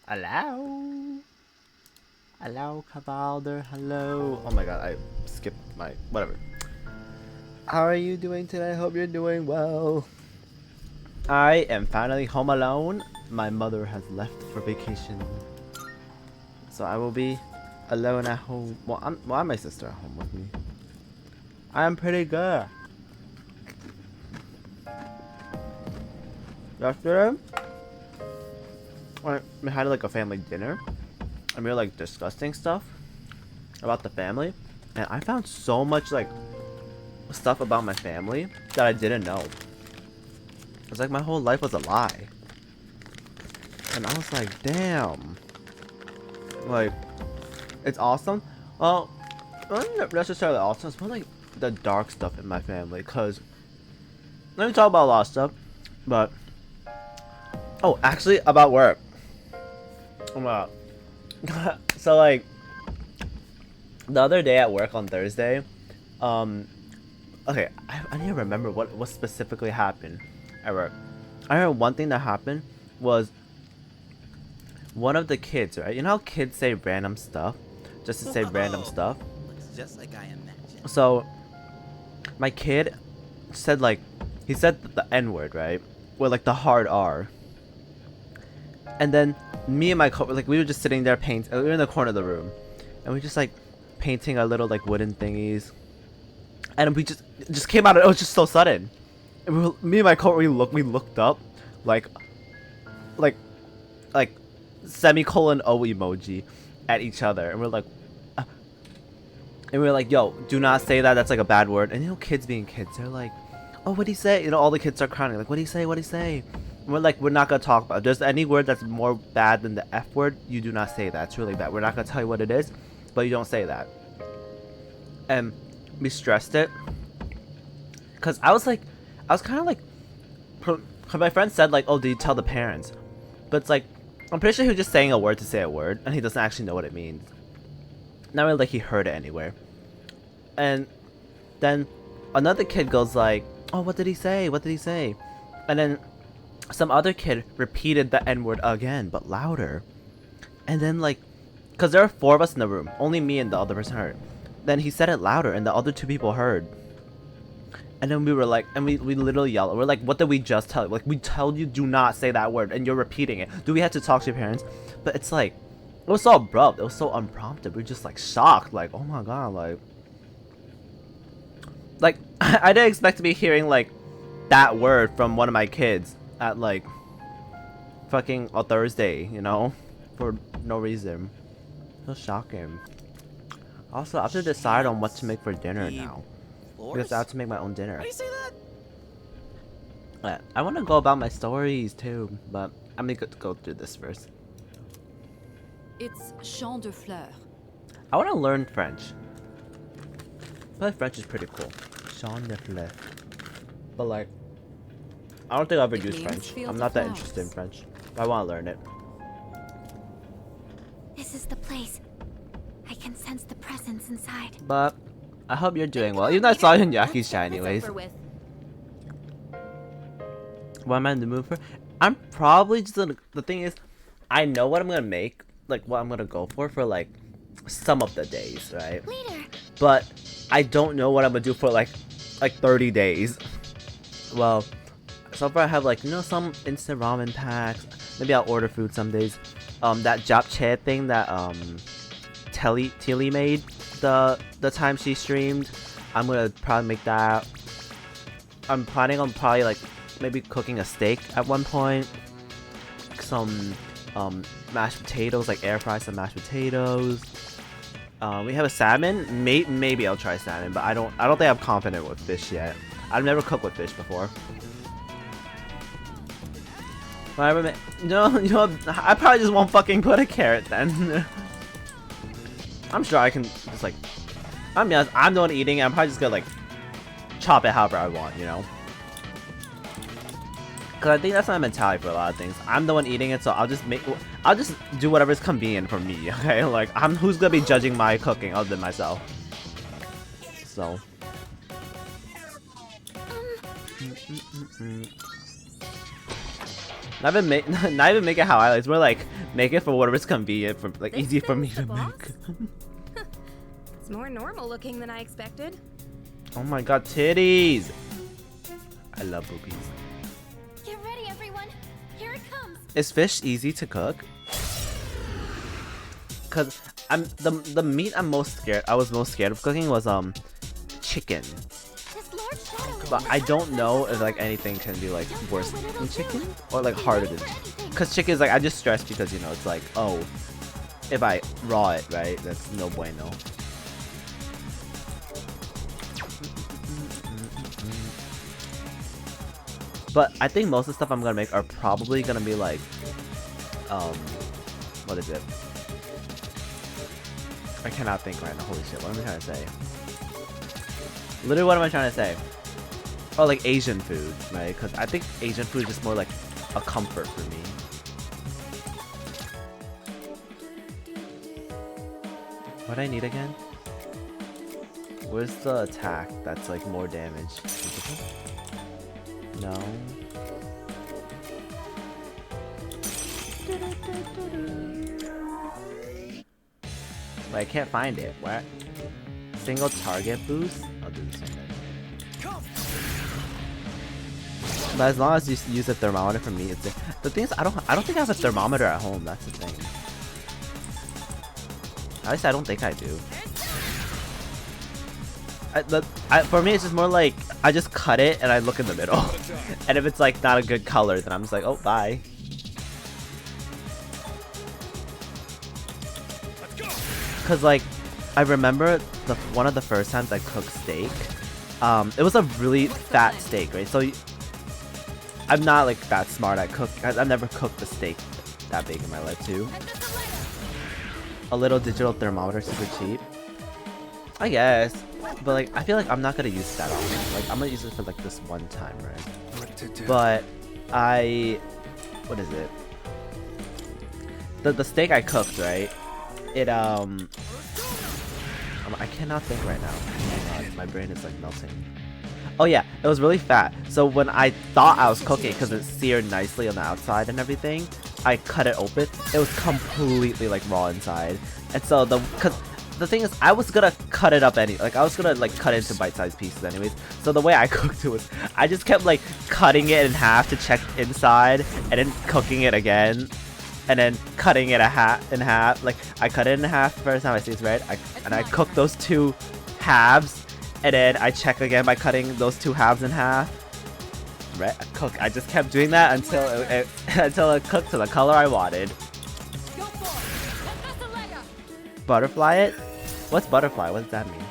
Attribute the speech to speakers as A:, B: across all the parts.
A: Hello? Hello, Cavalder. Hello. Oh my god, I skipped my. Whatever. How are you doing today? I hope you're doing well. I am finally home alone. My mother has left for vacation. So I will be alone at home. Well, I'm my sister at home with me. I'm pretty good. Yesterday, we had like a family dinner. And we were like discussing stuff about the family. And I found so much like stuff about my family that I didn't know. It's like my whole life was a lie. And I was like, damn. Like, it's awesome. Well, not necessarily awesome. It's more like the dark stuff in my family. Because, let me talk about a lot of stuff. But, oh, actually, about work. Oh my god. So, like, the other day at work on Thursday, okay, I need to remember what specifically happened at work. I heard one thing that happened was one of the kids, right? You know how kids say random stuff just to say random stuff?
B: Looks just like I imagined.
A: So, my kid said like, he said the N-word, right? With like the hard R. And then me and my like we were just sitting there painting. We were in the corner of the room, and we just like painting our little like wooden thingies. And we just came out. It was just so sudden. And me and my coworker we looked up, like semicolon O emoji at each other, and we're like, yo, do not say that. That's like a bad word. And you know, kids being kids, they're like, oh, what'd he say? You know, all the kids are crying. Like, what'd he say? What'd he say? And we're like, we're not gonna talk about it. If there's any word that's more bad than the F word, you do not say that. It's really bad. We're not gonna tell you what it is, but you don't say that. And we stressed it, cause I was kind of like, my friend said like, oh, did you tell the parents? But it's like, I'm pretty sure he was just saying a word to say a word, and he doesn't actually know what it means. Not really like he heard it anywhere. And then another kid goes like, oh, what did he say? What did he say? And then some other kid repeated the N-word again, but louder. And then like, cause there are 4 of us in the room, only me and the other person heard. Then he said it louder, and the other 2 people heard. And then we were like, and we literally yelled. We're like, what did we just tell you? Like, we told you do not say that word, and you're repeating it. Do we have to talk to your parents? But it's like, it was so abrupt. It was so unprompted. We were just like shocked. Like, oh my god, like I didn't expect to be hearing like that word from one of my kids at like fucking a Thursday, you know, for no reason. So shocking. Also, I have to decide on what to make for dinner now. Because I have to make my own dinner.
B: How do you say that?
A: I want to go about my stories too, but I'm gonna go through this first.
C: It's Champ de Fleurs.
A: I want to learn French. But French is pretty cool. Champ de Fleurs. But like, I don't think I'll ever use
C: means
A: French.
C: field
A: I'm
C: of
A: not that
C: flowers.
A: interested in French. But I want to learn it.
D: This is the place. I can sense the presence inside.
A: But I hope you're doing well. Even though I saw you in Yaki's chat anyways. What am I in the mood for? I'm probably just gonna, the thing is, I know what I'm gonna make, like what I'm gonna go for like some of the days, right?
D: Leader,
A: But I don't know what I'm gonna do for like 30 days. Well, so far I have like, you know, some instant ramen packs. Maybe I'll order food some days. That japchae thing that Tilly made the time she streamed. I'm gonna probably make that. I'm planning on probably like maybe cooking a steak at one point. Some mashed potatoes, like air fry some mashed potatoes. We have a salmon. Maybe I'll try salmon, but I don't think I'm confident with fish yet. I've never cooked with fish before. Whatever. No, you know, I probably just won't fucking put a carrot then. I'm sure I can just like. I mean, I'm the one eating it. I'm probably just gonna like chop it however I want, you know. Cause I think that's my mentality for a lot of things. I'm the one eating it, so I'll just do whatever's convenient for me. Okay, like who's gonna be judging my cooking other than myself? So. Not even make it how I like. It's more like make it for whatever's convenient for like
E: This
A: easy for me
E: thing's
A: to
E: the boss?
A: make.
E: It's more normal looking than I expected.
A: Oh my god, titties! I love boobies.
D: Get ready, everyone. Here it comes.
A: Is fish easy to cook? Cause the meat I was most scared of cooking was chicken.
D: This large shadow.
A: But I don't know if like anything can be like worse than chicken or like harder than chicken. Cause chicken is like I just stress because you know it's like oh if I raw it right that's no bueno. But I think most of the stuff I'm gonna make are probably gonna be like what is it? I cannot think right now. Holy shit, what am I trying to say? Literally, what am I trying to say? Oh, like Asian food, right? Because I think Asian food is just more like a comfort for me. What do I need again? Where's the attack that's like more damage? No. Wait, I can't find it. What? Single target boost? I'll do this one then. But as long as you use a thermometer for me, it's the thing is I don't think I have a thermometer at home. That's the thing. At least I don't think I do. For me, it's just more like I just cut it and I look in the middle, and if it's like not a good color, then I'm just like, oh, bye. Cause like I remember one of the first times I cooked steak, it was a really fat steak, right? So I'm not like that smart at cook. I've never cooked a steak that big in my life too. A little digital thermometer, super cheap. I guess, but like I feel like I'm not gonna use that often. Like I'm gonna use it for like this one time, right? But what is it? The steak I cooked, right? It I cannot think right now. Oh my god, my brain is like melting. Oh yeah, it was really fat. So when I thought I was cooking, because it seared nicely on the outside and everything, I cut it open. It was completely like raw inside. And so the thing is, I was gonna cut it up I was gonna like cut it into bite-sized pieces anyways. So the way I cooked it was, I just kept like cutting it in half to check inside, and then cooking it again, and then cutting it in half. Like I cut it in half the first time I see it's red, and I cook those two halves, and then I check again by cutting those two halves in half. Right, I just kept doing that until until it cooked to the color I wanted. Butterfly it? What's butterfly? What does that mean?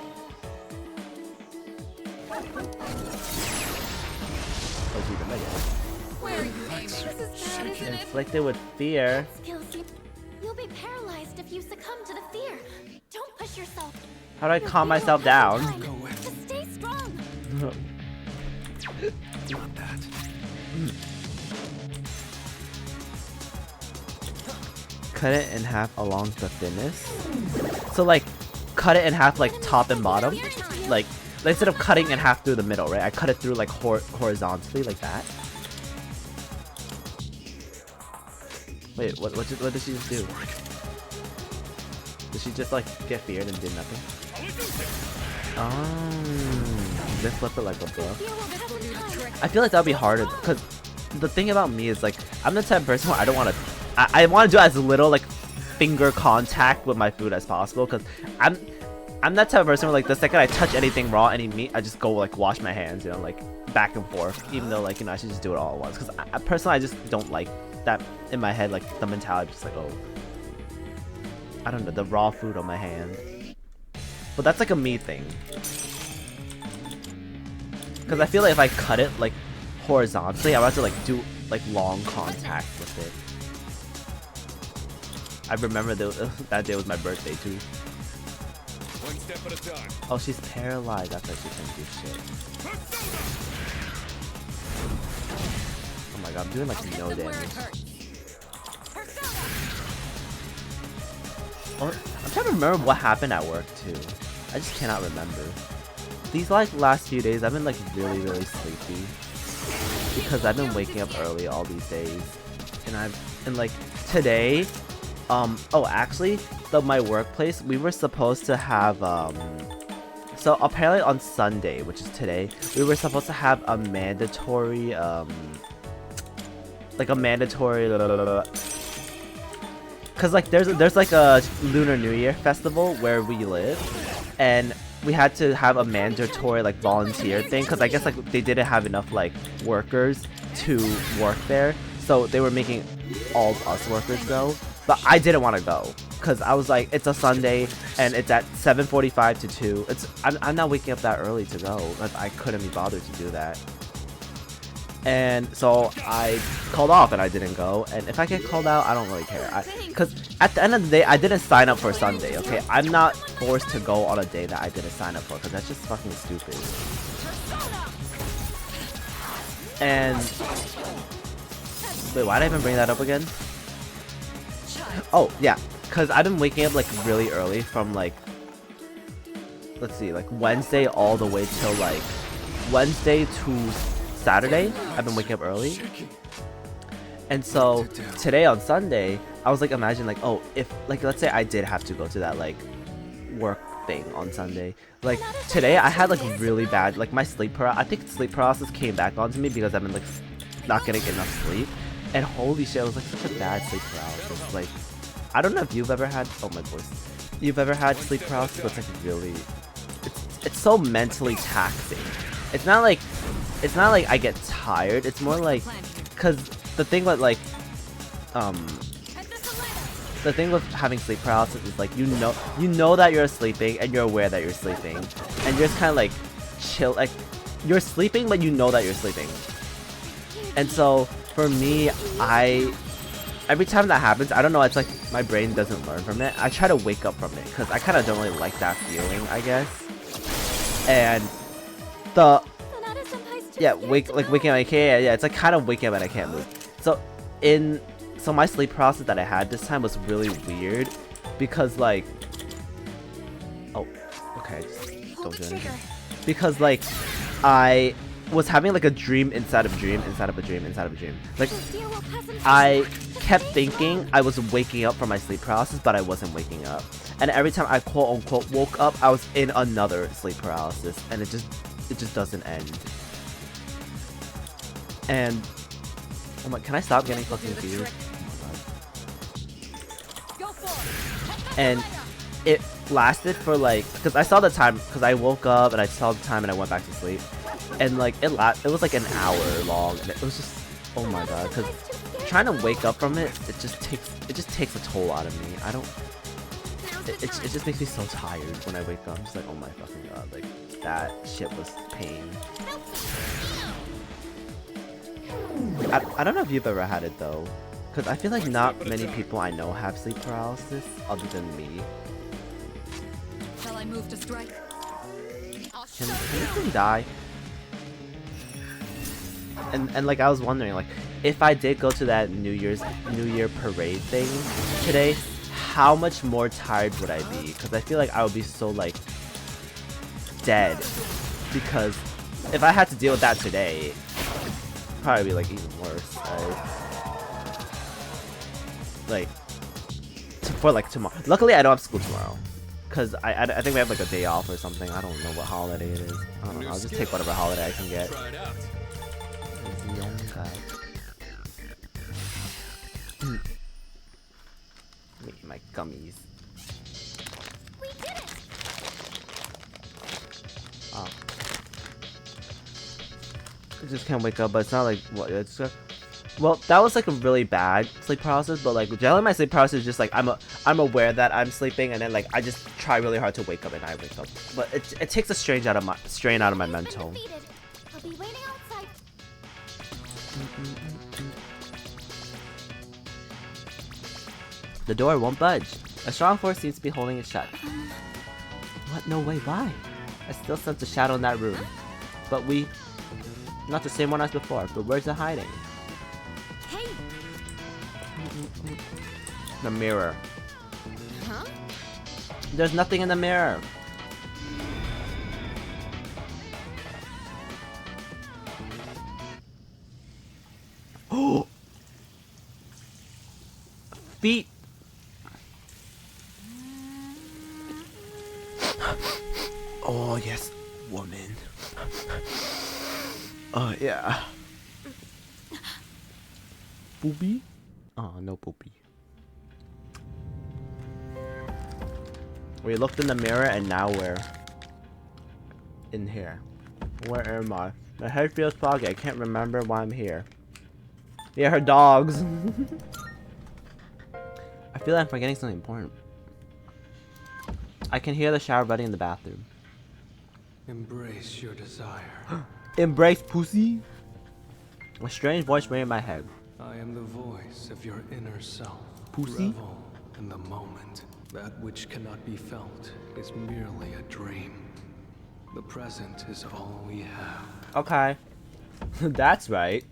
C: Where are you aiming?
D: This is bad, isn't it?
A: Inflicted with fear.
D: Kelsey, you'll be paralyzed if you succumb to the fear. Don't push yourself.
A: How do I calm myself down?
D: Just stay strong.
B: Not that.
A: Cut it in half along the thinness. So like, cut it in half like top and bottom. Like instead of cutting in half through the middle, right? I cut it through like horizontally like that. Wait, what did she just do? Did she just like get feared and did nothing? Oh, just flip it like a book. I feel like that would be harder because the thing about me is like I'm the type of person where I don't want to. I want to do as little like finger contact with my food as possible because I'm that type of person where like the second I touch anything raw, any meat, I just go like wash my hands, you know, like back and forth. Even though like, you know, I should just do it all at once because I personally I just don't like that in my head, like the mentality just like, oh, I don't know, the raw food on my hand. But that's like a me thing. Because I feel like if I cut it like horizontally, I would have to like do like long contact with it. I remember that day was my birthday too.
F: One step at a time.
A: Oh, she's paralyzed. That's why she can't do shit. Oh my god, I'm doing like no damage. Oh, I'm trying to remember what happened at work too. I just cannot remember. These like last few days, I've been like really sleepy because I've been waking up early all these days, and like today Oh, actually, my workplace, we were supposed to have, so apparently on Sunday, which is today, we were supposed to have a mandatory, like a mandatory, cause like there's like a Lunar New Year festival where we live, and we had to have a mandatory like volunteer thing, cause I guess like they didn't have enough like workers to work there, so they were making all of us workers go. But I didn't want to go, cause I was like, it's a Sunday and it's at 7:45 to 2. I'm not waking up that early to go. I couldn't be bothered to do that. And so I called off and I didn't go. And if I get called out, I don't really care. Cause at the end of the day, I didn't sign up for Sunday. Okay, I'm not forced to go on a day that I didn't sign up for, cause that's just fucking stupid. And wait, why did I even bring that up again? Oh, yeah, because I've been waking up like really early from like, let's see, like Wednesday all the way till like Wednesday to Saturday. I've been waking up early. And so today on Sunday, I was like, imagine like, oh, if like, let's say I did have to go to that like work thing on Sunday. Like today I had like really bad, like my sleep paralysis, I think sleep paralysis came back onto me because I've been like not getting enough sleep. And holy shit, it was like such a bad sleep paralysis. Like, I don't know if you've ever had, oh my voice, you've ever had sleep paralysis, but it's like really, it's so mentally taxing. It's not like I get tired, it's more like, cause the thing with like, the thing with having sleep paralysis is like, you know that you're sleeping and you're aware that you're sleeping. And you're just kind of like, chill, like, you're sleeping, but you know that you're sleeping. And so, for me, every time that happens, I don't know, it's like my brain doesn't learn from it. I try to wake up from it because I kind of don't really like that feeling, I guess. And waking up, yeah, it's like kind of waking up and I can't move. So my sleep process that I had this time was really weird because like, oh, okay, just don't do anything. Because like, I was having like a dream inside of a dream inside of a dream inside of a dream. Like, I kept thinking I was waking up from my sleep paralysis, but I wasn't waking up. And every time I quote unquote woke up, I was in another sleep paralysis, and it just doesn't end. And oh my, can I stop getting fucking confused? Oh and it lasted for like, because I saw the time, because I woke up and I saw the time and I went back to sleep. And like it was like an hour long, and it was just, oh my god, because trying to wake up from it, it just takes a toll out of me. It just makes me so tired when I wake up. I'm just like, oh my fucking god, like that shit was pain. I don't know if you've ever had it though, because I feel like not many people I know have sleep paralysis other than me.
C: Shall I move to strike?
A: Can this thing die? And like I was wondering, like, if I did go to that New Year parade thing today, how much more tired would I be? Because I feel like I would be so like dead. Because if I had to deal with that today, it'd probably be like even worse, right? Like for like tomorrow. Luckily, I don't have school tomorrow. Cause I think we have like a day off or something. I don't know what holiday it is. I don't know. I'll just take whatever holiday I can get. Let me eat my gummies.
D: We did it!
A: Oh. I just can't wake up, but it's not like what it's well, that was like a really bad sleep paralysis, but like generally my sleep paralysis is just like I'm aware that I'm sleeping, and then like I just try really hard to wake up and I wake up. But it takes a strain out of my mental.
D: I'll be waiting outside.
A: The door won't budge. A strong force seems to be holding it shut. What? No way, why? I still sense a shadow in that room. But not the same one as before, but where's it hiding?
E: Hey!
A: The mirror.
E: Huh?
A: There's nothing in the mirror. Oh! Feet Oh yes, woman. Oh yeah. Boopy? Oh, no boopy. We looked in the mirror and now we're in here. Where am I? My head feels foggy. I can't remember why I'm here. Yeah, her dogs. I feel like I'm forgetting something important. I can hear the shower buddy in the bathroom.
G: Embrace your desire.
A: Embrace pussy. A strange voice ringing in my head.
G: I am the voice of your inner self.
A: Pussy?
G: Revel in the moment. That which cannot be felt is merely a dream. The present is all we have.
A: Okay. That's right.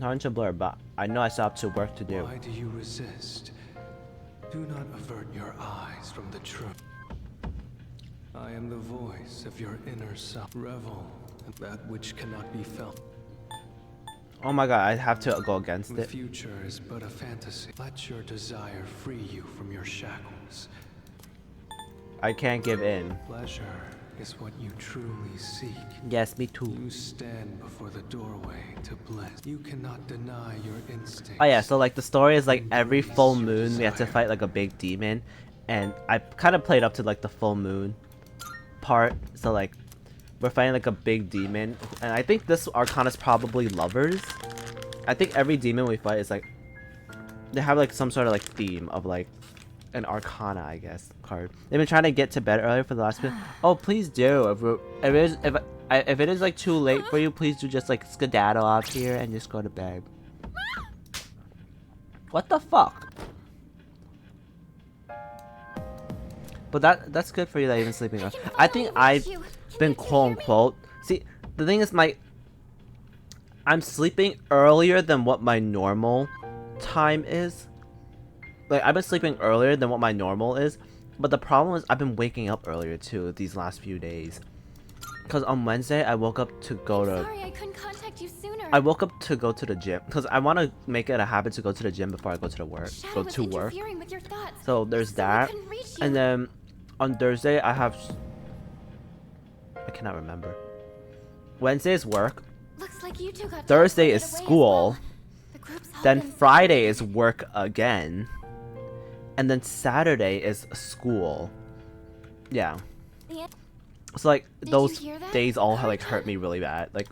A: Not to blur, but I know I still have to work to do.
G: Why do you resist? Do not avert your eyes from the truth. I am the voice of your inner self. Revel in that which cannot be felt.
A: Oh my god, I have to go against
G: The
A: it.
G: future is but a fantasy. Let your desire free you from your shackles.
A: I can't give in.
G: Pleasure is what you truly seek.
A: Yes, me too.
G: You stand before the doorway to bliss. You cannot deny your instincts.
A: Oh yeah, so like the story is like every full moon we have to fight like a big demon, and I kind of played up to like the full moon part. So like we're fighting like a big demon, and I think this Arcana is probably lovers. I think every demon we fight is like they have like some sort of like theme of like an Arcana, I guess, card. They've been trying to get to bed earlier for the last bit. Oh, please do. If it is like too late for you, please do just like skedaddle out here and just go to bed. What the fuck? But that's good for you that you've been sleeping. I think I've been quote unquote. See, the thing is I'm sleeping earlier than what my normal time is. Like, I've been sleeping earlier than what my normal is, but the problem is I've been waking up earlier too these last few days. Because on Wednesday I woke up to go to.
D: Sorry, I couldn't contact you sooner.
A: I woke up to go to the gym because I want to make it a habit to go to the gym before I go to the work.
D: Shadow
A: Go
D: was
A: to work.
D: interfering with your thoughts,
A: So there's
D: so I
A: that,
D: couldn't reach you.
A: and then on Thursday I have. I cannot remember. Wednesday is work.
D: Looks like you two got
A: Thursday is
D: teleported away as
A: school.
D: well. The group's all
A: Then
D: been
A: Friday is work again. And then Saturday is school. Yeah.
D: Yeah.
A: So like
D: Did
A: those
D: you hear that?
A: days all
D: Heard
A: like hurt
D: that?
A: me really bad. Like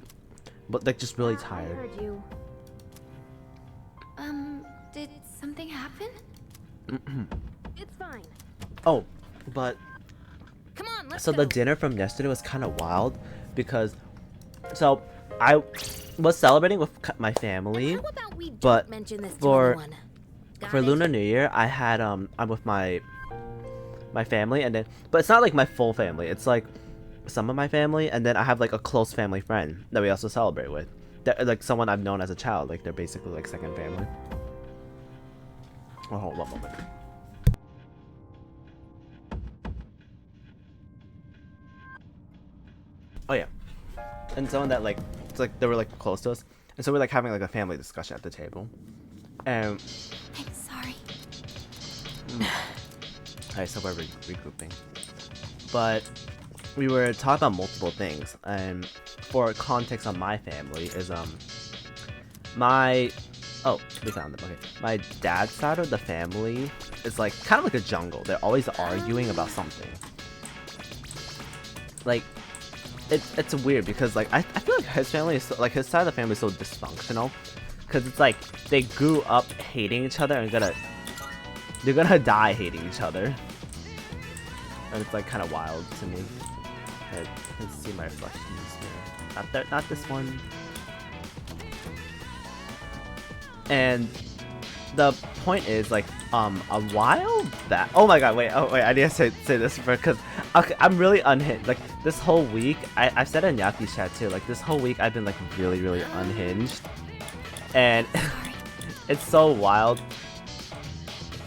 A: but like just really
D: I
A: tired.
D: heard you. Did something happen?
E: It's fine.
A: Oh, but
E: Come on, let's
A: so
E: go.
A: the dinner from yesterday was kind of wild because so I was celebrating with my family.
E: How about we don't
A: but
E: mention this to
A: for-
E: anyone? Got
A: For
E: it?
A: Lunar New Year, I had I'm with my family, and then but it's not like my full family. It's like some of my family, and then I have like a close family friend that we also celebrate with. That like someone I've known as a child. Like they're basically like second family. Oh, hold on one moment. Oh yeah, and someone that like it's like they were like close to us, and so we're like having like a family discussion at the table, and.
D: Hey, sorry.
A: Alright, so we're regrouping. But we were talking about multiple things, and for context on my family is my we found them. Okay, my dad's side of the family is like kind of like a jungle. They're always arguing about something. Like it's weird because like I feel like his family is so, like his side of the family is so dysfunctional because it's like they grew up hating each other and they're gonna die hating each other. And it's like kind of wild to me. I can see my reflections here. Not this one. And the point is like a while back. Oh my god, wait, I need to say this because okay, I'm really unhinged. Like this whole week, I've said in Yaki's chat too. Like this whole week, I've been like really unhinged, and it's so wild.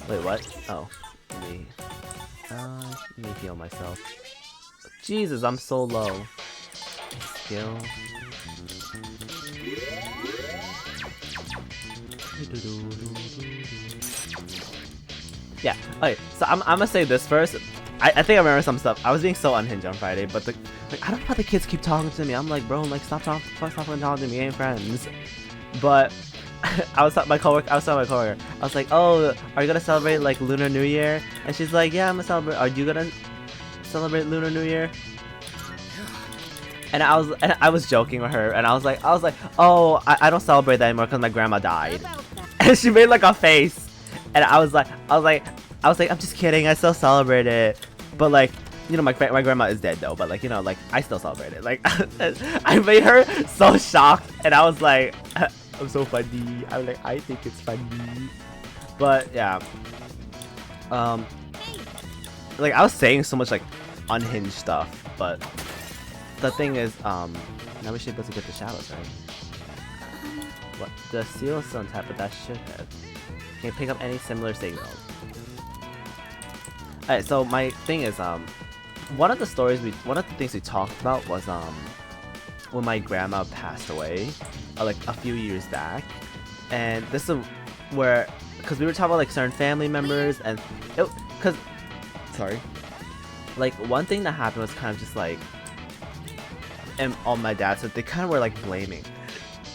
A: Wait, what? Oh, let me heal myself. Jesus, I'm so low. Skill. Yeah. Okay. So I'm gonna say this first. I think I remember some stuff. I was being so unhinged on Friday, but I don't know why the kids keep talking to me. I'm like, bro, like stop talking to me, we ain't friends. But I was telling my coworker, I was like, oh, are you gonna celebrate like Lunar New Year? And she's like, yeah, I'm gonna celebrate. Are you gonna celebrate Lunar New Year? And I was joking with her, and I was like, oh, I don't celebrate that anymore because my grandma died. And she made like a face, and I was like, I'm just kidding, I still celebrate it, but like, you know, my grandma is dead though, but like, you know, like I still celebrate it. Like I made her so shocked, and I was like, I'm so funny. I was like, I think it's funny, but yeah, like I was saying so much like unhinged stuff, but the thing is, now we should be able to get the shadows, right? What? The seal is still intact, but that should have. Can you pick up any similar signals? Alright, so my thing is, one of the things we talked about was, when my grandma passed away, like a few years back, and this is where, because we were talking about like certain family members, and like one thing that happened was kind of just like, and on my dad, so they kind of were like blaming.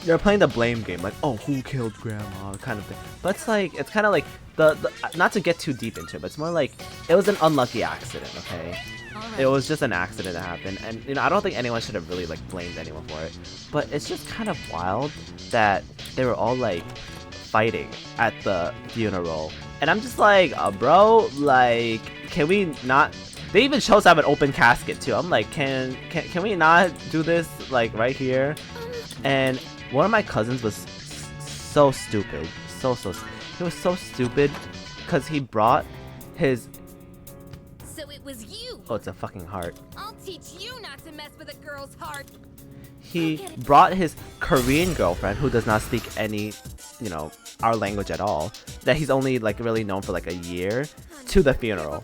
A: They're playing the blame game, like, oh, who killed grandma, kind of thing. But it's like, it's kind of like the not to get too deep into it, but it's more like it was an unlucky accident, okay? It was just an accident that happened, and you know, I don't think anyone should have really like blamed anyone for it. But it's just kind of wild that they were all like fighting at the funeral, and I'm just like, bro, like, can we not? They even chose to have an open casket too. I'm like, can we not do this like right here? And one of my cousins was so stupid, he was so stupid, because he brought his.
E: So it was you.
A: Oh, it's a fucking heart.
E: I'll teach you not to mess with a girl's heart.
A: He brought his Korean girlfriend, who does not speak any, you know, our language at all, that he's only like really known for like a year, to the funeral.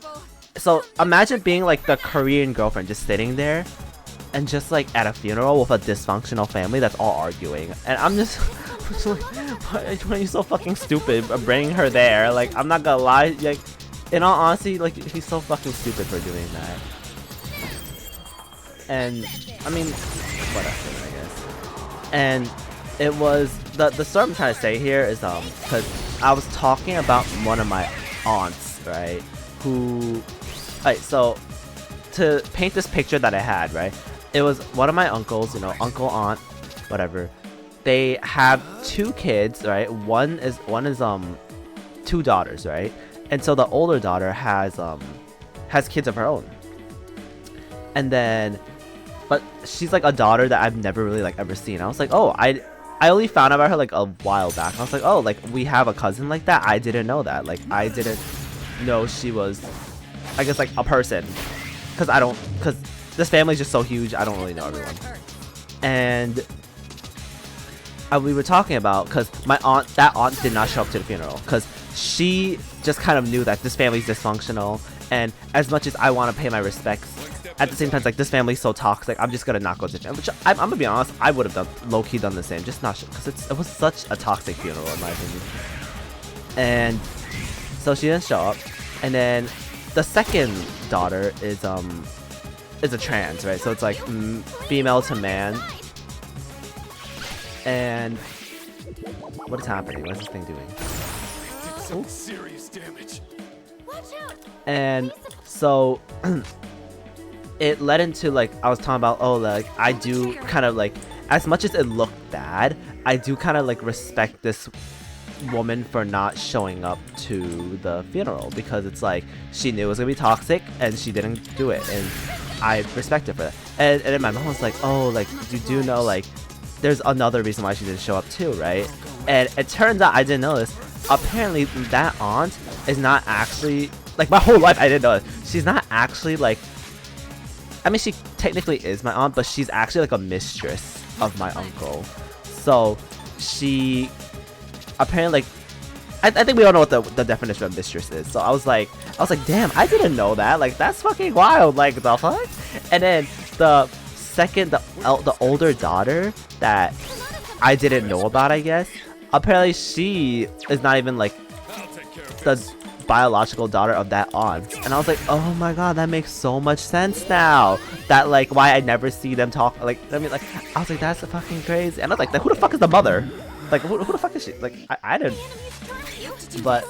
A: So imagine being like the Korean girlfriend just sitting there, and just like at a funeral with a dysfunctional family that's all arguing, and I'm just like, why are you so fucking stupid bringing her there? Like, I'm not gonna lie, like, in all honesty, like, he's so fucking stupid for doing that. And I mean, whatever, I guess. And it was the story I'm trying to say here is because I was talking about one of my aunts, right, who, alright, so to paint this picture that I had, right, it was one of my uncles, you know, uncle, aunt, whatever. They have two kids, right? One is two daughters, right? And so the older daughter has kids of her own. And then, but she's like a daughter that I've never really like ever seen. I was like, oh, I only found out about her like a while back. I was like, oh, like we have a cousin like that. I didn't know that. Like I didn't know she was, I guess, like a person, because this family's just so huge, I don't really know everyone. And we were talking about, because that aunt did not show up to the funeral, because she just kind of knew that this family's dysfunctional, and as much as I want to pay my respects, at the same time, it's like, this family's so toxic, I'm just gonna not go to the funeral. Which I'm gonna be honest, I would have low-key done the same, just not, because it was such a toxic funeral in my opinion. And so she didn't show up, and then the second daughter is a trans, right? So it's like female to man. And what is happening? What is this thing doing?
F: Did some serious damage.
D: Watch out.
A: And so it led into like, I was talking about, oh, like I do kind of like, as much as it looked bad, I do kind of like respect this woman for not showing up to the funeral, because it's like she knew it was gonna be toxic and she didn't do it, and I respect her for that. And then my mom was like, oh, like you do know like there's another reason why she didn't show up too, right? And it turns out I didn't know this. Apparently that aunt is not actually, like my whole life I didn't know it. She's not actually like, I mean she technically is my aunt, but she's actually like a mistress of my uncle. So she apparently, like, I think we all know what the definition of mistress is. So I was like, damn, I didn't know that. Like, that's fucking wild. Like, the fuck? And then the second, the older daughter that I didn't know about, I guess, apparently she is not even like biological daughter of that aunt. And I was like, oh my god, that makes so much sense now. That like why I never see them talk. Like I mean, like I was like, that's fucking crazy. And I was like, who the fuck is the mother? Like who the fuck is she? Like I didn't. But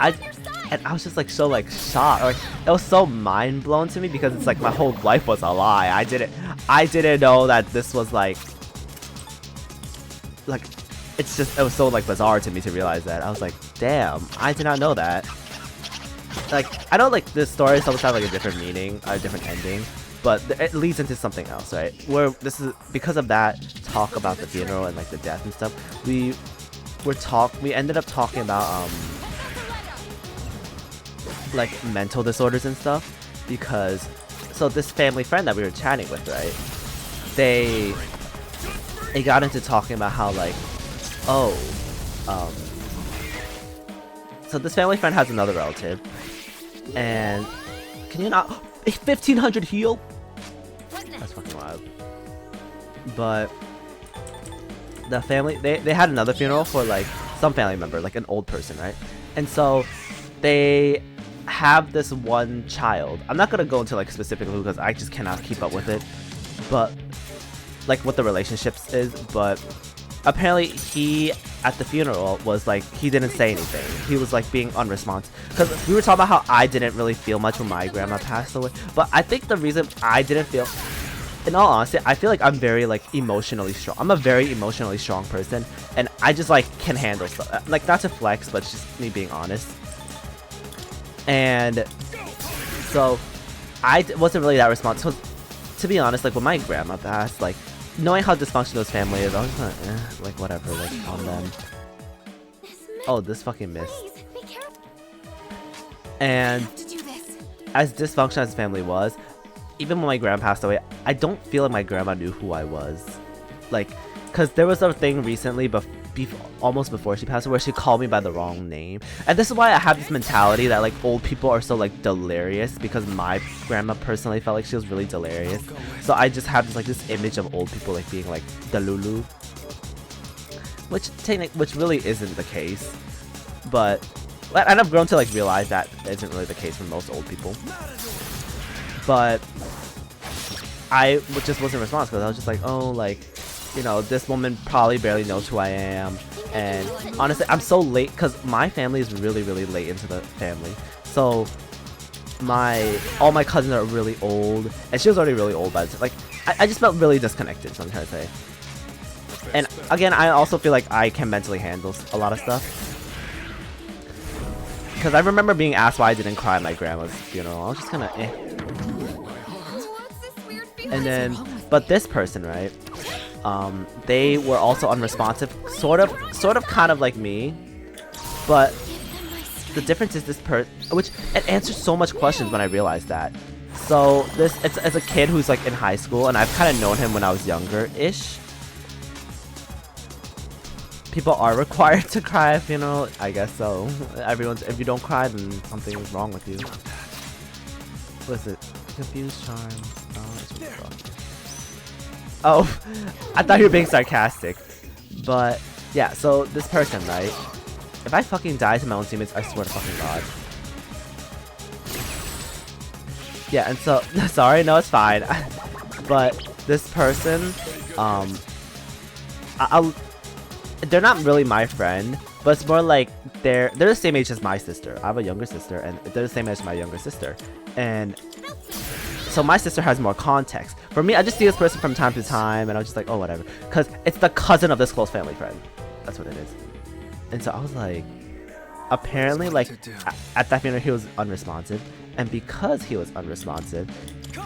A: and I was just like so like shocked. Like it was so mind blown to me because it's like my whole life was a lie. I didn't know that this was like it's just, it was so like bizarre to me to realize that. I was like, damn, I did not know that. Like I know like this story sometimes have like a different meaning, a different ending, but it leads into something else, right? Where this is because of that talk about the funeral and like the death and stuff. We ended up talking about like mental disorders and stuff, because so this family friend that we were chatting with, right? They got into talking about how like, oh, so this family friend has another relative, and can you not 1500 heal? That's fucking wild. But the family, they had another funeral for like some family member, like an old person, right? And so they have this one child. I'm not gonna go into like specifically because I just cannot keep up with it, but like what the relationships is. But apparently he at the funeral was like, he didn't say anything. He was like being unresponsive, because we were talking about how I didn't really feel much when my grandma passed away. But I think the reason I didn't feel, in all honesty, I feel like I'm very like emotionally strong. I'm a very emotionally strong person, and I just like can handle stuff. Like not to flex, but it's just me being honest. And so I wasn't really that responsive. So, to be honest, like when my grandma passed, like knowing how dysfunctional this family is, I was like, like whatever, like on them. Oh, this fucking missed. And as dysfunctional as the family was, even when my grandma passed away, I don't feel like my grandma knew who I was. Like, cause there was a thing recently, but almost before she passed away, where she called me by the wrong name. And this is why I have this mentality that like old people are so like delirious, because my grandma personally felt like she was really delirious. So I just have this image of old people like being like delulu, which really isn't the case. But and I've grown to like realize that isn't really the case for most old people. But I just wasn't responsive, because I was just like, oh, like, you know, this woman probably barely knows who I am. And honestly, I'm so late, because my family is really, really late into the family. So all my cousins are really old, and she was already really old by the time. Like, I just felt really disconnected, is what I'm trying to say. And again, I also feel like I can mentally handle a lot of stuff. Because I remember being asked why I didn't cry at my grandma's funeral. I was just kind of eh. And then, but this person, right? They were also unresponsive, sort of, kind of like me. But the difference is this which it answers so much questions when I realized that. So it's a kid who's like in high school, and I've kind of known him when I was younger-ish. People are required to cry at a funeral, I guess so. If you don't cry, then something is wrong with you. What is it? Confused charm. Oh, I thought you were being sarcastic. But yeah, so this person, right? If I fucking die to my own teammates, I swear to fucking god. Yeah, and so sorry, no, it's fine. But this person, they're not really my friend, but it's more like they're the same age as my sister. I have a younger sister, and they're the same age as my younger sister. And so my sister has more context. For me, I just see this person from time to time, and I was just like, oh, whatever. Because it's the cousin of this close family friend. That's what it is. And so I was like, apparently, like, at that funeral, he was unresponsive. And because he was unresponsive,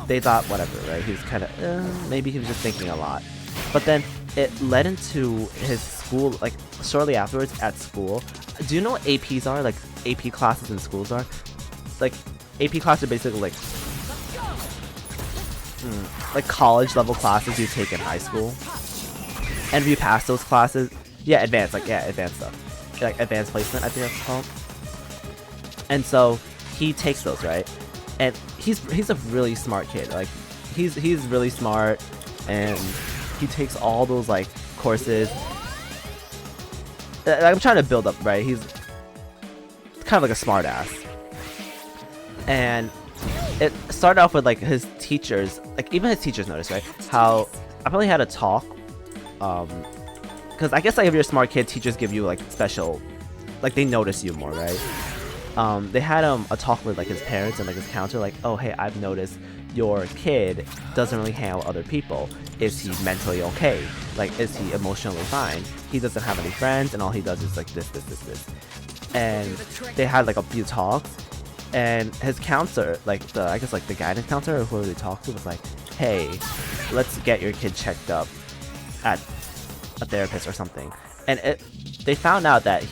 A: they thought, whatever, right? He was kind of, maybe he was just thinking a lot. But then it led into his school, like, shortly afterwards at school. Do you know what APs are? Like, AP classes in schools are? Like, AP classes are basically, like college level classes you take in high school. And if you pass those classes, yeah, advanced, like, yeah, advanced stuff. Like, advanced placement, I think that's called. And so, he takes those, right? And he's a really smart kid. Like, he's really smart, and he takes all those, like, courses. I'm trying to build up, right? He's kind of like a smart ass. And it started off with like his teachers, like even his teachers noticed, right? How I probably had a talk, because I guess like if you're a smart kid, teachers give you like special, like they notice you more, right? They had a talk with like his parents and like his counselor, like, oh hey, I've noticed your kid doesn't really hang out with other people. Is he mentally okay? Like, is he emotionally fine? He doesn't have any friends, and all he does is like this. And they had like a few talks, and his counselor, like I guess like the guidance counselor or whoever they talked to was like, hey, let's get your kid checked up at a therapist or something. And they found out that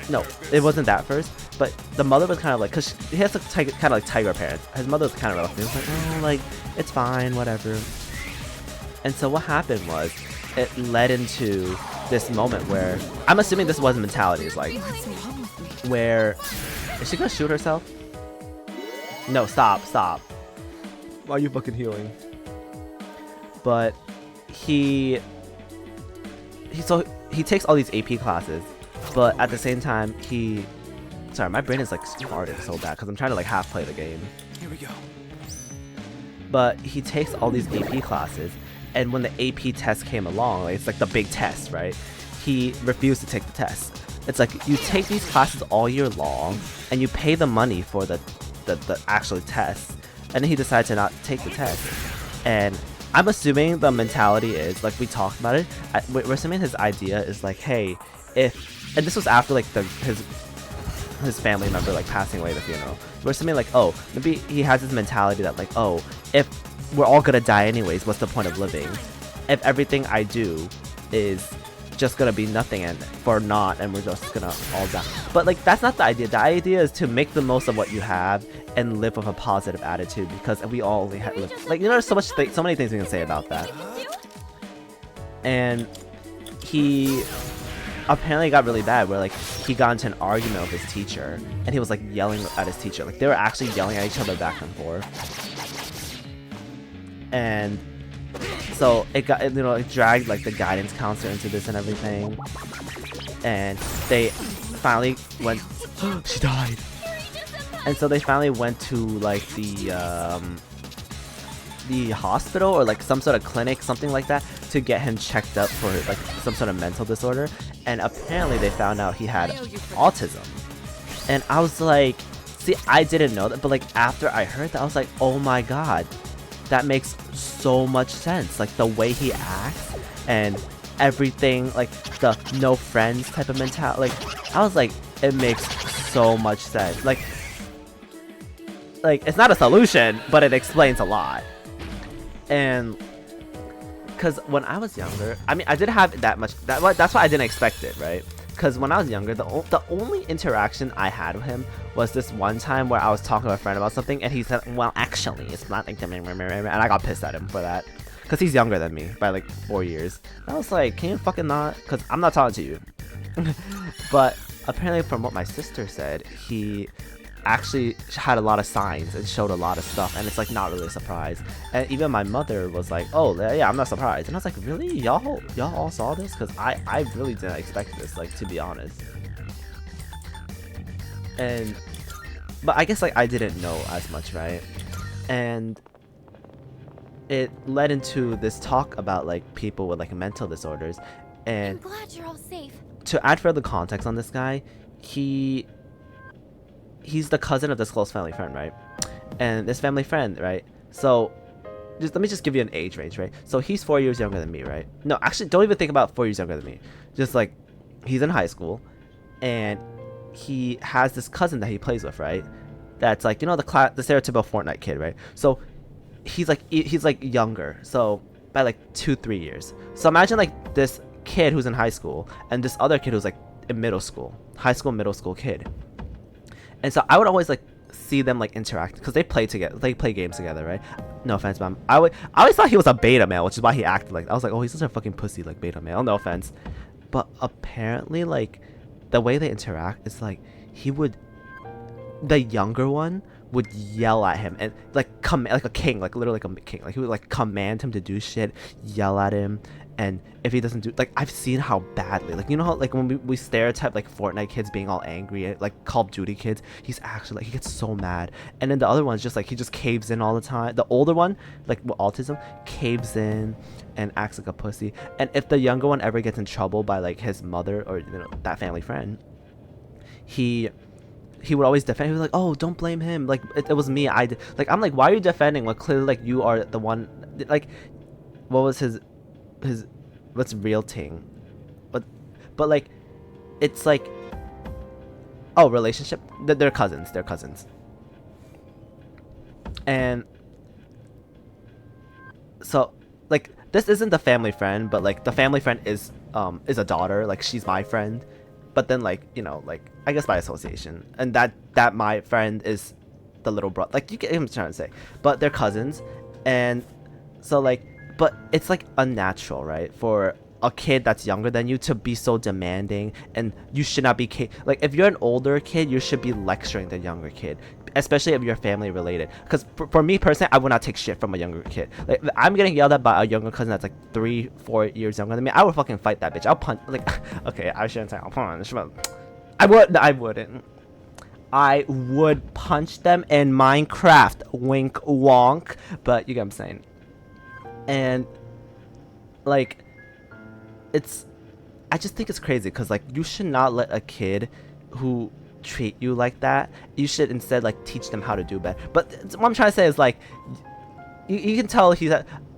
A: no, it wasn't that first, but the mother was kind of like, because he has kind of like tiger parents. His mother was kind of reluctant. He was like, oh, like, it's fine, whatever. And so what happened was, it led into this moment where, I'm assuming this was mentalities, like, where, is she gonna shoot herself? No, stop. Why are you fucking healing? But he takes all these AP classes, but at the same time, sorry, my brain is like farting so bad because I'm trying to like half play the game.
F: Here we go.
A: But he takes all these AP classes, and when the AP test came along, like, it's like the big test, right? He refused to take the test. It's like you take these classes all year long, and you pay the money for the actual test, and then he decided to not take the test. And I'm assuming the mentality is, like we talked about it, we're assuming his idea is like, hey, and this was after like his family member like passing away at the funeral. We're assuming like, oh, maybe he has this mentality that like, oh, if we're all gonna die anyways, what's the point of living? If everything I do is just gonna be nothing and for naught, and we're just gonna all die. But like, that's not the idea. The idea is to make the most of what you have and live with a positive attitude, because we all only have, like, you know, there's so many things we can say about that. And he apparently got really bad, where like he got into an argument with his teacher, and he was like yelling at his teacher, like they were actually yelling at each other back and forth. And so it got, you know, it dragged like the guidance counselor into this and everything, and they finally went she died. And so they finally went to like the hospital or like some sort of clinic, something like that, to get him checked up for like some sort of mental disorder. And apparently they found out he had autism. And I was like, see, I didn't know that, but like after I heard that, I was like, oh my god, that makes so much sense. Like the way he acts and everything, like the no friends type of mentality. Like I was like, it makes so much sense. Like it's not a solution, but it explains a lot. And because when I was younger, I mean, I didn't have that much. That's why I didn't expect it, right? Because when I was younger, the only interaction I had with him was this one time where I was talking to a friend about something, and he said, "Well, actually, it's not like," and I got pissed at him for that, because he's younger than me by like 4 years. And I was like, "Can you fucking not?" Because I'm not talking to you. But apparently, from what my sister said, he actually had a lot of signs and showed a lot of stuff, and it's like not really a surprise. And even my mother was like, oh yeah, I'm not surprised. And I was like, really, y'all all saw this? Because I really didn't expect this, like, to be honest. But I guess like I didn't know as much, right? And it led into this talk about like people with like mental disorders. And
D: I'm glad you're all safe.
A: to add further context on this guy, he's the cousin of this close family friend, right? And this family friend, right? So let me just give you an age range, right? So he's 4 years younger than me, right? No, actually, don't even think about 4 years younger than me. Just like, he's in high school, and he has this cousin that he plays with, right? That's like, you know, the stereotypical Fortnite kid, right? So he's like younger, so by like 2-3 years. So imagine like this kid who's in high school and this other kid who's like in middle school, middle school kid. And so I would always like see them like interact because they play together, they play games together, right? No offense, man. I always thought he was a beta male, which is why he acted like, I was like, oh, he's such a fucking pussy, like beta male. No offense, but apparently like the way they interact is like the younger one would yell at him and like come like a king, like literally like a king. Like he would like command him to do shit, yell at him, and if he doesn't do, like I've seen how badly, like you know how like when we stereotype like Fortnite kids being all angry, like Call of Duty kids, he's actually like he gets so mad. And then the other one's just like he just caves in all the time. The older one, like with autism, caves in and acts like a pussy. And if the younger one ever gets in trouble by like his mother or that family friend, he would always defend. He was like, oh, don't blame him, like it was me, I did. Like I'm like, why are you defending when clearly like you are the one, like what was his what's real thing, but like it's like, oh, relationship, they're cousins, and so like this isn't the family friend, but like the family friend is a daughter, like she's my friend, but then like you know, like I guess by association, and that my friend is the little brother, like you get what I'm trying to say, but they're cousins. And so like, but it's like unnatural, right, for a kid that's younger than you to be so demanding. And you should not be like, if you're an older kid, you should be lecturing the younger kid, especially if you're family related. Because for me personally, I would not take shit from a younger kid. Like if I'm getting yelled at by a younger cousin that's like 3-4 years younger than me, I would fucking fight that bitch. I'll punch, like okay, I shouldn't say I'll punch, but I wouldn't. I would punch them in Minecraft, wink wonk, but you get what I'm saying. And like, I just think it's crazy because like you should not let a kid who treat you like that, you should instead like teach them how to do better. But what I'm trying to say is like, you can tell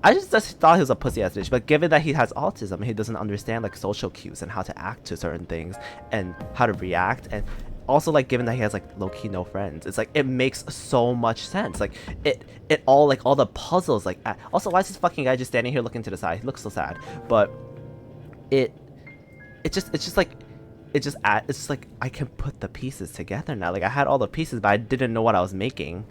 A: I just thought he was a pussy ass bitch, but given that he has autism, he doesn't understand like social cues and how to act to certain things and how to react. And also like given that he has like low-key no friends, it's like it makes so much sense. Like it all, like all the puzzles, like also why is this fucking guy just standing here looking to the side? He looks so sad. But it's just like I can put the pieces together now. Like I had all the pieces, but I didn't know what I was making.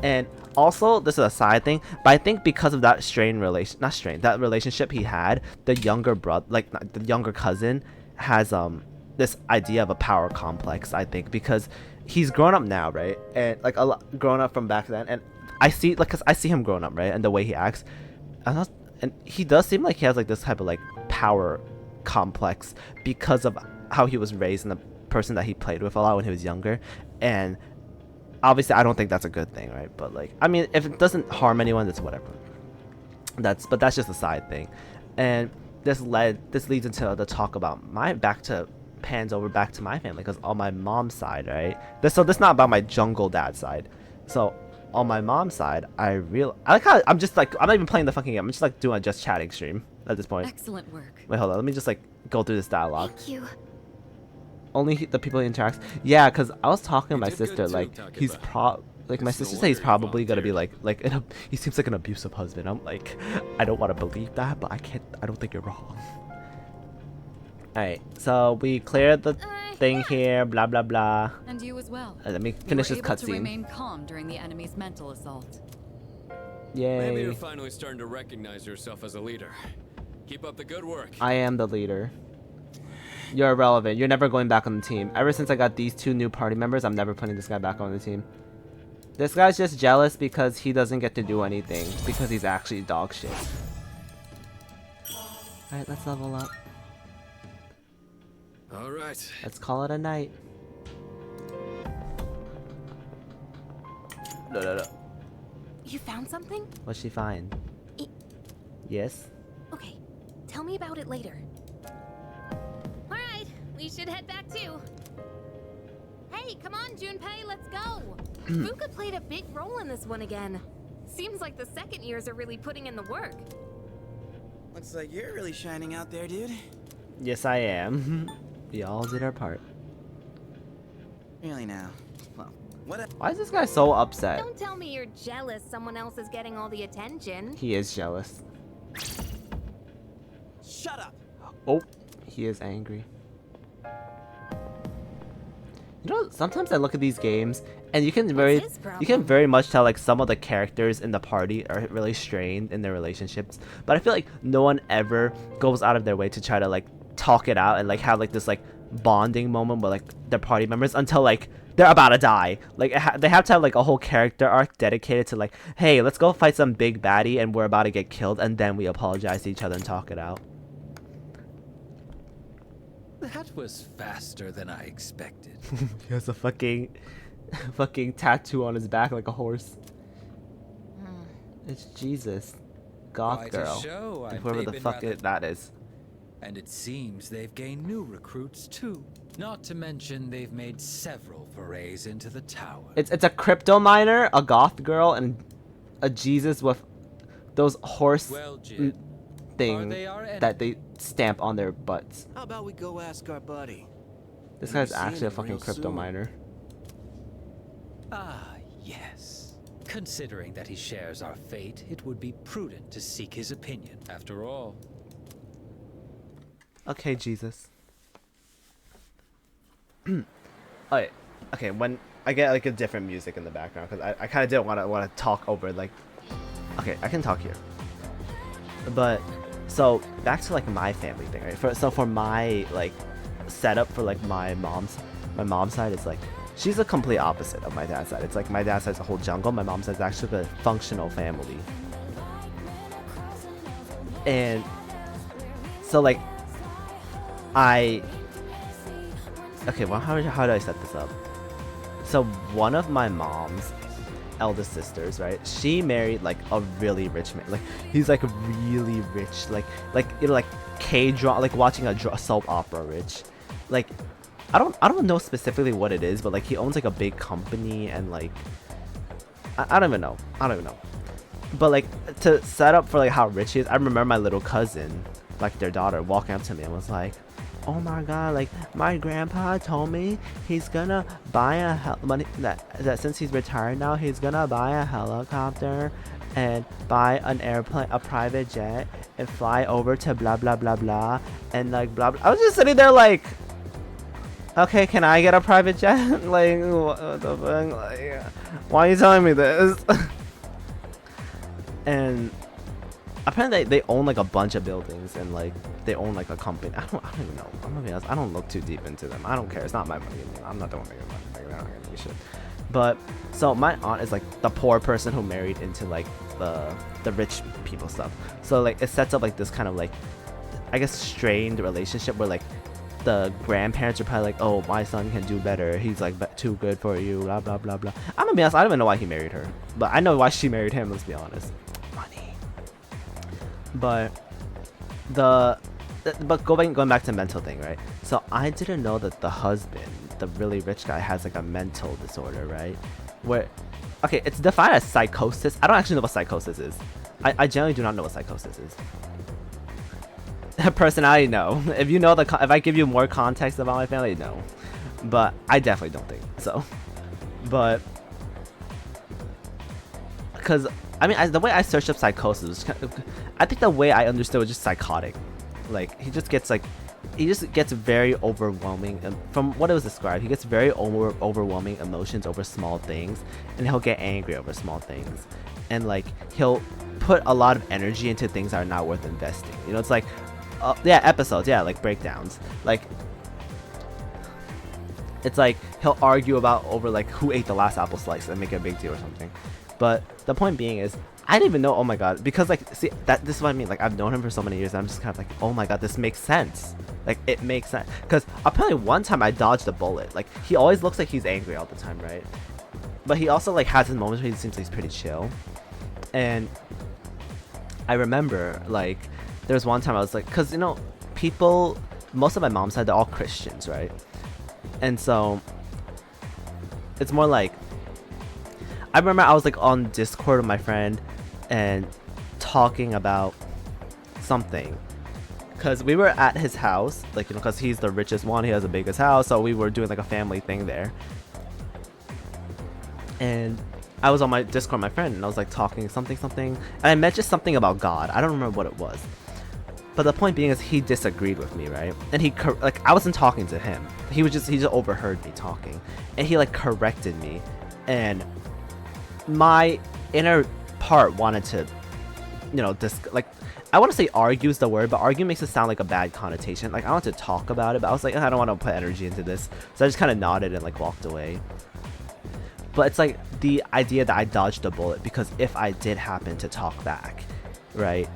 A: And also, this is a side thing, but I think because of that that relationship he had, the younger brother, like the younger cousin, has this idea of a power complex. I think because he's grown up now, right, and like a lot grown up from back then, and I see, like, cause I see him growing up, right, and the way he acts, and he does seem like he has like this type of like power complex because of how he was raised and the person that he played with a lot when he was younger. And obviously I don't think that's a good thing, right? But like, I mean, if it doesn't harm anyone, that's whatever. But that's just a side thing. And this leads into the talk about pans over back to my family, because on my mom's side, right? This not about my jungle dad side. So on my mom's side, I like how I'm just like, I'm not even playing the fucking game. I'm just like doing a just chatting stream at this point.
C: Excellent work.
A: Wait, hold on. Let me just like go through this dialogue.
D: Thank you.
A: Only the people he interacts. Yeah, because I was talking to my
F: did good
A: sister,
F: too,
A: like
F: Takeba.
A: like my
F: It's no
A: sister said he's
F: wonder you
A: probably gonna be
F: volunteered.
A: he seems like an abusive husband. I'm like, I don't want to believe that, but I don't think you're wrong. Alright, so we cleared the thing here, blah blah blah.
C: And you as well.
A: Let me
C: You
A: finish
C: were
A: this
C: able to
A: cutscene.
C: remain calm during the enemy's mental assault.
F: Maybe you're
A: Yay.
F: finally starting to recognize yourself as a leader. Keep up the good work.
A: I am the leader. You're irrelevant. You're never going back on the team. Ever since I got these 2 new party members, I'm never putting this guy back on the team. This guy's just jealous because he doesn't get to do anything, because he's actually dog shit. Alright, let's level up.
F: All right.
A: Let's call it a night. No.
E: You found something?
A: What'd she find? Yes?
E: Okay, tell me about it later. Alright, we should head back too. Hey, come on, Junpei, let's go! Fuka played a big role in this one again. Seems like the second years are really putting in the work.
B: Looks like you're really shining out there, dude.
A: Yes, I am. We all did our part.
B: Really now. Well, what?
A: Why is this guy so upset?
E: Don't tell me you're jealous someone else is getting all the attention.
A: He is jealous.
B: Shut up.
A: Oh, he is angry. You know, sometimes I look at these games and you can
E: his problem?
A: very much tell like some of the characters in the party are really strained in their relationships, but I feel like no one ever goes out of their way to try to like talk it out and like have like this like bonding moment with like their party members until like they're about to die. Like they have to have like a whole character arc dedicated to like, hey, let's go fight some big baddie and we're about to get killed, and then we apologize to each other and talk it out.
H: That was faster than I expected.
A: He has a fucking tattoo on his back like a horse. It's Jesus, goth
H: Quite a
A: girl,
H: show.
A: whoever
H: They've
A: the
H: been
A: fuck
H: rather-
A: that is.
H: And it seems they've gained new recruits too. Not to mention they've made several forays into the tower.
A: It's a crypto miner, a goth girl, and a Jesus with those horse
H: Well, Jin,
A: thing
H: are they our
A: that they stamp on their butts.
B: How about we go ask our buddy?
A: This
B: And
A: guy's
B: we're seeing
A: actually a
B: him
A: fucking
B: real
A: crypto
B: soon.
A: miner.
H: Ah, yes. Considering that he shares our fate, it would be prudent to seek his opinion.
F: After all,
A: Okay, Jesus. Alright, okay, when I get like a different music in the background, because I kind of didn't want to talk over like, okay, I can talk here, but so back to like my family thing, right? So for my like setup for like my mom's side is like, she's a complete opposite of my dad's side. It's like my dad's side's a whole jungle, my mom's side's actually a functional family, and so like okay, well, how do I set this up? So one of my mom's eldest sisters, right? She married like a really rich man. Like he's like really rich, like you know, like K-drama, like watching a soap opera rich. Like I don't know specifically what it is, but like he owns like a big company and like I don't even know. But like to set up for like how rich he is, I remember my little cousin, like their daughter, walking up to me and was like, oh my god, like my grandpa told me he's gonna buy that since he's retired now, he's gonna buy a helicopter and buy an airplane, a private jet, and fly over to blah blah blah blah, and like blah blah. I was just sitting there like, okay, can I get a private jet? Like what the fuck? Like, why are you telling me this? And apparently they own like a bunch of buildings, and like they own like a company. I don't even know. I'm gonna be honest, I don't look too deep into them. I don't care. It's not my money. I'm not the one making money. Like, I don't give a shit. But so my aunt is like the poor person who married into like the rich people stuff. So like it sets up like this kind of like, I guess, strained relationship where like the grandparents are probably like, oh, my son can do better. He's like too good for you. Blah blah blah blah. I'm gonna be honest. I don't even know why he married her, but I know why she married him. Let's be honest. Money. But going back to mental thing, right? So I didn't know that the husband, the really rich guy, has like a mental disorder, right? Where, okay, it's defined as psychosis. I don't actually know what psychosis is. I generally do not know what psychosis is. Personality, no. If you know if I give you more context about my family, no. But I definitely don't think so. But because I mean, the way I searched up psychosis was I think the way I understood was just psychotic. Like he just gets very overwhelming, and from what it was described, he gets very overwhelming emotions over small things, and he'll get angry over small things, and like he'll put a lot of energy into things that are not worth investing. You know, it's like episodes, like breakdowns, like it's like he'll argue over like who ate the last apple slice and make a big deal or something. But the point being is, I didn't even know, oh my god, because like, see, this is what I mean, like I've known him for so many years, and I'm just kind of like, oh my god, this makes sense. Like it makes sense, because apparently one time I dodged a bullet. Like he always looks like he's angry all the time, right? But he also like has his moments where he seems like he's pretty chill. And I remember like there was one time I was like, because you know, most of my mom's side, they're all Christians, right? And so it's more like, I remember I was like on Discord with my friend and talking about something, because we were at his house, like, you know, because he's the richest one, he has the biggest house, so we were doing like a family thing there. And I was on my Discord with my friend, and I was like talking something, and I mentioned something about God. I don't remember what it was, but the point being is he disagreed with me, right? And he like, I wasn't talking to him, he just overheard me talking, and he like corrected me, and my inner part wanted to, you know, like I want to say argue is the word, but argue makes it sound like a bad connotation. Like I want to talk about it, but I was like, I don't want to put energy into this, so I just kind of nodded and like walked away. But it's like the idea that I dodged a bullet, because if I did happen to talk back, right?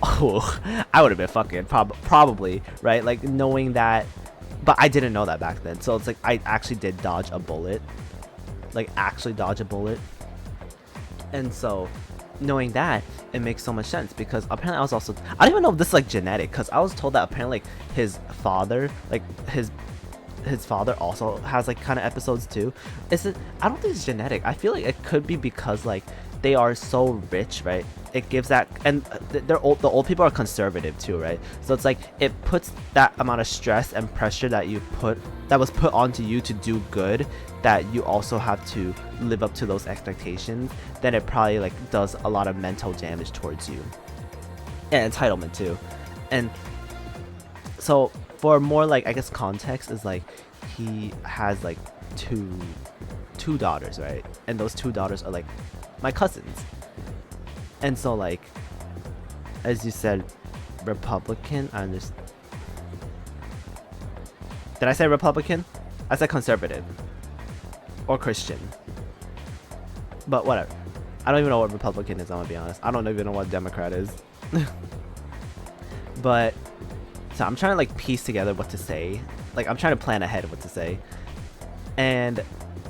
A: Oh, I would have been fucking probably, right? Like knowing that, but I didn't know that back then. So it's like I actually did dodge a bullet, like actually dodge a bullet. And so knowing that, it makes so much sense, because apparently I was also, I don't even know if this is like genetic, because I was told that apparently like his father, like his father also has like kind of episodes too. Is it? I don't think it's genetic. I feel like it could be because like they are so rich, right? It gives that, and they're old, the old people are conservative too, right? So it's like it puts that amount of stress and pressure that was put onto you to do good, that you also have to live up to those expectations. Then it probably like does a lot of mental damage towards you, and entitlement too. And so for more like, I guess, context is like he has like two daughters, right? And those two daughters are like my cousins. And so like, as you said, Republican, I understand. Did I say Republican? I said conservative or Christian, but whatever. I don't even know what Republican is, I'm gonna be honest. I don't even know what Democrat is. But so I'm trying to like piece together what to say. Like I'm trying to plan ahead of what to say. And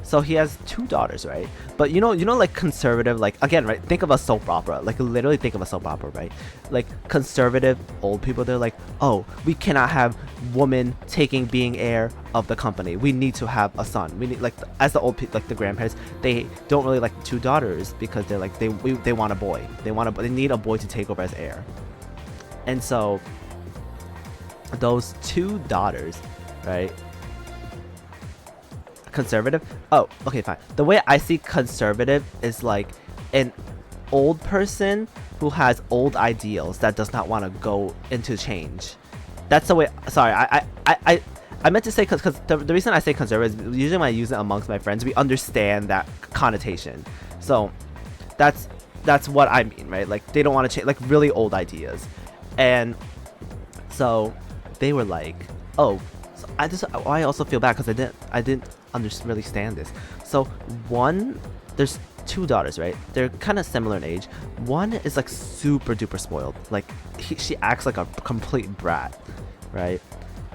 A: so he has two daughters, right? But you know like conservative, like again, right? Think of a soap opera. Like literally think of a soap opera, right? Like conservative old people, they're like, oh, we cannot have woman being heir of the company. We need to have a son. We need, like, as the old people, like the grandparents, they don't really like two daughters, because they're like they want a boy. They need a boy to take over as heir. And so those two daughters, right? Conservative? Oh, okay, fine. The way I see conservative is like an old person who has old ideals that does not want to go into change. That's the way. Sorry, I meant to say, because the reason I say conservative is usually when I use it amongst my friends, we understand that connotation. So that's what I mean, right? Like they don't want to change, like really old ideas. And so they were like, oh, so I also feel bad, because I didn't really stand this. So there's two daughters, right? They're kind of similar in age. One is like super duper spoiled, like she acts like a complete brat, right?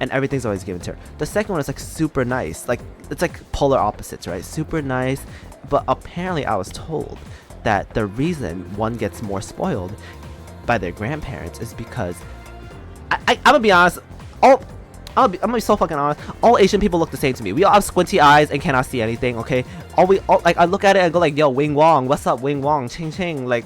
A: And everything's always given to her. The second one is like super nice, like it's like polar opposites, right? Super nice. But apparently I was told that the reason one gets more spoiled by their grandparents is because I'm gonna be honest, I'm gonna be so fucking honest. All Asian people look the same to me. We all have squinty eyes and cannot see anything. Okay, like I look at it and go like, yo, Wing Wong, what's up, Wing Wong, ching ching. Like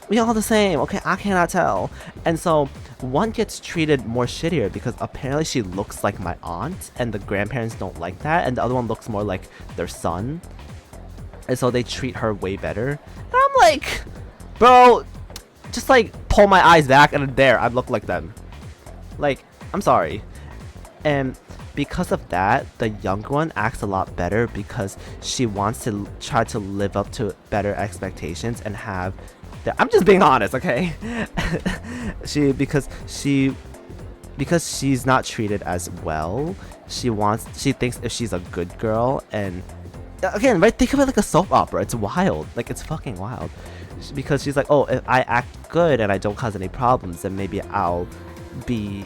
A: we all the same. Okay, I cannot tell. And so one gets treated more shittier because apparently she looks like my aunt, and the grandparents don't like that, and the other one looks more like their son, and so they treat her way better. And I'm like, bro, just like pull my eyes back and there I look like them. Like, I'm sorry. And because of that, the younger one acts a lot better, because she wants to try to live up to better expectations and have I'm just being honest, okay? because she's not treated as well, she thinks if she's a good girl, and again, right, think of it like a soap opera. It's wild. Like, it's fucking wild. Because she's like, oh, if I act good and I don't cause any problems, then maybe I'll be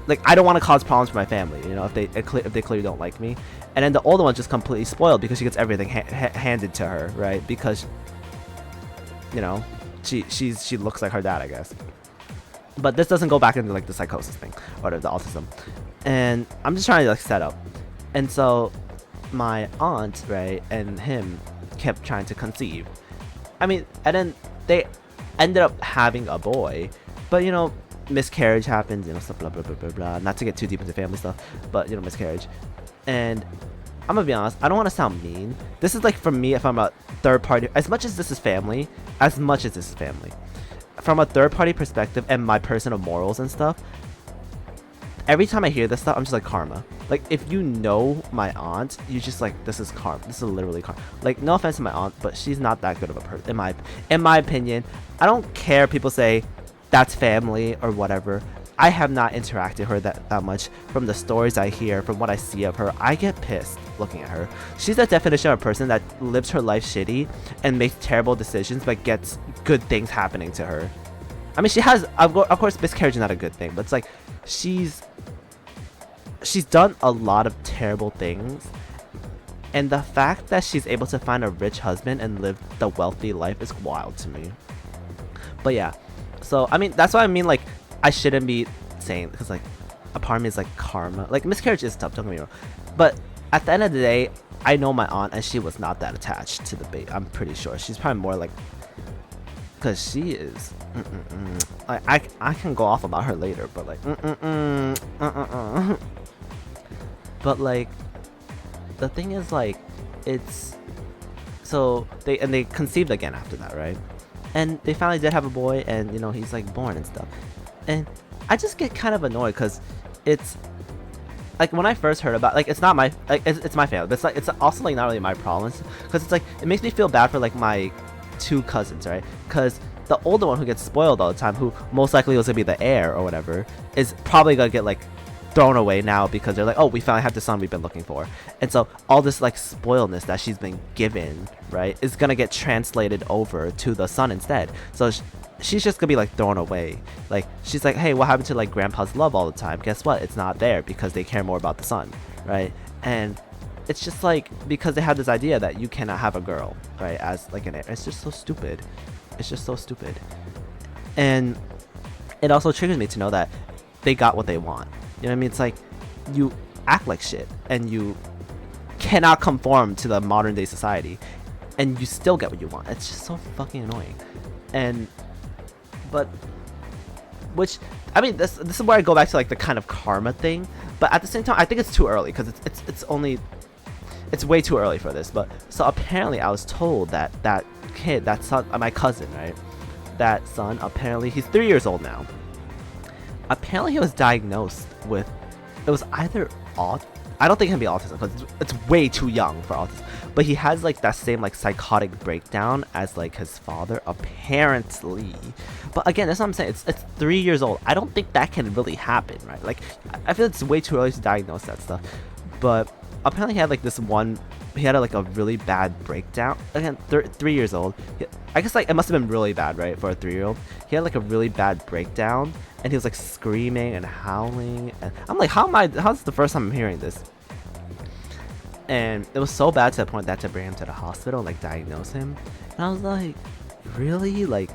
A: like, I don't want to cause problems for my family, you know, if they clearly don't like me. And then the older one's just completely spoiled because she gets everything handed to her, right? Because, you know, she looks like her dad, I guess. But this doesn't go back into like the psychosis thing or the autism. And I'm just trying to like set up. And so my aunt, right, and him kept trying to conceive. I mean, and then they ended up having a boy, but you know, miscarriage happens, you know, stuff, blah blah blah blah blah. Not to get too deep into family stuff, but you know, miscarriage. And I'm gonna be honest, I don't want to sound mean. This is like, for me, if I'm a third party, as much as this is family, from a third party perspective and my personal morals and stuff, every time I hear this stuff, I'm just like, karma. Like, if you know my aunt, you're just like, this is karma. This is literally karma. Like, no offense to my aunt, but she's not that good of a person, in my opinion. I don't care if people say, that's family or whatever. I have not interacted with her that much. From the stories I hear, from what I see of her, I get pissed looking at her. She's the definition of a person that lives her life shitty and makes terrible decisions but gets good things happening to her. I mean, she has, of course, miscarriage is not a good thing, but it's like she's done a lot of terrible things, and the fact that she's able to find a rich husband and live the wealthy life is wild to me. But yeah, so I mean, that's what I mean, like, I shouldn't be saying, because like a part of me is like karma. Like, miscarriage is tough, don't get me wrong, but at the end of the day, I know my aunt and she was not that attached to the baby. I'm pretty sure she's probably more like, because she is like, I can go off about her later, but like but like the thing is, like, it's so they conceived again after that, right? And they finally did have a boy, and you know, he's like born and stuff. And I just get kind of annoyed because it's like, when I first heard about, like, it's not my, like, it's my family, but it's like, it's also like not really my problems, because it's like, it makes me feel bad for like my 2 cousins, right? Because the older one who gets spoiled all the time, who most likely was gonna be the heir or whatever, is probably gonna get like thrown away now because they're like, oh, we finally have the son we've been looking for. And so all this like spoiledness that she's been given, right, is gonna get translated over to the son instead. So she's just gonna be like thrown away. Like, she's like, hey, what happened to like grandpa's love all the time? Guess what? It's not there because they care more about the son, right? And it's just like, because they have this idea that you cannot have a girl, right, as like an heir. It's just so stupid. It's just so stupid. And it also triggers me to know that they got what they want. You know what I mean? It's like, you act like shit and you cannot conform to the modern day society and you still get what you want. It's just so fucking annoying. And but which, I mean, this is where I go back to like the kind of karma thing, but at the same time I think it's too early, because it's way too early for this. But so apparently I was told that that kid, that son, my cousin, right, that son, apparently he's 3 years old now. Apparently he was diagnosed with, it was either I don't think it can be autism because it's way too young for autism, but he has like that same like psychotic breakdown as like his father, apparently. But again, that's what I'm saying, it's 3 years old. I don't think that can really happen, right? Like, I feel it's way too early to diagnose that stuff. But apparently he had like this one, he had like a really bad breakdown. Again, 3 years old. I guess like it must have been really bad, right, for a 3-year-old. He had like a really bad breakdown, and he was like screaming and howling, and I'm like, how's the first time I'm hearing this? And it was so bad to the point that I had to bring him to the hospital and like diagnose him. And I was like, really? Like,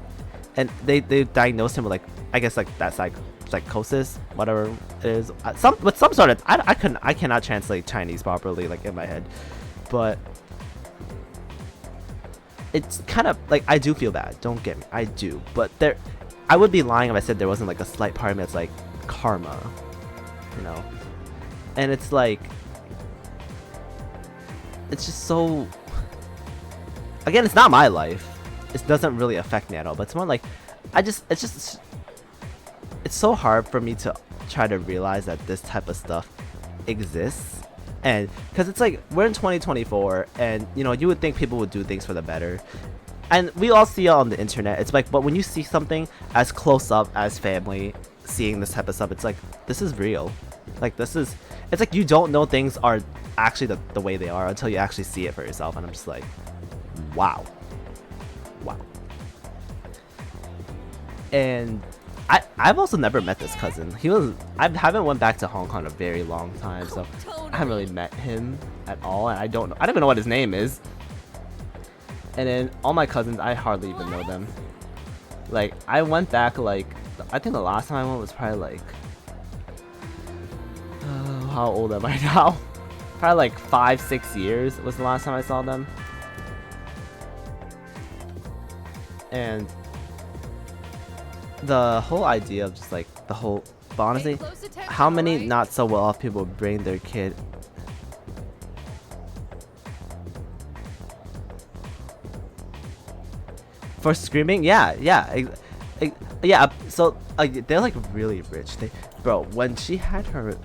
A: and they diagnosed him with like, I guess like that psychosis, whatever it is, some sort of, I cannot translate Chinese properly like in my head, but it's kind of like, I do feel bad, don't get me, I do, but I would be lying if I said there wasn't like a slight part of me that's like karma, you know. And it's like, it's just so, again, it's not my life, it doesn't really affect me at all, but it's more like, it's so hard for me to try to realize that this type of stuff exists. And because it's like, we're in 2024, and you know, you would think people would do things for the better, and we all see it on the internet. It's like, but when you see something as close up as family seeing this type of stuff, it's like, this is real. Like, it's like, you don't know things are actually the way they are until you actually see it for yourself. And I'm just like, wow. And I've also never met this cousin. I haven't went back to Hong Kong in a very long time, so I haven't really met him at all, and I don't even know what his name is. And then all my cousins, I hardly even know them. Like, I went back, like, I think the last time I went was probably like, how old am I now? Probably like 5-6 years was the last time I saw them. And the whole idea of just like the whole, but honestly, how many not so well off people bring their kid for screaming? Yeah. So they're like really rich. Bro, when she had her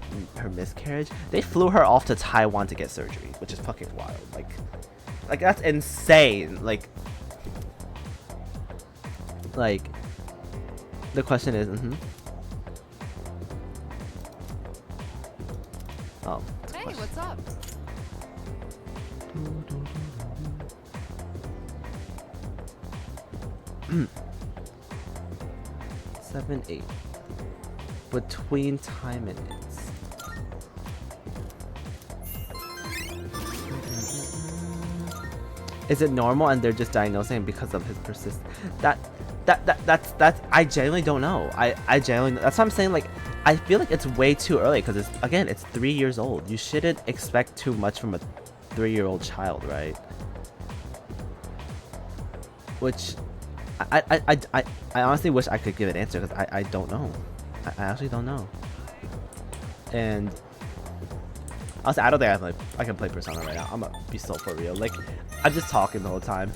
A: miscarriage, they flew her off to Taiwan to get surgery, which is fucking wild. Like that's insane. Like The question is, Oh.
C: Hey, what's up?
A: 7, 8. Between time minutes. Is it normal and they're just diagnosing because of his persist? That's I genuinely don't know. I genuinely, that's what I'm saying. Like, I feel like it's way too early because it's 3 years old. You shouldn't expect too much from a 3-year-old child, right? Which I honestly wish I could give an answer because I don't know. I actually don't know. And honestly, I don't think I can play Persona right now. I'm gonna be so for real. Like, I'm just talking the whole time.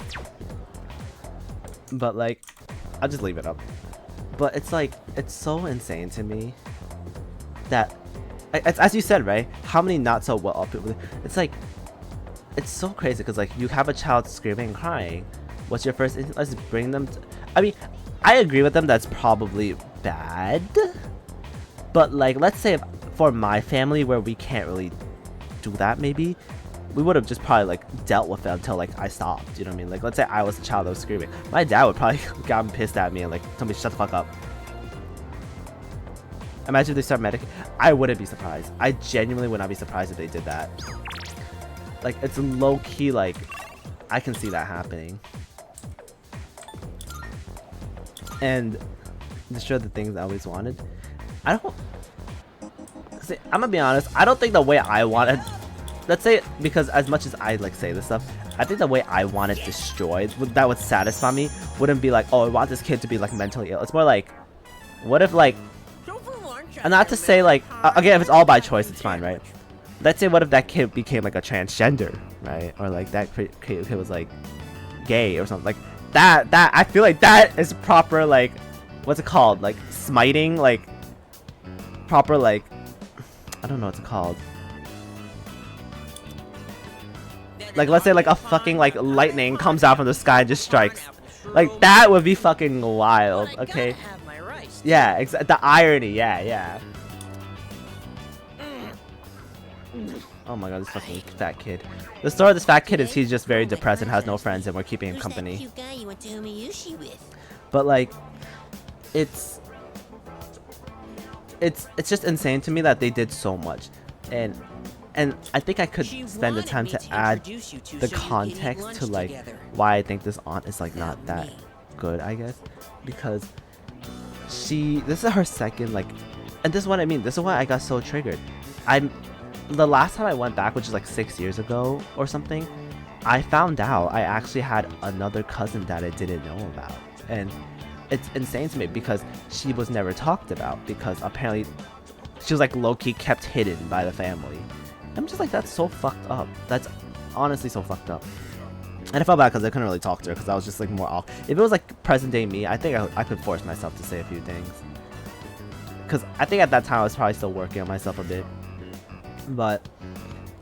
A: But like, I'll just leave it up. But it's like, it's so insane to me that, as you said, right? How many not so well off people? It's like, it's so crazy because like you have a child screaming and crying. What's your first instinct? Let's bring them to, I mean, I agree with them. That's probably bad. But like, let's say if, for my family where we can't really do that, maybe we would have just probably like dealt with it until like I stopped. You know what I mean? Like, let's say I was a child that was screaming. My dad would probably gotten pissed at me and like tell me shut the fuck up. Imagine if they start medicating. I wouldn't be surprised. I genuinely would not be surprised if they did that. Like, it's low key. Like, I can see that happening. And destroy the things I always wanted. I don't see, I'm gonna be honest, I don't think the way I wanted, let's say, because as much as I like say this stuff, I think the way I want it destroyed, that would satisfy me, wouldn't be like, oh, I want this kid to be like mentally ill. It's more like, what if like, and not to say like, again, if it's all by choice, it's fine, right? Let's say what if that kid became like a transgender, right? Or like that kid was like gay or something. Like that I feel like that is proper, like, what's it called? Like smiting, like proper, like, I don't know what it's called. Like, let's say like a fucking like lightning comes out from the sky and just strikes. Like, that would be fucking wild, okay? Yeah, the irony, yeah. Oh my god, this fucking fat kid. The story of this fat kid is he's just very depressed and has no friends and we're keeping him company. But like, it's just insane to me that they did so much. And I think I could spend the time to add the context to like why I think this aunt is like not that good, I guess. Because this is her second, like, and this is what I mean, this is why I got so triggered. The last time I went back, which is like 6 years ago or something, I found out I actually had another cousin that I didn't know about. And it's insane to me because she was never talked about because apparently she was like low-key kept hidden by the family. I'm just like, that's so fucked up. That's honestly so fucked up. And I felt bad because I couldn't really talk to her because I was just like more off. If it was like present day me, I think I could force myself to say a few things. Because I think at that time I was probably still working on myself a bit. But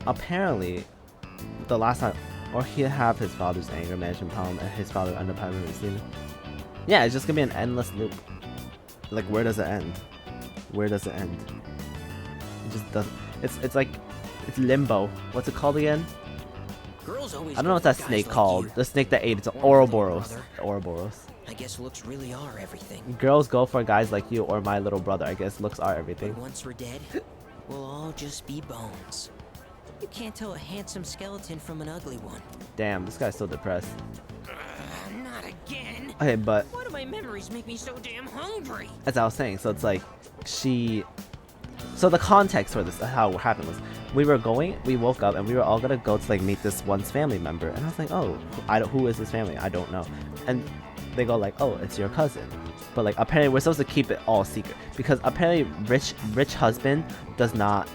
A: apparently, the last time, or he'd have his father's anger management problem and his father ended up having received. Yeah, it's just gonna be an endless loop. Like, where does it end? Where does it end? It just doesn't. It's like, it's limbo. What's it called again? I don't know what that snake called. The snake that ate. It's Ouroboros. Ouroboros.
I: I guess looks really are everything.
A: Girls go for guys like you or my little brother. I guess looks are everything.
I: But once we're dead, we'll all just be bones. You can't tell a handsome skeleton from an ugly one.
A: Damn, this guy's so depressed.
I: Not again.
A: Okay, but
I: why do my memories make me so damn hungry?
A: As I was saying, so it's like so the context for this, how it happened was, we woke up and we were all gonna go to like meet this one's family member, and I was like, oh, who is this family? I don't know. And they go like, oh, it's your cousin. But like, apparently we're supposed to keep it all secret because apparently rich husband does not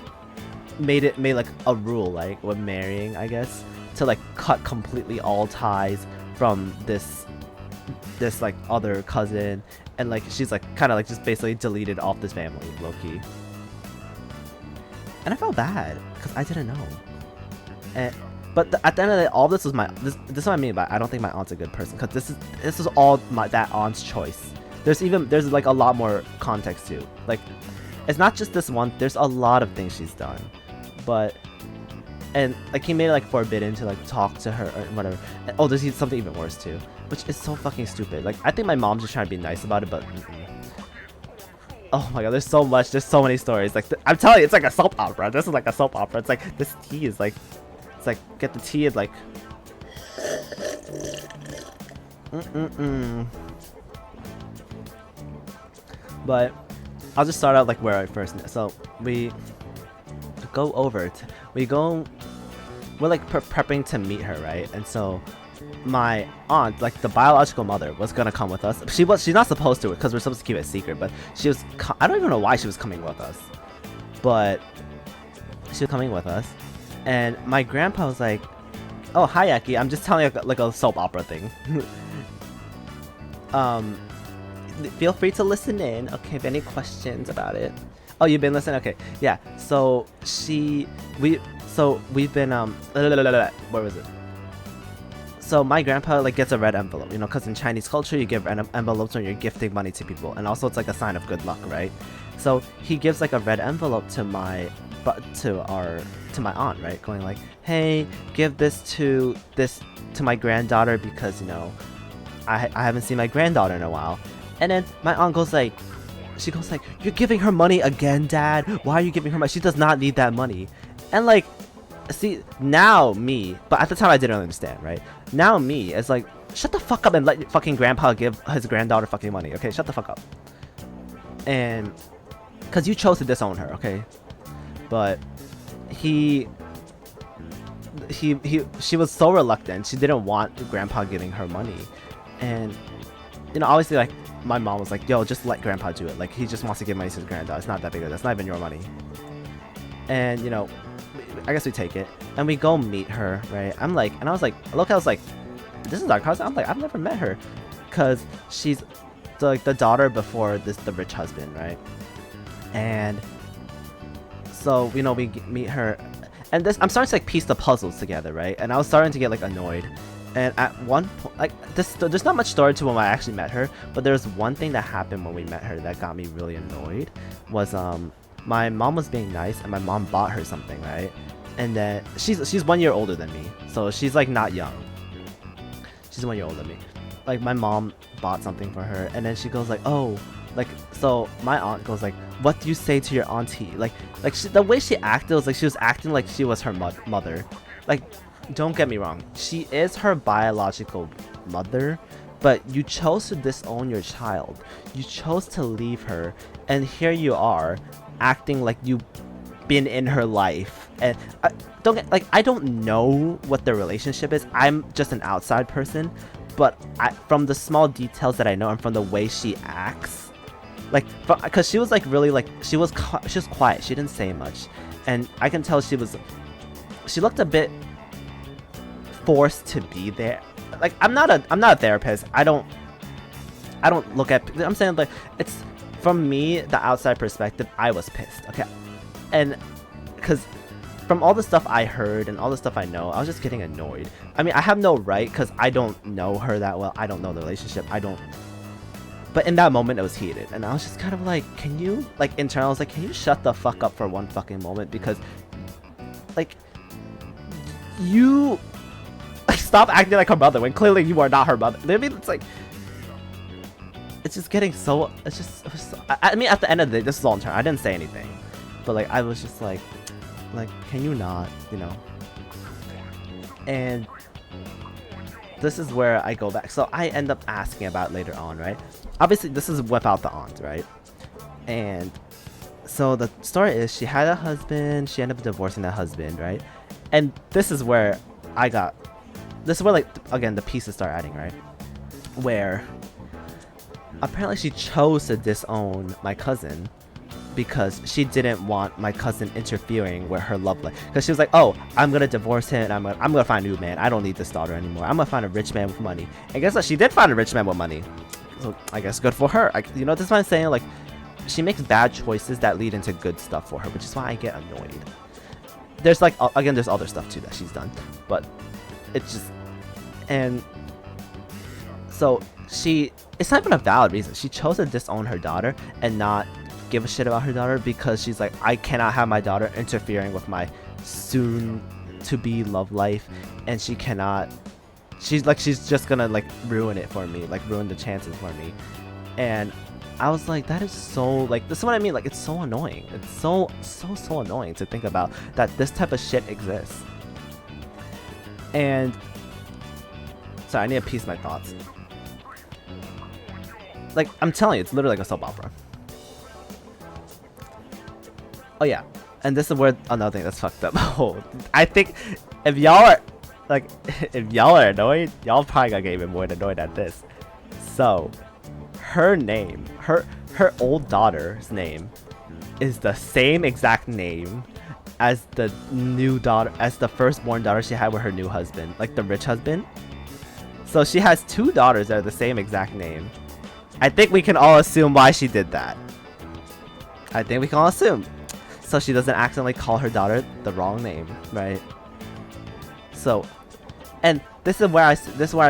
A: made like a rule, like when marrying, I guess, to like cut completely all ties from this like other cousin, and like she's like kind of like just basically deleted off this family, low-key. And I felt bad because I didn't know. But at the end of the day, all this was this is what I mean by I don't think my aunt's a good person, because this is all that aunt's choice. there's like a lot more context too. Like, it's not just this one. There's a lot of things she's done, but and like he made it like forbidden to like talk to her or whatever. And, oh, there's something even worse too, which is so fucking stupid. Like I think my mom's just trying to be nice about it, but. Oh my god, there's so much, there's so many stories. Like, I'm telling you, it's like a soap opera. This is like a soap opera. It's like, this tea is like, it's like, get the tea and like... But, I'll just start out like where I first met. So, we go over to, we're like prepping to meet her, right? And so, my aunt, like the biological mother, was gonna come with us. She's not supposed to, because we're supposed to keep it a secret, but she was I don't even know why she was coming with us, but she was coming with us. And my grandpa was like, oh hi Aki, I'm just telling you like a soap opera thing. Feel free to listen in, okay, if any questions about it. Oh, you've been listening? Okay, yeah. So we've been where was it? So my grandpa like gets a red envelope, you know, because in Chinese culture you give envelopes when you're gifting money to people, and also it's like a sign of good luck, right? So he gives like a red envelope to my aunt, right? Going like, hey, give this to my granddaughter because, you know, I haven't seen my granddaughter in a while. And then my aunt goes like, you're giving her money again, Dad? Why are you giving her money? She does not need that money. And like, see, now me, but at the time I didn't understand, right? Now me is like, shut the fuck up and let fucking grandpa give his granddaughter fucking money, okay? Shut the fuck up. And because you chose to disown her, okay? But she was so reluctant. She didn't want grandpa giving her money. And, you know, obviously like my mom was like, yo, just let grandpa do it. Like, he just wants to give money to his granddaughter. It's not that big of a deal. That's not even your money. And, you know, I guess we take it and we go meet her, right? I was like, this is our cousin. I'm like, I've never met her, because she's the daughter before the rich husband, right? And so, you know, we meet her, and I'm starting to like piece the puzzles together, right? And I was starting to get like annoyed. And at one point, like there's not much story to when I actually met her, but there's one thing that happened when we met her that got me really annoyed. Was my mom was being nice and my mom bought her something, right? And then she's 1 year older than me, so she's like not young. She's 1 year older than me. Like my mom bought something for her, and then she goes like, oh, like, so my aunt goes like, what do you say to your auntie? Like the way she acted was like she was acting like she was her mother. Like, don't get me wrong, she is her biological mother, but you chose to disown your child. You chose to leave her, and here you are acting like you've been in her life. And I don't know what their relationship is. I'm just an outside person, but from the small details that I know and from the way she acts, like, because she was like really like she was quiet. She didn't say much, and I can tell she looked a bit forced to be there. Like, I'm not a therapist. I don't look at. I'm saying like it's from me, the outside perspective. I was pissed, okay, and because from all the stuff I heard and all the stuff I know, I was just getting annoyed. I mean, I have no right because I don't know her that well. I don't know the relationship. But in that moment, it was heated, and I was just kind of like, can you, like, internal, I was like, can you shut the fuck up for one fucking moment? Because, like, you, like, stop acting like her mother when clearly you are not her mother. I mean, it's like, it's just getting so, it was so, I mean, at the end of the day, this is all internal. I didn't say anything, but, like, I was just like, can you not, you know? And this is where I go back. So I end up asking about later on, right? Obviously, this is without the aunt, right? And so the story is she had a husband. She ended up divorcing that husband, right? And this is where like, again, the pieces start adding, right? Where apparently she chose to disown my cousin because she didn't want my cousin interfering with her love life. Because she was like, oh, I'm gonna divorce him and I'm gonna find a new man. I don't need this daughter anymore. I'm gonna find a rich man with money. And guess what? She did find a rich man with money. So I guess good for her. You know, this is what I'm saying. Like, she makes bad choices that lead into good stuff for her, which is why I get annoyed. There's like, again, there's other stuff too that she's done, but it's just, and so it's not even a valid reason. She chose to disown her daughter and not give a shit about her daughter because she's like, I cannot have my daughter interfering with my soon to be love life, and she's just gonna like ruin it for me, like ruin the chances for me. And I was like, that is so, like, this is what I mean, like, it's so annoying. It's so annoying to think about that this type of shit exists. And sorry, I need to piece my thoughts. Like, I'm telling you, it's literally like a soap opera. Oh yeah, and this is where another thing that's fucked up. Oh, I think if y'all are like, if y'all are annoyed, y'all probably gonna get even more annoyed at this. So, her name, her old daughter's name, is the same exact name as the new daughter, as the firstborn daughter she had with her new husband, like the rich husband. So she has 2 daughters that are the same exact name. I think we can all assume why she did that. I think we can all assume. So she doesn't accidentally call her daughter the wrong name, right? So, and this is where I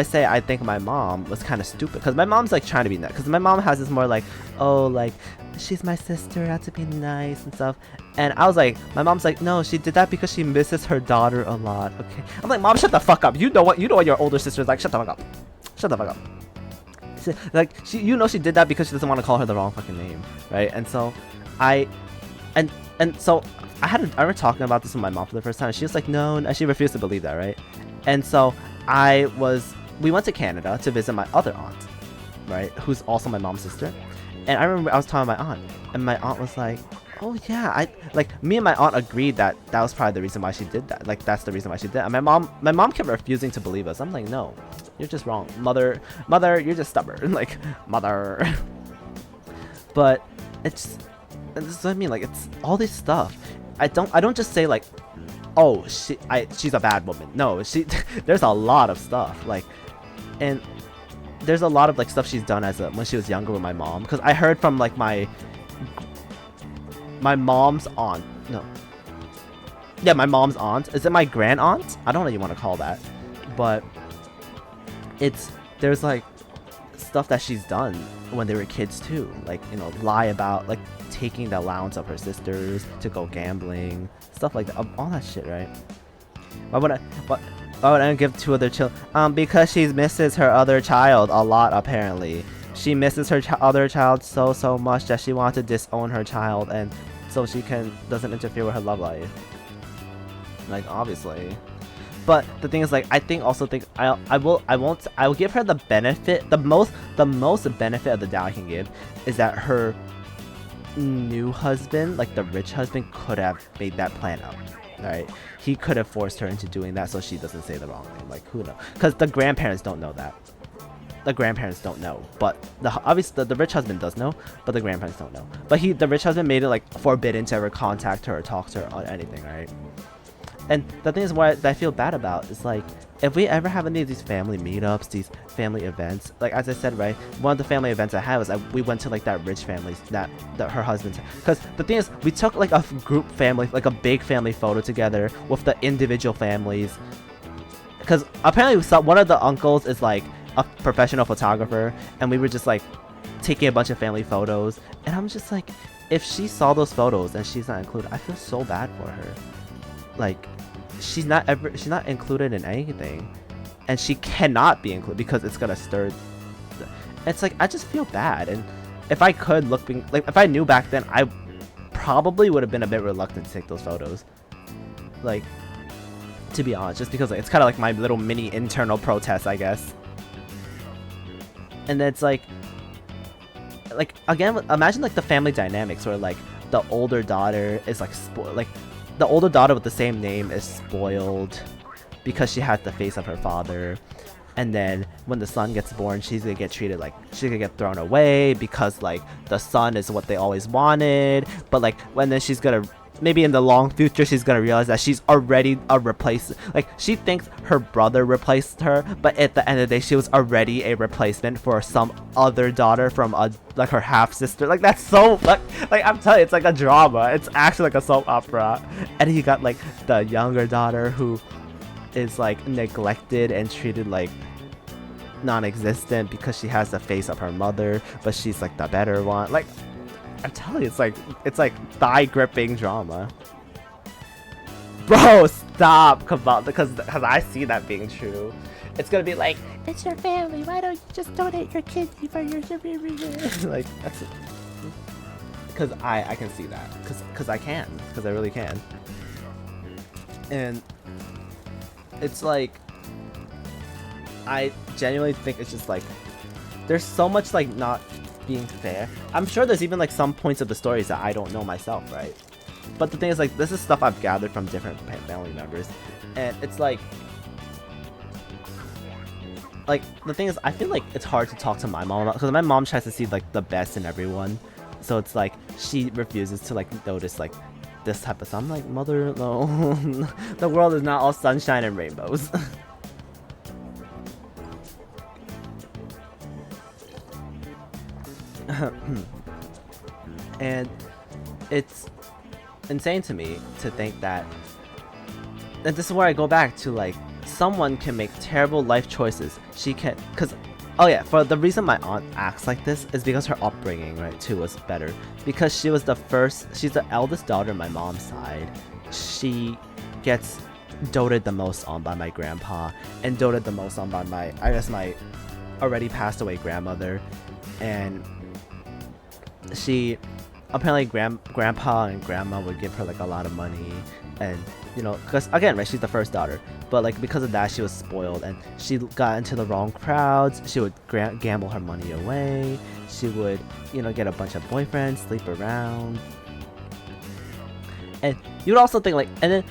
A: say I think my mom was kind of stupid, because my mom's like trying to be nice, because my mom has this more like, oh, like, she's my sister, I have to be nice and stuff. And I was like, my mom's like, no, she did that because she misses her daughter a lot. Okay, I'm like, Mom, shut the fuck up. You know what your older sister is like. Shut the fuck up. Shut the fuck up. She did that because she doesn't want to call her the wrong fucking name, right? And so so I remember talking about this with my mom for the first time. She was like, no, and she refused to believe that, right? And so we went to Canada to visit my other aunt, right, who's also my mom's sister. And I remember I was talking to my aunt, and my aunt was like, oh yeah, me and my aunt agreed that was probably the reason why she did that. Like, that's the reason why she did that. And my mom kept refusing to believe us. I'm like, no, you're just wrong, mother, you're just stubborn. Like, mother. But it's, and this is what I mean, like, it's all this stuff. I don't just say like, oh, she's a bad woman. No, there's a lot of stuff, like, and there's a lot of like stuff she's done when she was younger with my mom, because I heard from like my mom's aunt. No, yeah, my mom's aunt. Is it my grand aunt? I don't know what you want to call that, but there's like stuff that she's done when they were kids too, like, you know, lie about like taking the allowance of her sisters to go gambling, stuff like that, all that shit, right? Why would I give 2 other children? Because she misses her other child a lot, apparently. She misses her other child so much that she wants to disown her child, and so she doesn't interfere with her love life. Like, obviously. But the thing is, like, I will give her the benefit, the most benefit of the doubt I can give is that her new husband, like the rich husband, could have made that plan up, right? He could have forced her into doing that so she doesn't say the wrong name. Like, who knows? Because the grandparents don't know that. The grandparents don't know, but obviously the rich husband does know, but the grandparents don't know. But the rich husband made it like forbidden to ever contact her or talk to her on anything, right? And the thing is, what I feel bad about is, like, if we ever have any of these family meetups, these family events, like, as I said, right, one of the family events I had was we went to like that rich family that her husband's, because the thing is, we took like a group family, like a big family photo together with the individual families, because apparently one of the uncles is like a professional photographer, and we were just like taking a bunch of family photos, and I'm just like, if she saw those photos and she's not included, I feel so bad for her. Like, she's not included in anything, and she cannot be included because it's gonna stir. It's like, I just feel bad, and if I could if I knew back then, I probably would have been a bit reluctant to take those photos, like, to be honest, just because, like, it's kind of like my little mini internal protest, I guess. And then it's like again, imagine like the family dynamics where like the older daughter is like the older daughter with the same name is spoiled because she has the face of her father, and then when the son gets born, she's gonna get treated like she's gonna get thrown away because like the son is what they always wanted, but like then she's gonna, maybe in the long future, she's gonna realize that she's already a replacement. Like, she thinks her brother replaced her, but at the end of the day, she was already a replacement for some other daughter from like her half sister. Like, that's so like I'm telling you, it's like a drama. It's actually like a soap opera. And you got like the younger daughter who is like neglected and treated like non-existent because she has the face of her mother, but she's like the better one. Like, I'm telling you, it's like thigh gripping drama. Bro, stop, come on, because I see that being true. It's gonna be like, it's your family, why don't you just donate your kidney for your like, that's it. Because I can see that, because I really can. And it's like, I genuinely think it's just like, there's so much like not being fair. I'm sure there's even like some points of the stories that I don't know myself, right? But the thing is, like, this is stuff I've gathered from different family members, and it's like the thing is, I feel like it's hard to talk to my mom because my mom tries to see like the best in everyone, so it's like she refuses to like notice like this type of stuff. I'm like, mother, no, the world is not all sunshine and rainbows. And it's insane to me to think that, and this is where I go back to, like, someone can make terrible life choices. She can, because, oh yeah, for the reason my aunt acts like this is because her upbringing, right, too, was better. Because she was she's the eldest daughter on my mom's side. She gets doted the most on by my grandpa, and doted the most on by my already passed away grandmother. And she, apparently grandpa and grandma would give her like a lot of money, and you know, because again, right, she's the first daughter, but like because of that she was spoiled, and she got into the wrong crowds. She would gamble her money away. She would, you know, get a bunch of boyfriends, sleep around, and you would also think like, and then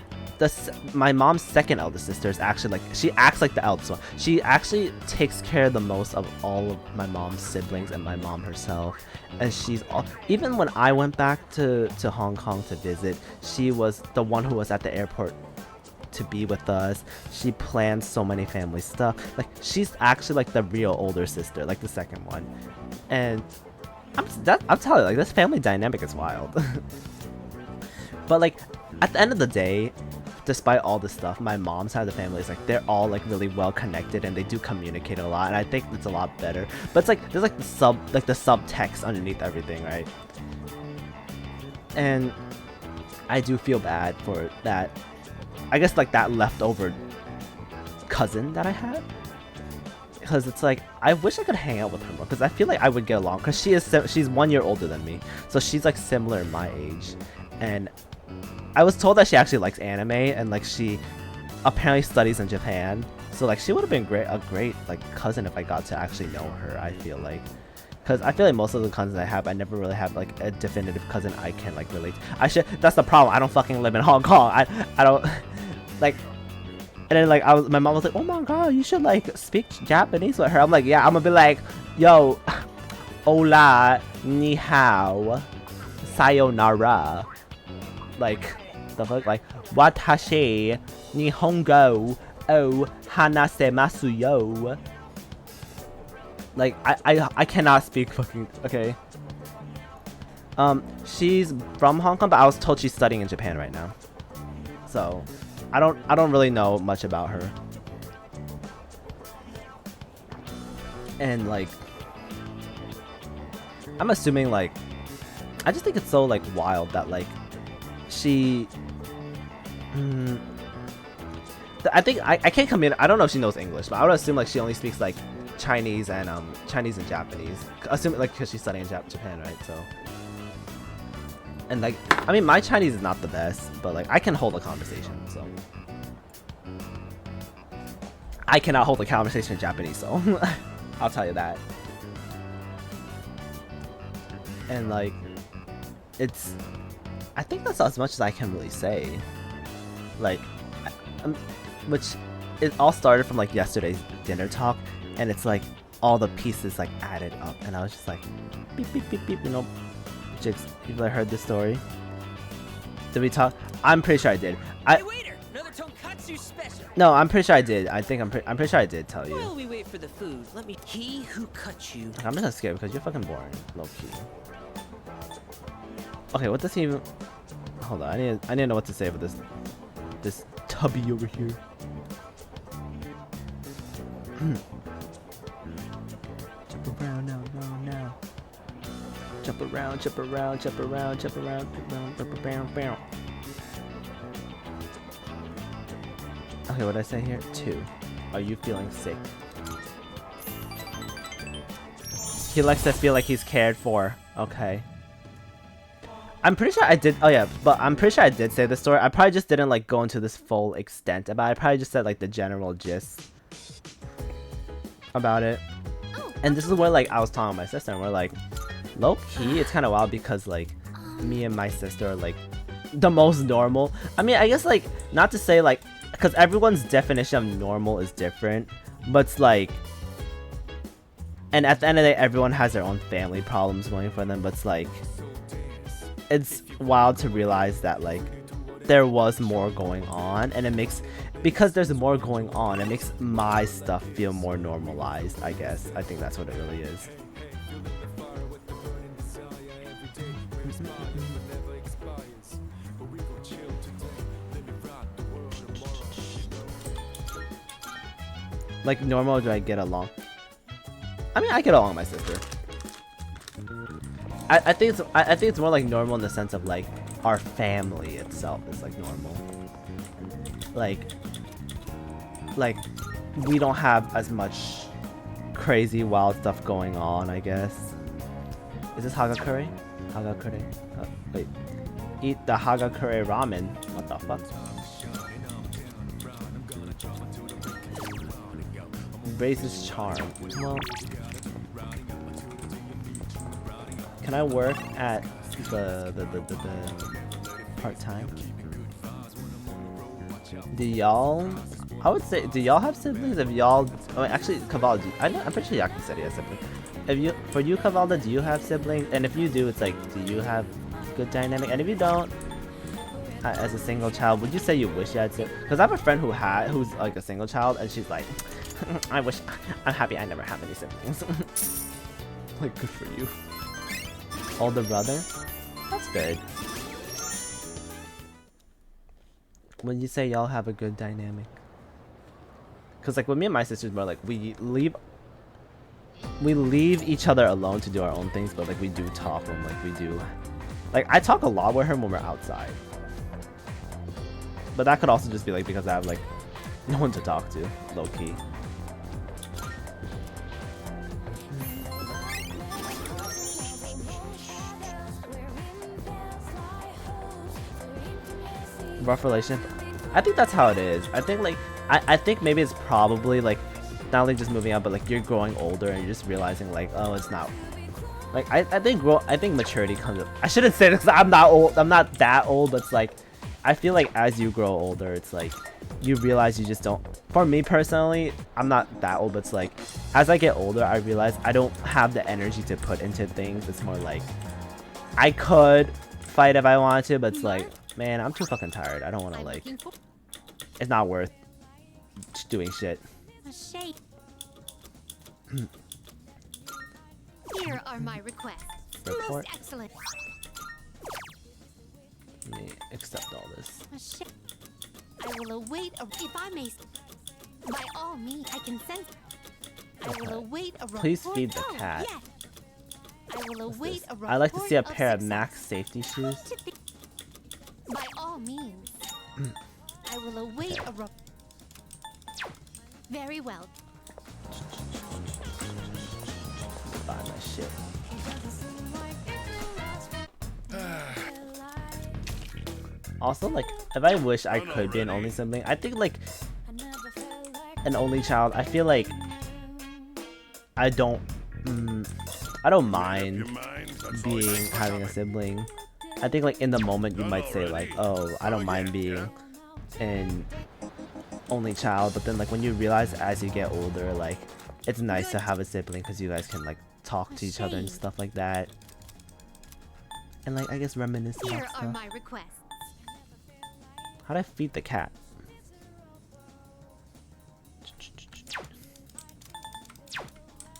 A: my mom's second eldest sister is actually like, she acts like the eldest one. She actually takes care of the most of all of my mom's siblings and my mom herself. And she's even when I went back to Hong Kong to visit, she was the one who was at the airport to be with us. She plans so many family stuff. Like, she's actually like the real older sister, like the second one. And I'm telling you, like, this family dynamic is wild. But like, at the end of the day, despite all this stuff, my mom's side of the family is like, they're all like really well connected and they do communicate a lot, and I think it's a lot better. But it's like, there's like the subtext underneath everything, right? And I do feel bad for that, I guess, like that leftover cousin that I had, because it's like, I wish I could hang out with her more, because I feel like I would get along, because she's 1 year older than me, so she's like similar in my age. And I was told that she actually likes anime, and like she apparently studies in Japan, so like she would have been a great like cousin if I got to actually know her. I feel like, because I feel like most of the cousins I have, I never really have like a definitive cousin I can like relate to. That's the problem, I don't fucking live in Hong Kong. I don't like. And then like my mom was like, oh my god, you should like speak Japanese with her. I'm like, yeah, I'm gonna be like, yo, hola, ni hao, sayonara, like, the fuck, like, watashi nihongo o hanasemasu yo. Like, I cannot speak fucking, okay. She's from Hong Kong, but I was told she's studying in Japan right now, so I don't really know much about her. And like, I'm assuming, like, I just think it's so like wild that like she, I think I can't come in. I don't know if she knows English, but I would assume like she only speaks like Chinese and Japanese. Assuming like because she's studying in Japan, right? So, and like, I mean, my Chinese is not the best, but like I can hold a conversation. So I cannot hold a conversation in Japanese, so I'll tell you that. And like, it's, I think that's as much as I can really say. Like, which it all started from like yesterday's dinner talk, and it's like all the pieces like added up, and I was just like, beep beep beep beep, you know. Jigs, people heard this story? Did we talk? I'm pretty sure I did.
I: Hey waiter, another tonkatsu special.
A: No, I'm pretty sure I did. I think I'm pretty sure I did tell you.
I: While we wait for the food, let me. He who cut you.
A: I'm just scared because you're fucking boring, low key. Okay, what does he even? Hold on, I need to know what to say for this tubby over here. around, no, no, no. Jump around, jump around, jump around, jump around, jump around, bounce. Okay, what did I say here? 2. Are you feeling sick? He likes to feel like he's cared for. Okay. I'm pretty sure I did. Oh yeah, but I'm pretty sure I did say the story. I probably just didn't like go into this full extent about it. I probably just said like the general gist about it. And this is where like I was talking to my sister, and we're like, low key, it's kind of wild because like me and my sister are like the most normal. I mean, I guess like not to say like, because everyone's definition of normal is different, but it's like, and at the end of the day, everyone has their own family problems going for them, but it's like, it's wild to realize that like there was more going on, and it makes, because there's more going on, it makes my stuff feel more normalized, I guess. I think that's what it really is. Like normal, do I get along? I mean, I get along with my sister. I think it's more like normal in the sense of like our family itself is like normal. Like we don't have as much crazy wild stuff going on, I guess. Is this Hagakure? Hagakure? Wait. Eat the Hagakure ramen. What the fuck? Raises charm. Well, can I work at the part-time? Do y'all? I would say, do y'all have siblings? If y'all, oh, actually, Cavalda, I'm pretty sure Yaki said he has siblings. If you, for you, Cavalda, do you have siblings? And if you do, it's like, do you have good dynamic? And if you don't, as a single child, would you say you wish you had siblings? Because I have a friend who's like a single child, and she's like, I'm happy I never have any siblings. Like, good for you. Older brother? That's good. When you say y'all have a good dynamic. Because like with me and my sisters, more like we leave each other alone to do our own things, but like we do talk when like we do. Like I talk a lot with her when we're outside. But that could also just be like because I have like no one to talk to, low key. Rough relationship. I think that's how it is. I think like I think maybe it's probably like not only just moving out, but like you're growing older and you're just realizing like, oh, it's not like I think maturity comes up. I shouldn't say this because I'm not old. I'm not that old, but it's like I feel like as you grow older, it's like you realize you just don't. For me personally, I'm not that old, but it's like as I get older, I realize I don't have the energy to put into things. It's more like I could fight if I wanted to, but it's like, man, I'm too fucking tired. I don't want to like. It's not worth doing shit.
D: Here are my requests.
A: Report.
D: Most excellent.
A: Let me accept all this.
D: I will await a, if I may. By all means, I can sense. I will await a report.
A: Please feed the cat.
D: Yes. I will await a report.
A: I like to see a pair of
D: success.
A: Max safety shoes.
D: By all means, I will await a report. Very well.
A: Buy my shit. Also, like, if I wish I could be an only sibling, I think like an only child. I feel like I don't mind having a sibling. I think like in the moment you might say like, oh, I don't mind being an only child, but then like when you realize as you get older, like it's nice to have a sibling because you guys can like talk to each other and stuff like that, and like I guess reminisce
D: Here
A: about
D: are
A: stuff.
D: my requests.
A: How'd I feed the cat?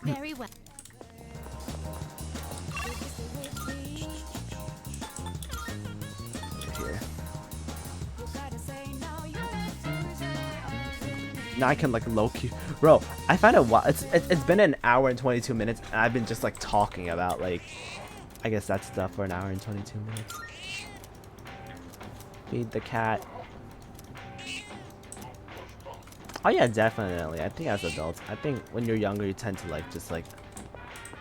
D: Very well.
A: Here. Now I can like low key, bro. I find it it's been an hour and 22 minutes, and I've been just like talking about like, I guess that stuff for an hour and 22 minutes. Feed the cat. Oh yeah, definitely. I think as adults, I think when you're younger, you tend to like just like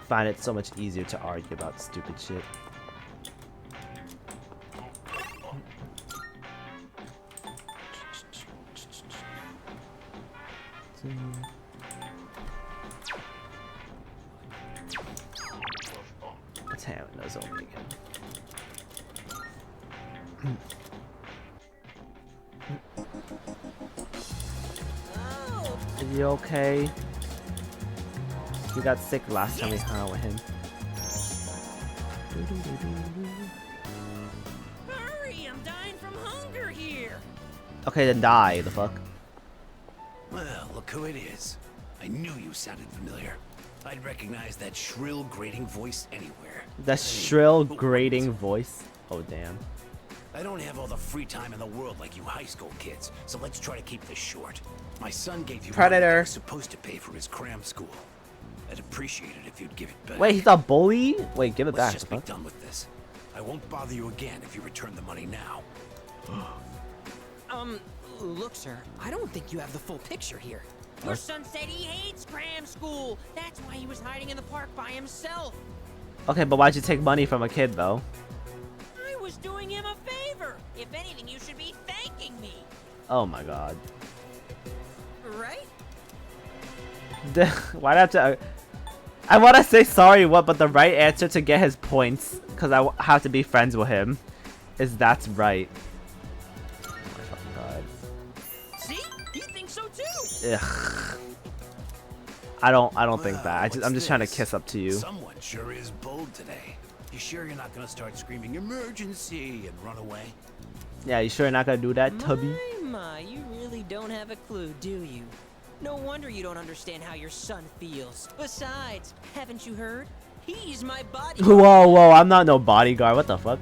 A: find it so much easier to argue about stupid shit. Let's have those open again. Is he okay? He got sick last time we hung out with him.
I: Hurry, I'm dying from hunger here.
A: Okay, then die. The fuck?
J: Well, look who it is. I knew you sounded familiar. I'd recognize that shrill, grating voice anywhere.
A: That shrill, grating voice. Oh, damn.
J: I don't have all the free time in the world like you high school kids, so let's try to keep this short. My son gave you money that
A: Predator.
J: was supposed to pay for his cram school. I'd appreciate it if you'd give it back.
A: Wait, he's a bully? Wait, give it
J: Let's
A: back.
J: just be done with this. I won't bother you again if you return the money now.
I: Look, sir, I don't think you have the full picture here. Your son said he hates cram school. That's why he was hiding in the park by himself.
A: Okay, but why'd you take money from a kid, though?
I: I was doing him a favor. If anything, you should be thanking me.
A: Oh my god.
I: Right?
A: Why'd I have to... I want to say sorry, what, but the right answer to get his points, because I have to be friends with him, is that's right. Oh my fucking god.
I: See? He thinks so too.
A: Ugh. I don't think that. I'm just trying to kiss up to you.
J: Someone sure is bold today. You sure you're not gonna start screaming emergency and run away?
A: Yeah, you sure you're not gonna do that, Tubby?
I: My, you really don't have a clue, do you? No wonder you don't understand how your son feels. Besides, haven't you heard? He's my bodyguard.
A: Whoa, I'm not no bodyguard. What the fuck?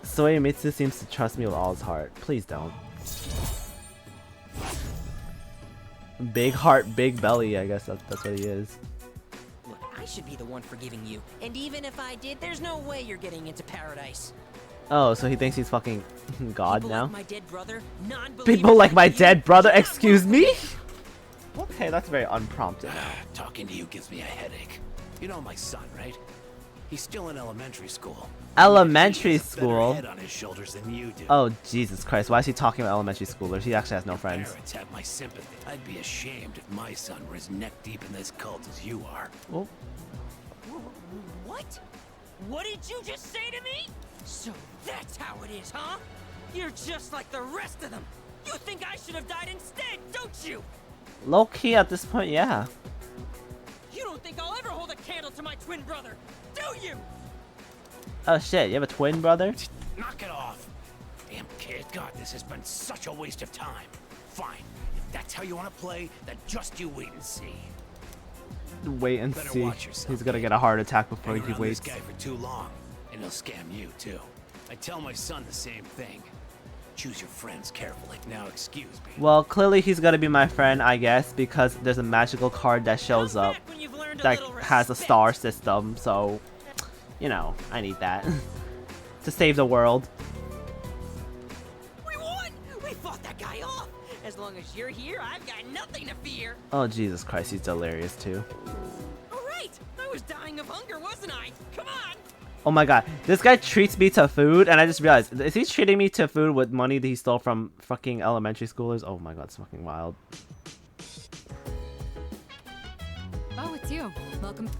A: Soemitsu seems to trust me with all his heart. Please don't. Big heart, big belly. I guess that's what he is.
I: Look, I should be the one forgiving you. And even if I did, there's no way you're getting into paradise.
A: Oh, so he thinks he's fucking God
I: People
A: now?
I: like my dead brother,
A: People like my dead brother? Excuse me? Okay, that's very unprompted.
J: Talking to you gives me a headache. You know my son, right? He's still in elementary school.
A: Elementary
J: He has a better
A: school?
J: head on his shoulders than you do.
A: Oh, Jesus Christ. Why is he talking about elementary schoolers? He actually has no friends.
J: Parents have my sympathy. I'd be ashamed if my son were as neck deep in this cult as you are.
A: Oh.
I: What? What did you just say to me? So that's how it is, huh? You're just like the rest of them. You think I should have died instead, don't you?
A: Low key at this point, yeah.
I: You don't think I'll ever hold a candle to my twin brother, do you?
A: Oh shit, you have a twin brother?
J: Knock it off. Damn kid, God, this has been such a waste of time. Fine. If that's how you want to play, then just you wait and see.
A: Wait and
J: Better
A: see.
J: watch yourself,
A: He's gonna
J: kid.
A: get a heart attack before
J: Hang
A: he
J: around
A: waits.
J: this guy for too long, and he'll scam you too. I tell my son the same thing. Choose your friends carefully. Now excuse me.
A: Well, clearly he's gonna be my friend, I guess, because there's a magical card that shows up that has a star system, so, you know, I need that to save the world.
I: We won! We fought that guy off! As long as you're here, I've got nothing to fear.
A: Oh, Jesus Christ, he's delirious too.
I: Alright! I was dying of hunger, wasn't I? Come on!
A: Oh my god, this guy treats me to food, and I just realized, is he treating me to food with money that he stole from fucking elementary schoolers? Oh my god, it's fucking wild.
C: Oh, it's you. Welcome.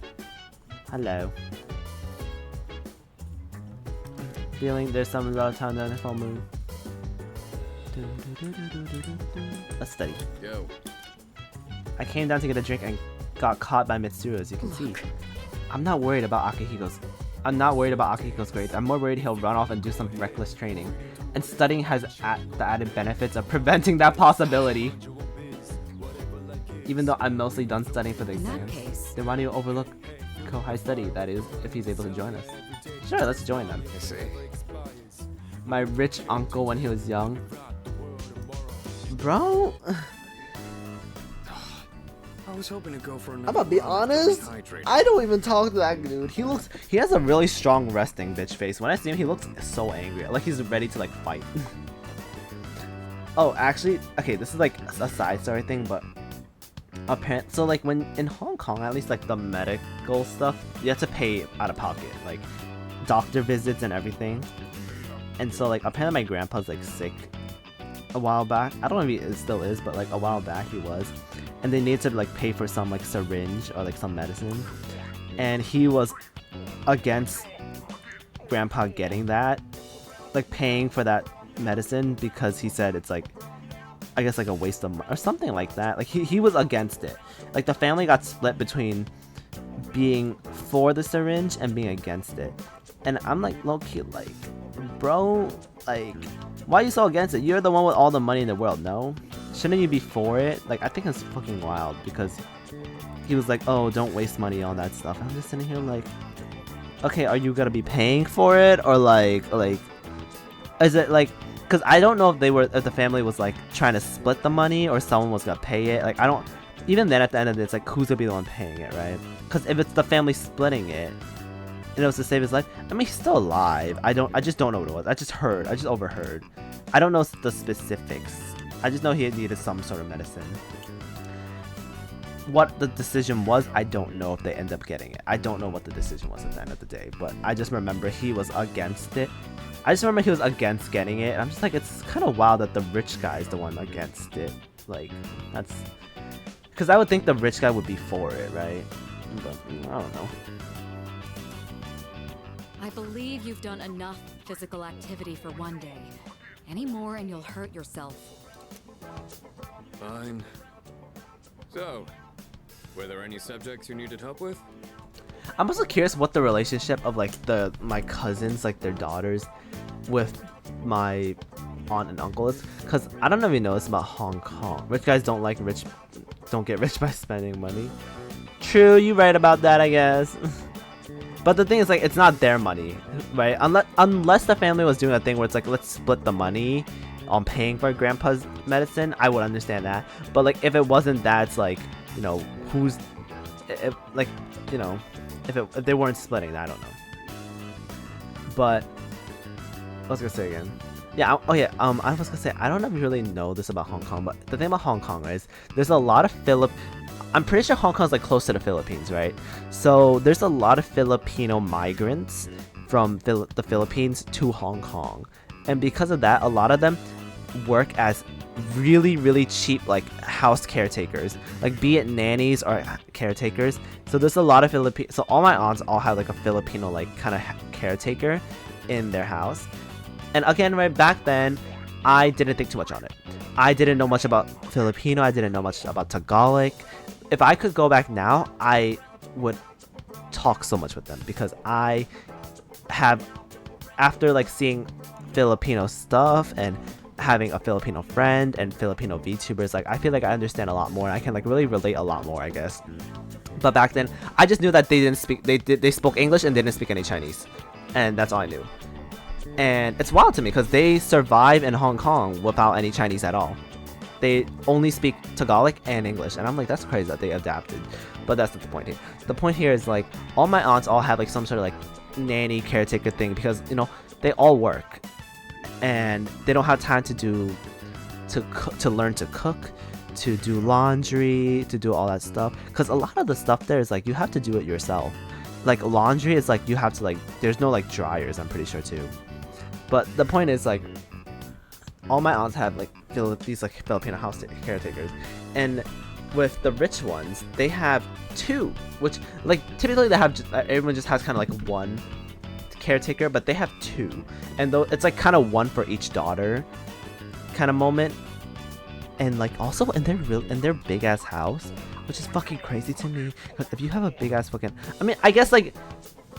A: Hello. Feeling there's some low time on the full moon. Let's study.
F: Yo.
A: I came down to get a drink and got caught by Mitsuru, as you can see. I'm not worried about Akihiko's grades. I'm more worried he'll run off and do some reckless training. And studying has the added benefits of preventing that possibility. Even though I'm mostly done studying for the
C: In that
A: exams.
C: case-
A: Then why do you overlook Kohai study, that is, if he's able to join us? Sure, let's join them.
F: I see.
A: My rich uncle when he was young. Bro,
F: I was hoping to go for
A: I'm gonna be honest. I don't even talk to that dude. He has a really strong resting bitch face. When I see him, he looks so angry, like he's ready to like fight. Oh, actually, okay, this is like a side story thing, but apparently, so like when in Hong Kong, at least like the medical stuff, you have to pay out of pocket, like doctor visits and everything. And so like apparently my grandpa's like sick a while back. I don't know if he still is, but like a while back he was, and they needed to like pay for some like syringe or like some medicine, and he was against grandpa getting that, like paying for that medicine, because he said it's like, I guess like a waste of money or something like that. Like he was against it. Like the family got split between being for the syringe and being against it. And I'm like, low-key, like, bro, like, why are you so against it? You're the one with all the money in the world, no? Shouldn't you be for it? Like, I think it's fucking wild, because he was like, oh, don't waste money on that stuff. I'm just sitting here like, okay, are you gonna be paying for it, or like is it like, because I don't know if the family was like trying to split the money or someone was gonna pay it. Like, I don't, even then at the end of it, it's like, who's gonna be the one paying it, right? Because if it's the family splitting it and it was to save his life, I mean, he's still alive. I just don't know what it was. I just overheard. I don't know the specifics. I just know he needed some sort of medicine. What the decision was, I don't know if they end up getting it. I don't know what the decision was at the end of the day, but I just remember he was against it. I just remember he was against getting it. I'm just like, it's kind of wild that the rich guy is the one against it. Like, that's... Because I would think the rich guy would be for it, right? But, I don't know.
C: I believe you've done enough physical activity for one day. Any more and you'll hurt yourself.
F: Fine. So, were there any subjects you needed help with?
A: I'm also curious what the relationship of like my cousins, like their daughters, with my aunt and uncle is, because I don't know if you know this about Hong Kong. Rich guys don't get rich by spending money. True, you're right about that, I guess. But the thing is, like, it's not their money, right? Unless the family was doing a thing where it's like, let's split the money on paying for grandpa's medicine, I would understand that. But like, if it wasn't that, it's like, you know, if they weren't splitting that, I don't know. But I was gonna say again. Yeah, I was gonna say, I don't really know this about Hong Kong, but the thing about Hong Kong is there's a lot of I'm pretty sure Hong Kong's like close to the Philippines, right? So there's a lot of Filipino migrants from the Philippines to Hong Kong. And because of that, a lot of them work as really, really cheap like house caretakers, like be it nannies or caretakers. So there's a lot of so all my aunts all have like a Filipino like kind of caretaker in their house. And again, right back then, I didn't think too much on it. I didn't know much about Filipino. I didn't know much about Tagalog. If I could go back now, I would talk so much with them, because I have, after like seeing Filipino stuff and having a Filipino friend and Filipino VTubers, like I feel like I understand a lot more. I can like really relate a lot more, I guess. But back then, I just knew that they didn't speak. They spoke English and didn't speak any Chinese, and that's all I knew. And it's wild to me because they survive in Hong Kong without any Chinese at all. They only speak Tagalog and English, and I'm like, that's crazy that they adapted. But that's not the point here. The point here is like all my aunts all have like some sort of like nanny caretaker thing, because you know they all work and they don't have time to learn to cook, to do laundry, to do all that stuff, because a lot of the stuff there is like you have to do it yourself. Like laundry is like you have to like, there's no like dryers, I'm pretty sure too. But the point is like all my aunts have like these like Filipino house caretakers, and with the rich ones they have two, which like typically they have everyone just has kind of like one caretaker, but they have two, and though it's like kind of one for each daughter kind of moment. And like also in their big ass house, which is fucking crazy to me, because if you have a big ass fucking, I mean, I guess it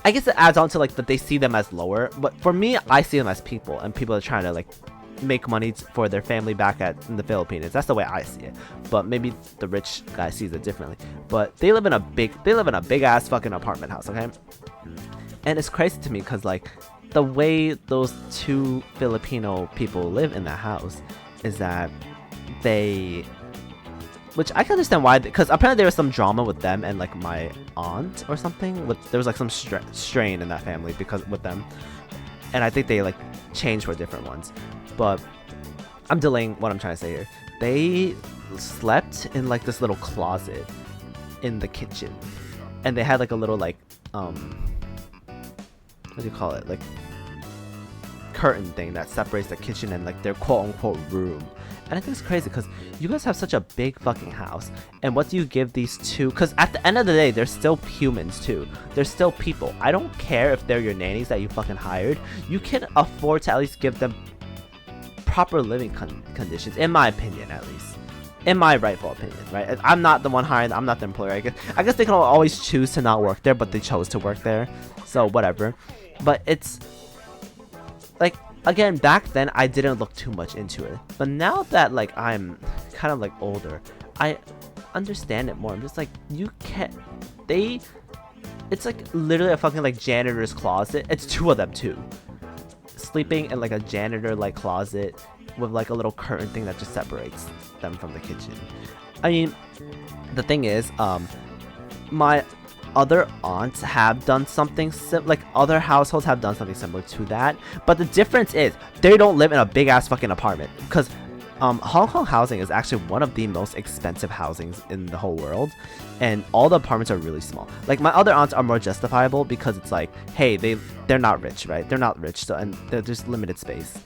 A: adds on to like that they see them as lower, but for me I see them as people, and people are trying to like make money for their family back in the Philippines. That's the way I see it, but maybe the rich guy sees it differently. But they live in a big ass fucking apartment house, okay? And it's crazy to me because like the way those two Filipino people live in that house is that they which I can understand why, because apparently there was some drama with them and like my aunt or something. There was like some strain in that family because with them, and I think they like changed for different ones. But I'm delaying what I'm trying to say here. They slept in like this little closet in the kitchen, and they had like a little like what do you call it, like curtain thing that separates the kitchen and like their quote-unquote room. And I think it's crazy because you guys have such a big fucking house, and what do you give these two? Because at the end of the day, they're still humans too. They're still people. I don't care if they're your nannies that you fucking hired. You can afford to at least give them proper living conditions, in my opinion, at least. In my rightful opinion, right? I'm not the one hiring, I'm not the employer. I guess they can always choose to not work there, but they chose to work there. So whatever. But it's like, again, back then I didn't look too much into it. But now that like I'm kind of like older, I understand it more. I'm just like, you can't, it's like literally a fucking like janitor's closet. It's two of them too, sleeping in like a janitor like closet with like a little curtain thing that just separates them from the kitchen. I mean, the thing is, my other aunts have done something like other households have done something similar to that, but the difference is they don't live in a big ass fucking apartment, because Hong Kong housing is actually one of the most expensive housings in the whole world, and all the apartments are really small. Like my other aunts are more justifiable because it's like, hey, they're not rich, right? They're not rich, so, and they're just limited space,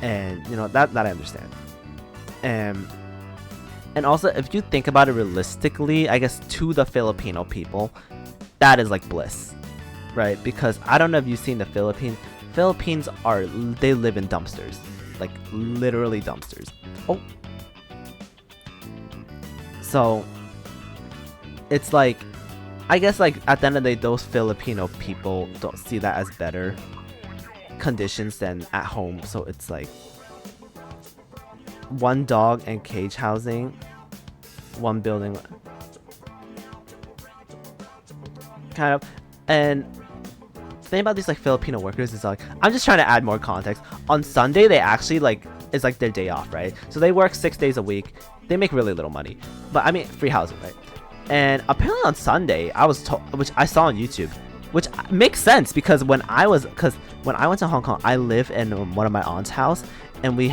A: and you know that I understand. And also, if you think about it realistically, I guess to the Filipino people, that is like bliss, right? Because I don't know if you've seen the Philippines. Philippines they live in dumpsters, like literally dumpsters. Oh, so it's like, I guess like at the end of the day, those Filipino people don't see that as better conditions than at home. So it's like, one dog and cage housing, one building, kind of. And the thing about these like Filipino workers is like, I'm just trying to add more context. On Sunday, they actually like, it's like their day off, right? So they work 6 days a week. They make really little money, but I mean free housing, right? And apparently on Sunday, I was told, which I saw on YouTube, which makes sense because when I went to Hong Kong, I live in one of my aunt's house, and we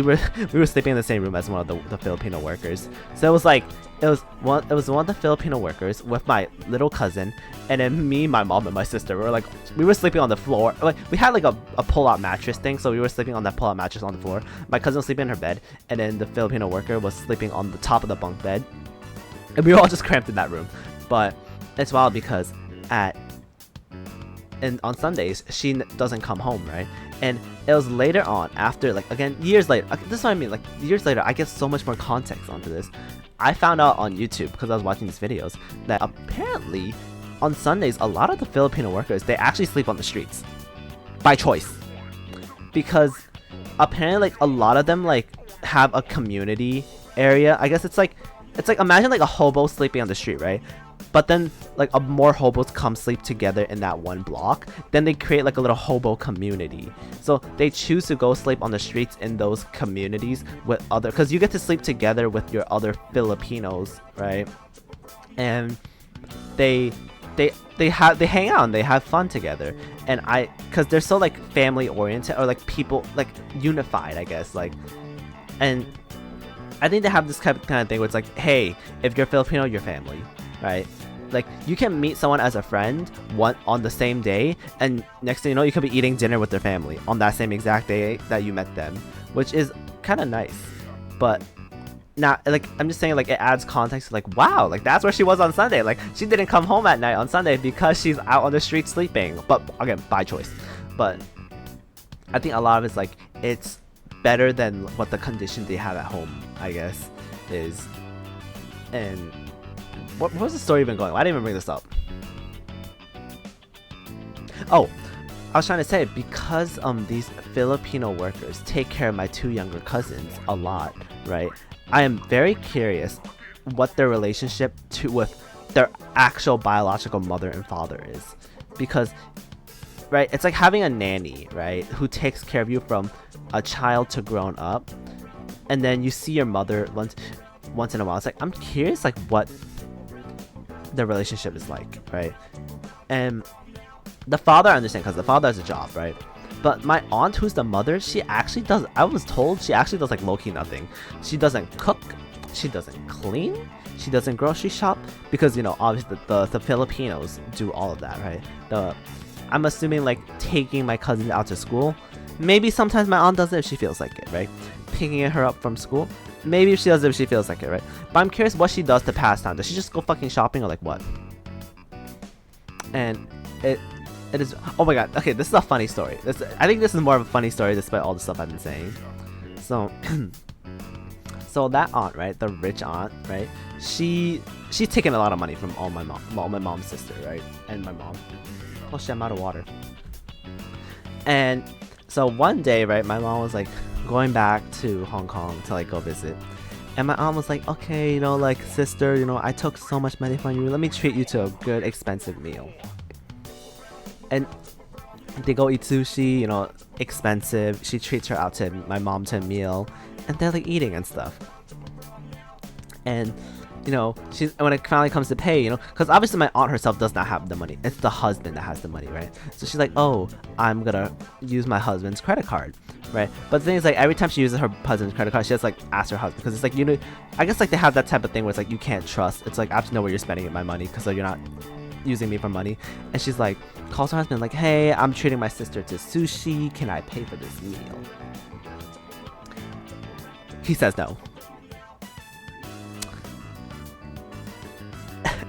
A: were sleeping in the same room as one of the Filipino workers. So it was like, it was one of the Filipino workers with my little cousin, and then me, my mom, and my sister. We were sleeping on the floor. Like we had like a pull-out mattress thing, so we were sleeping on that pull-out mattress on the floor. My cousin was sleeping in her bed, and then the Filipino worker was sleeping on the top of the bunk bed, and we were all just cramped in that room. But it's wild because on Sundays she doesn't come home, right? And it was later on, after like, again, years later, this is what I mean, like years later, I get so much more context onto this. I found out on YouTube, because I was watching these videos, that apparently on Sundays, a lot of the Filipino workers, they actually sleep on the streets by choice, because apparently like a lot of them like have a community area. I guess it's like imagine like a hobo sleeping on the street, right? But then like more hobos come sleep together in that one block, then they create like a little hobo community. So they choose to go sleep on the streets in those communities with other, because you get to sleep together with your other Filipinos, right? And they hang out and they have fun together. And because they're so like family oriented, or like people like unified, I guess, like, and I think they have this kind of thing where it's like, hey, if you're Filipino, you're family, right? Like you can meet someone as a friend on the same day, and next thing you know, you could be eating dinner with their family on that same exact day that you met them, which is kind of nice. But not like, I'm just saying, like it adds context, like wow, like that's where she was on Sunday. Like she didn't come home at night on Sunday because she's out on the street sleeping, but again, by choice. But I think a lot of it's like, it's better than what the condition they have at home, I guess, is. And what was the story even going? Why didn't I even bring this up? Oh, I was trying to say, because these Filipino workers take care of my two younger cousins a lot, right? I am very curious what their relationship with their actual biological mother and father is, because, right, it's like having a nanny, right, who takes care of you from a child to grown up. and then you see your mother once in a while. It's like, I'm curious like what the relationship is like, right? And the father I understand because the father has a job, right? But my aunt, who's the mother, she actually does, I was told she actually does like low-key nothing. She doesn't cook, she doesn't clean, she doesn't grocery shop, because, you know, obviously the Filipinos do all of that, right? I'm assuming like taking my cousin out to school. Maybe sometimes my aunt does it if she feels like it, right? Picking her up from school. Maybe she does it if she feels like it, right? But I'm curious what she does to pass time. Does she just go fucking shopping or like what? And it is, oh my god, okay, this is a funny story. I think this is more of a funny story despite all the stuff I've been saying. So, so that aunt, right, the rich aunt, right, she's taken a lot of money from all my mom's sister, right, and my mom. Oh shit, I'm out of water. And so one day, right, my mom was like going back to Hong Kong to like go visit. And my aunt was like, okay, you know, like, sister, you know, I took so much money from you. Let me treat you to a good, expensive meal. And they go eat sushi, you know, expensive. She treats her out to my mom to a meal. And they're like eating and stuff. And, you know, when it finally comes to pay, you know, because obviously my aunt herself does not have the money. It's the husband that has the money, right? So she's like, oh, I'm gonna use my husband's credit card, right? But the thing is, like, every time she uses her husband's credit card, she has like ask her husband, because it's like, you know, I guess like they have that type of thing where it's like you can't trust. It's like I have to know where you're spending my money, because like, you're not using me for money. And she's like, calls her husband like, hey, I'm treating my sister to sushi. Can I pay for this meal? He says no.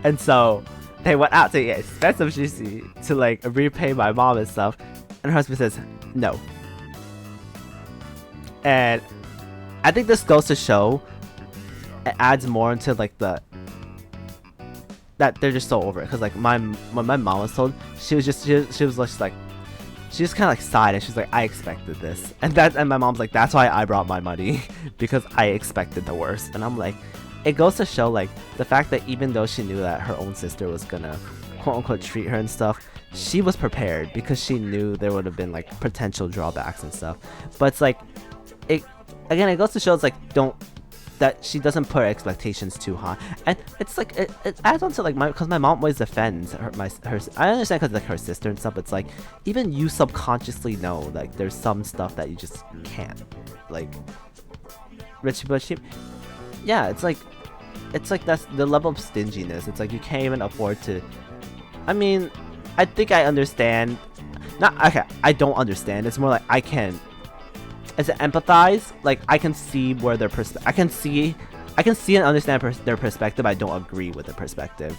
A: And so they went out to get expensive sushi to like repay my mom and stuff. And her husband says no. And I think this goes to show, it adds more into like that they're just so over it. Because like when my mom was told, she was just like, she just kind of like sighed and she's like, I expected this. And my mom's like, that's why I brought my money, because I expected the worst. And I'm like, it goes to show like the fact that even though she knew that her own sister was gonna quote unquote treat her and stuff, she was prepared because she knew there would have been like potential drawbacks and stuff. But it's like, it goes to show it's like, that she doesn't put her expectations too high. And it's like, it adds on to like because my mom always defends her I understand because like her sister and stuff, but it's like even you subconsciously know like there's some stuff that you just can't, like rich but cheap. Yeah, it's like that's the level of stinginess. It's like you can't even afford to. I mean, I think I understand. I don't understand. It's more like I can. As I empathize, like I can see where their I can see and understand their perspective. I don't agree with the perspective,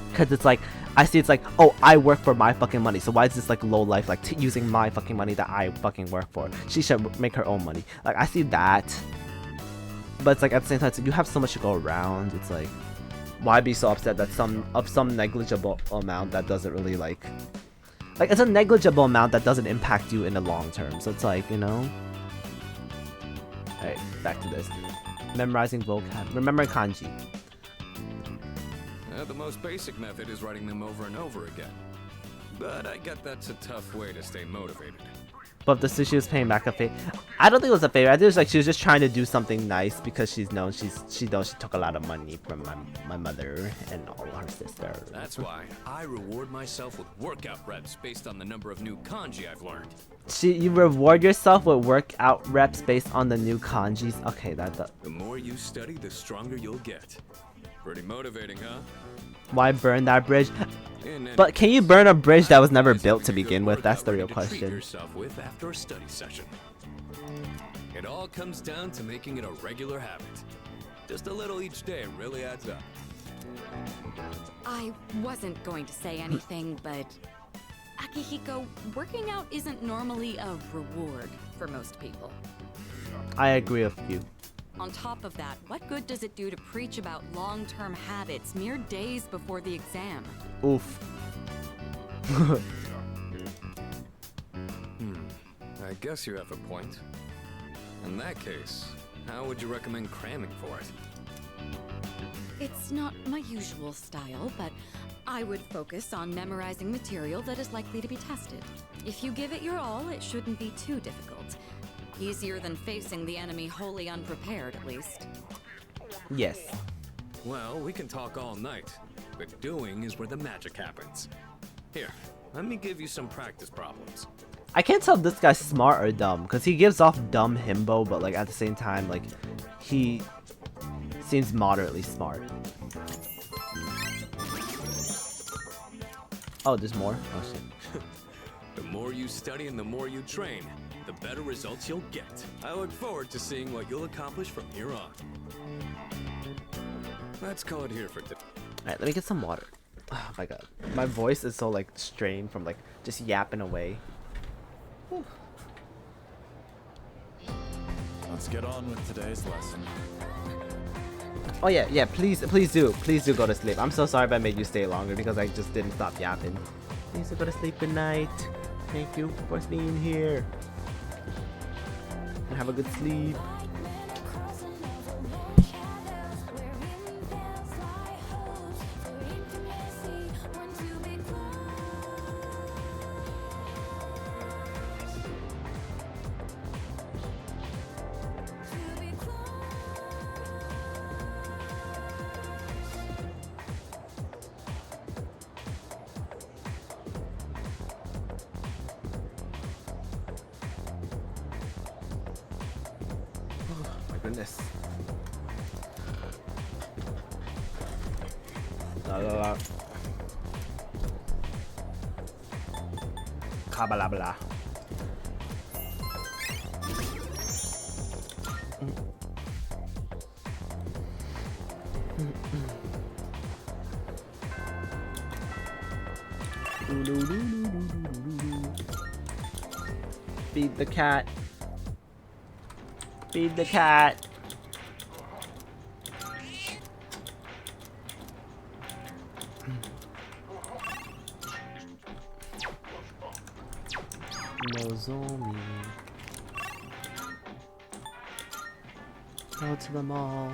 A: because it's like I see it's like, oh, I work for my fucking money, so why is this like low life like using my fucking money that I fucking work for? She should make her own money. Like I see that. But it's like at the same time, it's like, you have so much to go around. It's like, why be so upset that some negligible amount that doesn't really like it's a negligible amount that doesn't impact you in the long term. So it's like, you know. Alright, back to this. Memorizing vocab. Remember kanji.
F: The most basic method is writing them over and over again. But I get that's a tough way to stay motivated.
A: But if the sushi was paying back a favor, I don't think it was a favor. I think it was like she was just trying to do something nice because she knows she took a lot of money from my mother and all her sister.
F: That's why I reward myself with workout reps based on the number of new kanji I've learned.
A: You reward yourself with workout reps based on the new kanjis. Okay,
F: The more you study, the stronger you'll get. Pretty motivating, huh?
A: Why burn that bridge? But can you burn a bridge that was never built to begin with? That's the real question.
F: Treat yourself with after a study session. It all comes down to making it a regular habit. Just a little each day really adds up.
C: I wasn't going to say anything, but Akihiko, working out isn't normally a reward for most people.
A: I agree with you.
C: On top of that, what good does it do to preach about long-term habits mere days before the exam?
A: Oof.
F: I guess you have a point. In that case, how would you recommend cramming for it?
C: It's not my usual style, but I would focus on memorizing material that is likely to be tested. If you give it your all, it shouldn't be too difficult. Easier than facing the enemy wholly unprepared, at least.
A: Yes.
F: Well, we can talk all night, but doing is where the magic happens. Here, let me give you some practice problems.
A: I can't tell if this guy's smart or dumb, because he gives off dumb himbo, but like at the same time, like he seems moderately smart. Oh, there's more? Oh shit.
F: The more you study and the more you train, the better results you'll get. I look forward to seeing what you'll accomplish from here on. Let's call it here for today.
A: Alright, let me get some water. Oh my god. My voice is so like strained from like just yapping away. Whew.
K: Let's get on with today's lesson.
A: Oh yeah, please do go to sleep. I'm so sorry if I made you stay longer because I just didn't stop yapping. Please do go to sleep. Good night. Thank you for being here. And have a good sleep. Goodness. La. Kabalabla. Feed the cat. Feed the cat. Nozomi. Go to the mall.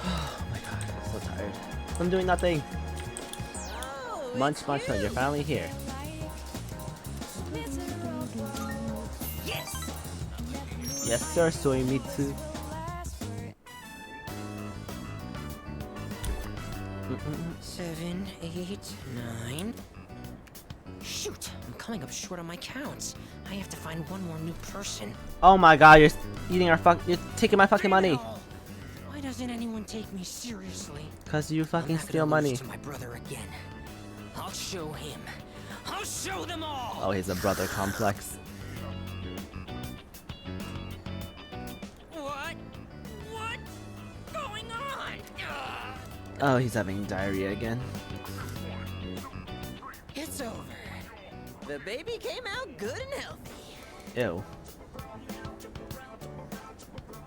A: Oh my god, I'm so tired. I'm doing nothing. Munch, you're finally here.
I: Yes!
A: Yes, sir, Soimitsu.
I: 7, 8, 9. Shoot, I'm coming up short on my counts. I have to find one more new person.
A: Oh my god, you're eating our you're taking my fucking money.
I: Why doesn't anyone take me seriously?
A: Cause you fucking steal money.
I: To my brother again. I'll show him. I'll show them all.
A: Oh, he's a brother complex.
I: What's going on?
A: Oh, he's having diarrhea again.
I: It's over. The baby came out good and healthy.
A: Ew.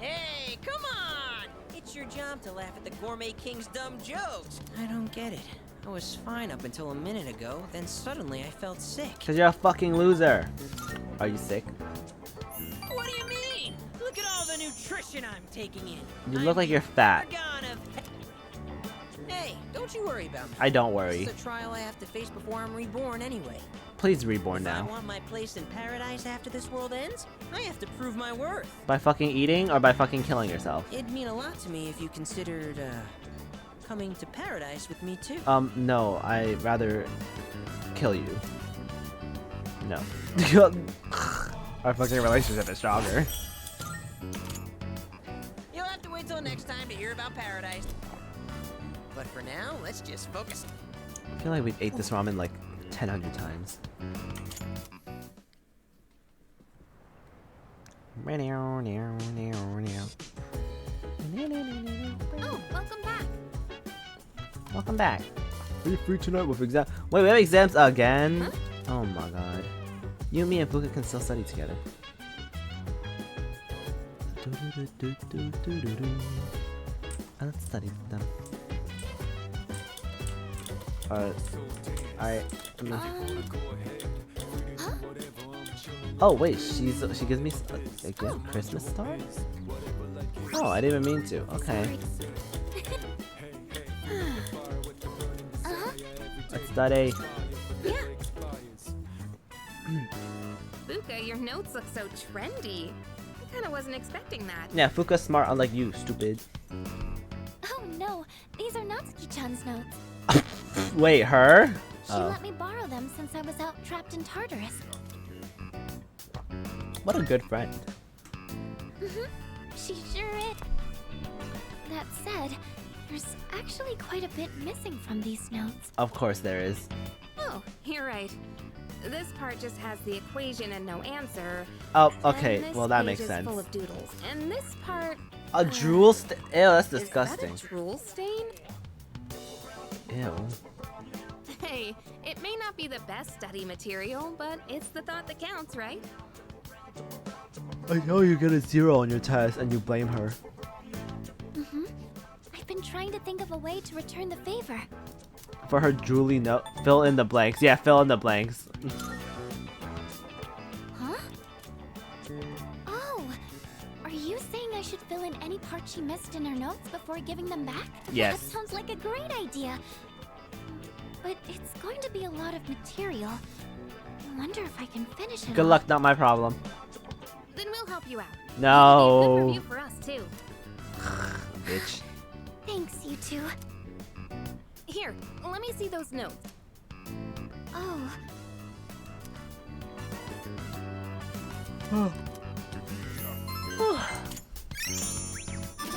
I: Hey, come on! It's your job to laugh at the Gourmet King's dumb jokes. I don't get it. I was fine up until a minute ago, then suddenly I felt sick.
A: Cause you're a fucking loser. Are you sick?
I: What do you mean? Look at all the nutrition I'm taking in.
A: You look like you're fat.
I: Hey, don't you worry about me.
A: I don't worry.
I: It's a trial I have to face before I'm reborn anyway.
A: Please reborn
I: If I
A: now.
I: want my place in paradise after this world ends, I have to prove my worth.
A: By fucking eating or by fucking killing yourself?
I: It'd mean a lot to me if you considered, coming to paradise with me too.
A: No, I'd rather kill you. No. Our fucking relationship is stronger.
I: You'll have to wait till next time to hear about paradise. But for now, let's just focus.
A: I feel like we've ate this ramen like 1,000 times.
E: Oh, welcome back.
A: Welcome back. Are you free tonight with exam? Wait, we have exams again? Huh? Oh my god. You, me, and Fuka can still study together. Let's study with them. Oh wait, she gives me a gift, Christmas star? Oh, I didn't even mean to. Okay. study.
E: Yeah. Fuka, your notes look so trendy. I kinda wasn't expecting that.
A: Yeah, Fuka's smart, unlike you, stupid.
D: Oh no, these are Natsuki-chan's notes.
A: Wait, her?
D: She let me borrow them since I was out trapped in Tartarus.
A: What a good friend.
D: She sure is. That said, there's actually quite a bit missing from these notes.
A: Of course there is.
E: Oh, you're right. This part just has the equation and no answer.
A: Oh,
E: And
A: okay.
E: this
A: Well, that
E: page
A: makes
E: is
A: sense.
E: full of doodles. And this part...
A: A drool Ew, that's
E: Is
A: disgusting.
E: that a drool stain?
A: Ew.
E: Hey, it may not be the best study material, but it's the thought that counts, right?
A: I know you get a 0 on your test and you blame her.
D: I've been trying to think of a way to return the favor.
A: For her drooly note. Fill in the blanks. Yeah, fill in the blanks.
D: Huh? Oh, are you saying I should fill in any part she missed in her notes before giving them back?
A: Yes.
D: That sounds like a great idea. But it's going to be a lot of material. I wonder if I can finish it.
A: Good
D: all.
A: luck, not my problem.
E: Then we'll help you out.
A: No.
E: Good review for us, too.
A: Bitch.
D: Thanks, you two.
E: Here, let me see those notes.
D: Oh,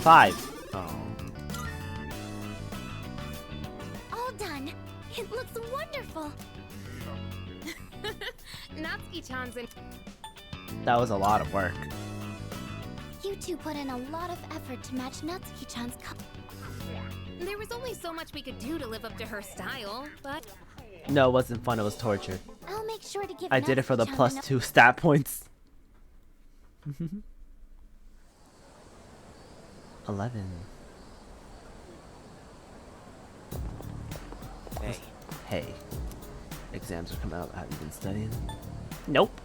A: 5. Oh.
D: all done. It looks wonderful.
E: Natsuki-chan's in...
A: That was a lot of work.
D: You two put in a lot of effort to match Natsuki-chan's
E: There was only so much we could do to live up to her style, but...
A: No, it wasn't fun. It was torture.
D: I'll make sure to give
A: I did it for the
D: Natsuki-chan
A: +2 stat points. 11.
B: Hey,
A: Hey. Exams are coming out. Have you been studying? Nope.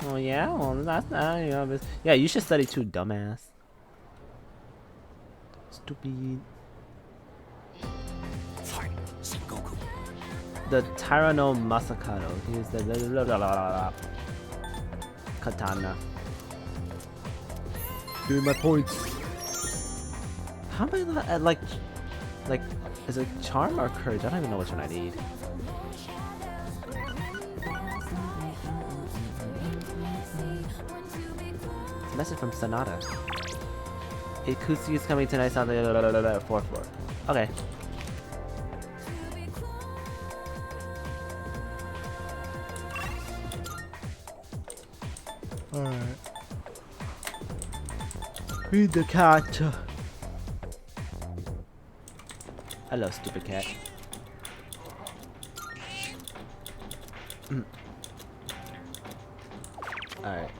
A: Oh yeah? Well, that's not, you know, yeah, you should study too, dumbass. Stupid.
J: Fine, Sengoku.
A: The Tyranno Masakado. He's the blah, blah, blah, blah, katana. Give me my points. How am I not at like, is it charm or courage? I don't even know which one I need. It's a message from Sonata. Ikusugi is coming tonight on the 4th floor. Okay. Alright. Read the cat. Hello, stupid cat. Alright.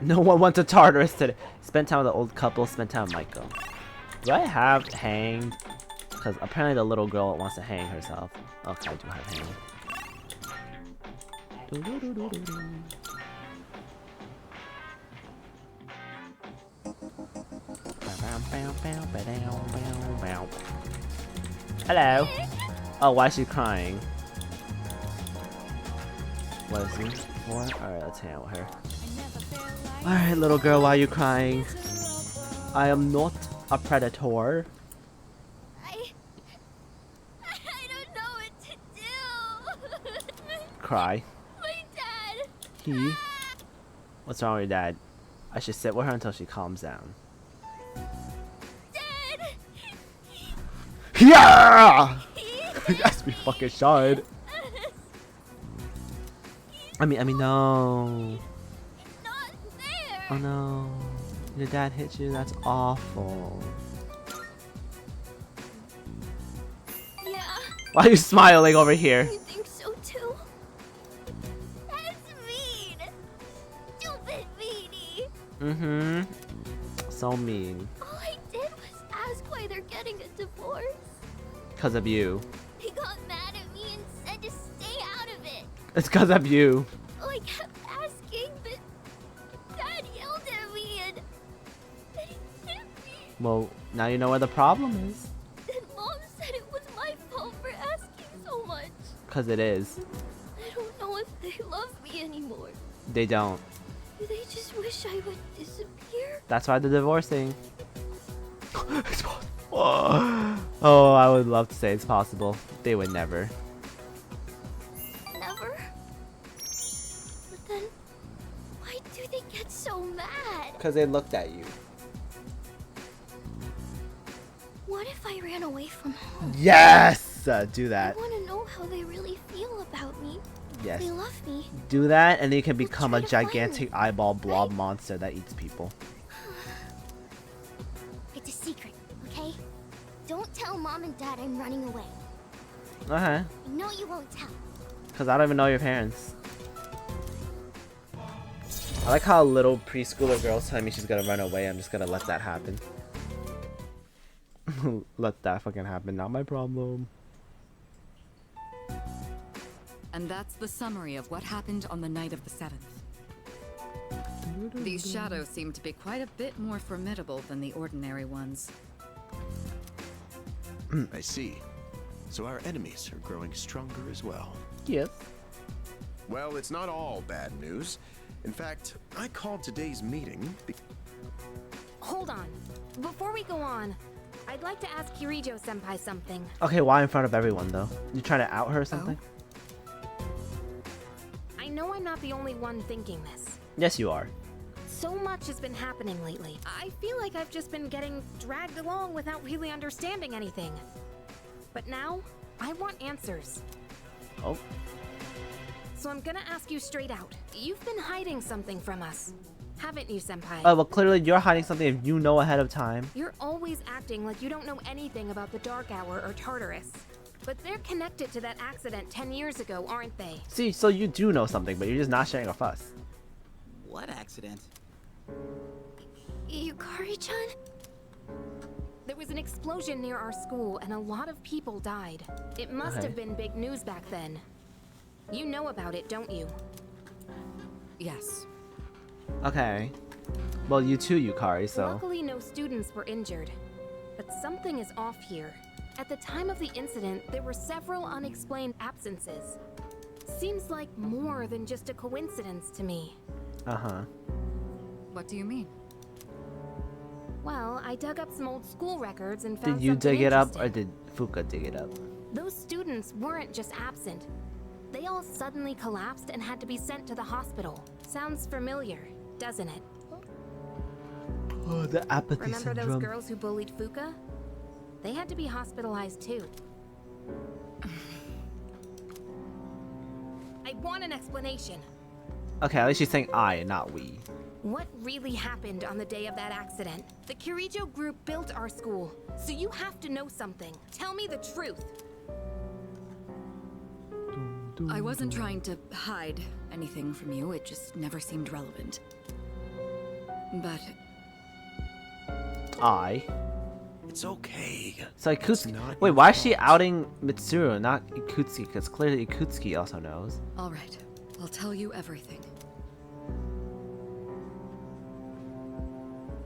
A: No one went to Tartarus today. Spend time with the old couple, spend time with Michael. Do I have hanged? Because apparently the little girl wants to hang herself. Okay, I do have hanged. Hello. Oh, why is she crying? What is he for? Alright, let's hang out with her. Alright, little girl, why are you crying? I am not a predator.
D: I don't know what to do.
A: Cry.
D: My dad.
A: He? What's wrong with your dad? I should sit with her until she calms down.
D: Dad.
A: Yeah! Yes, we fucking should. I mean, no.
D: Not there.
A: Oh no. Your dad hit you? That's awful.
D: Yeah.
A: Why are you smiling over here?
D: You think so too? That's mean. Stupid meanie.
A: Mm-hmm. So mean.
D: All I did was ask why they're getting a divorce.
A: Because of you.
D: They got mad at me and said to stay out of it.
A: It's because of you.
D: I kept asking, but Dad yelled at me and he hit me.
A: Well, now you know where the problem is.
D: Then Mom said it
A: Cause it is.
D: I don't know if they love me anymore.
A: They don't.
D: Do they just wish I would disappear?
A: That's why they're divorcing. It's possible. Oh, I would love to say it's possible. They would never.
D: Never? But then, why do they get so mad?
A: Because they looked at you.
D: What if I ran away from home?
A: Yes! Do that.
D: I want to know how they really feel about me.
A: Yes.
D: They love me.
A: Do that, and then you can become a
D: try to find
A: gigantic
D: me,
A: eyeball blob
D: right?
A: monster that eats people.
D: It's a secret, okay? Don't tell Mom and Dad I'm running away.
A: Uh-huh.
D: I know you won't tell.
A: Because I don't even know your parents. I like how a little preschooler girl's telling me she's gonna run away. I'm just gonna let that happen. Let that fucking happen. Not my problem.
C: And that's the summary of what happened on the night of the 7th. These shadows seem to be quite a bit more formidable than the ordinary ones.
J: I see. So our enemies are growing stronger as well.
A: Yes.
J: Well, it's not all bad news. In fact, I called today's meeting
E: Hold on. Before we go on, I'd like to ask Kirijo-senpai something.
A: Okay, why in front of everyone though? You trying to out her or something?
E: I know I'm not the only one thinking this.
A: Yes, you are.
E: So much has been happening lately. I feel like I've just been getting dragged along without really understanding anything. But now, I want answers.
A: Oh.
E: So I'm gonna ask you straight out. You've been hiding something from us, haven't you, Senpai?
A: Oh, well, clearly you're hiding something if you know ahead of time.
E: You're always acting like you don't know anything about the Dark Hour or Tartarus. But they're connected to that accident 10 years ago, aren't they?
A: See, so you do know something, but you're just not sharing with us.
B: What accident?
D: Yukari-chan?
E: There was an explosion near our school and a lot of people died. It must
A: Okay.
E: have been big news back then. You know about it, don't you?
C: Yes.
A: Okay. Well, you too, Yukari, so.
E: Luckily, no students were injured. But something is off here. At the time of the incident, there were several unexplained absences. Seems like more than just a coincidence to me.
A: Uh-huh.
C: What do you mean?
E: Well, I dug up some old school records and found
A: Did you
E: something
A: dig it up, or
E: interesting.
A: did Fuka dig it up?
E: Those students weren't just absent. They all suddenly collapsed and had to be sent to the hospital. Sounds familiar, doesn't it?
A: Oh, the apathy
E: Remember
A: syndrome.
E: those girls who bullied Fuka? They had to be hospitalized too. I want an explanation.
A: Okay, at least she's saying I, not we.
E: What really happened on the day of that accident? The Kirijo group built our school, so you have to know something. Tell me the truth.
C: I wasn't trying to hide anything from you, it just never seemed relevant. But
J: It's okay.
A: So
J: It's
A: Ikutsuki.
J: not
A: Wait,
J: your
A: why is she
J: fault.
A: outing Mitsuru, not Ikutsuki? Because clearly Ikutsuki also knows.
C: alright, I'll tell you everything.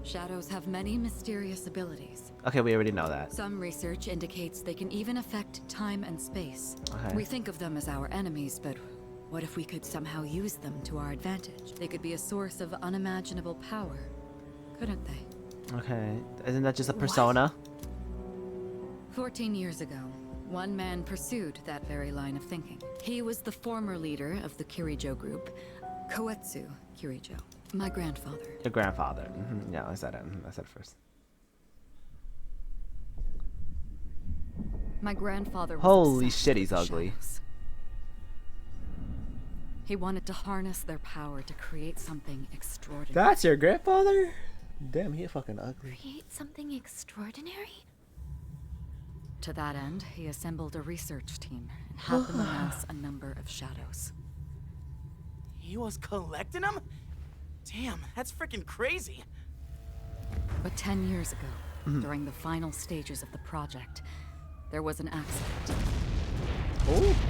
C: Shadows have many mysterious abilities.
A: Okay, we already know that.
C: Some research indicates they can even affect time and space.
A: Okay.
C: We think of them as our enemies, but what if we could somehow use them to our advantage? They could be a source of unimaginable power, couldn't they?
A: Okay, isn't that just a persona?
C: 14 years ago, one man pursued that very line of thinking. He was the former leader of the Kirijo group, Koetsu Kirijo. My grandfather.
A: Your grandfather. Yeah, I said it. I said it first.
C: My grandfather was
A: Holy
C: obsessed
A: shit,
C: with
A: he's
C: the
A: ugly.
C: shadows. He wanted to harness their power to create something extraordinary.
A: That's your grandfather? Damn, he fucking ugly.
D: Create something extraordinary?
C: To that end, he assembled a research team and had them amass a number of shadows.
B: He was collecting them? Damn, that's freaking crazy.
C: But 10 years ago, during the final stages of the project, there was an accident.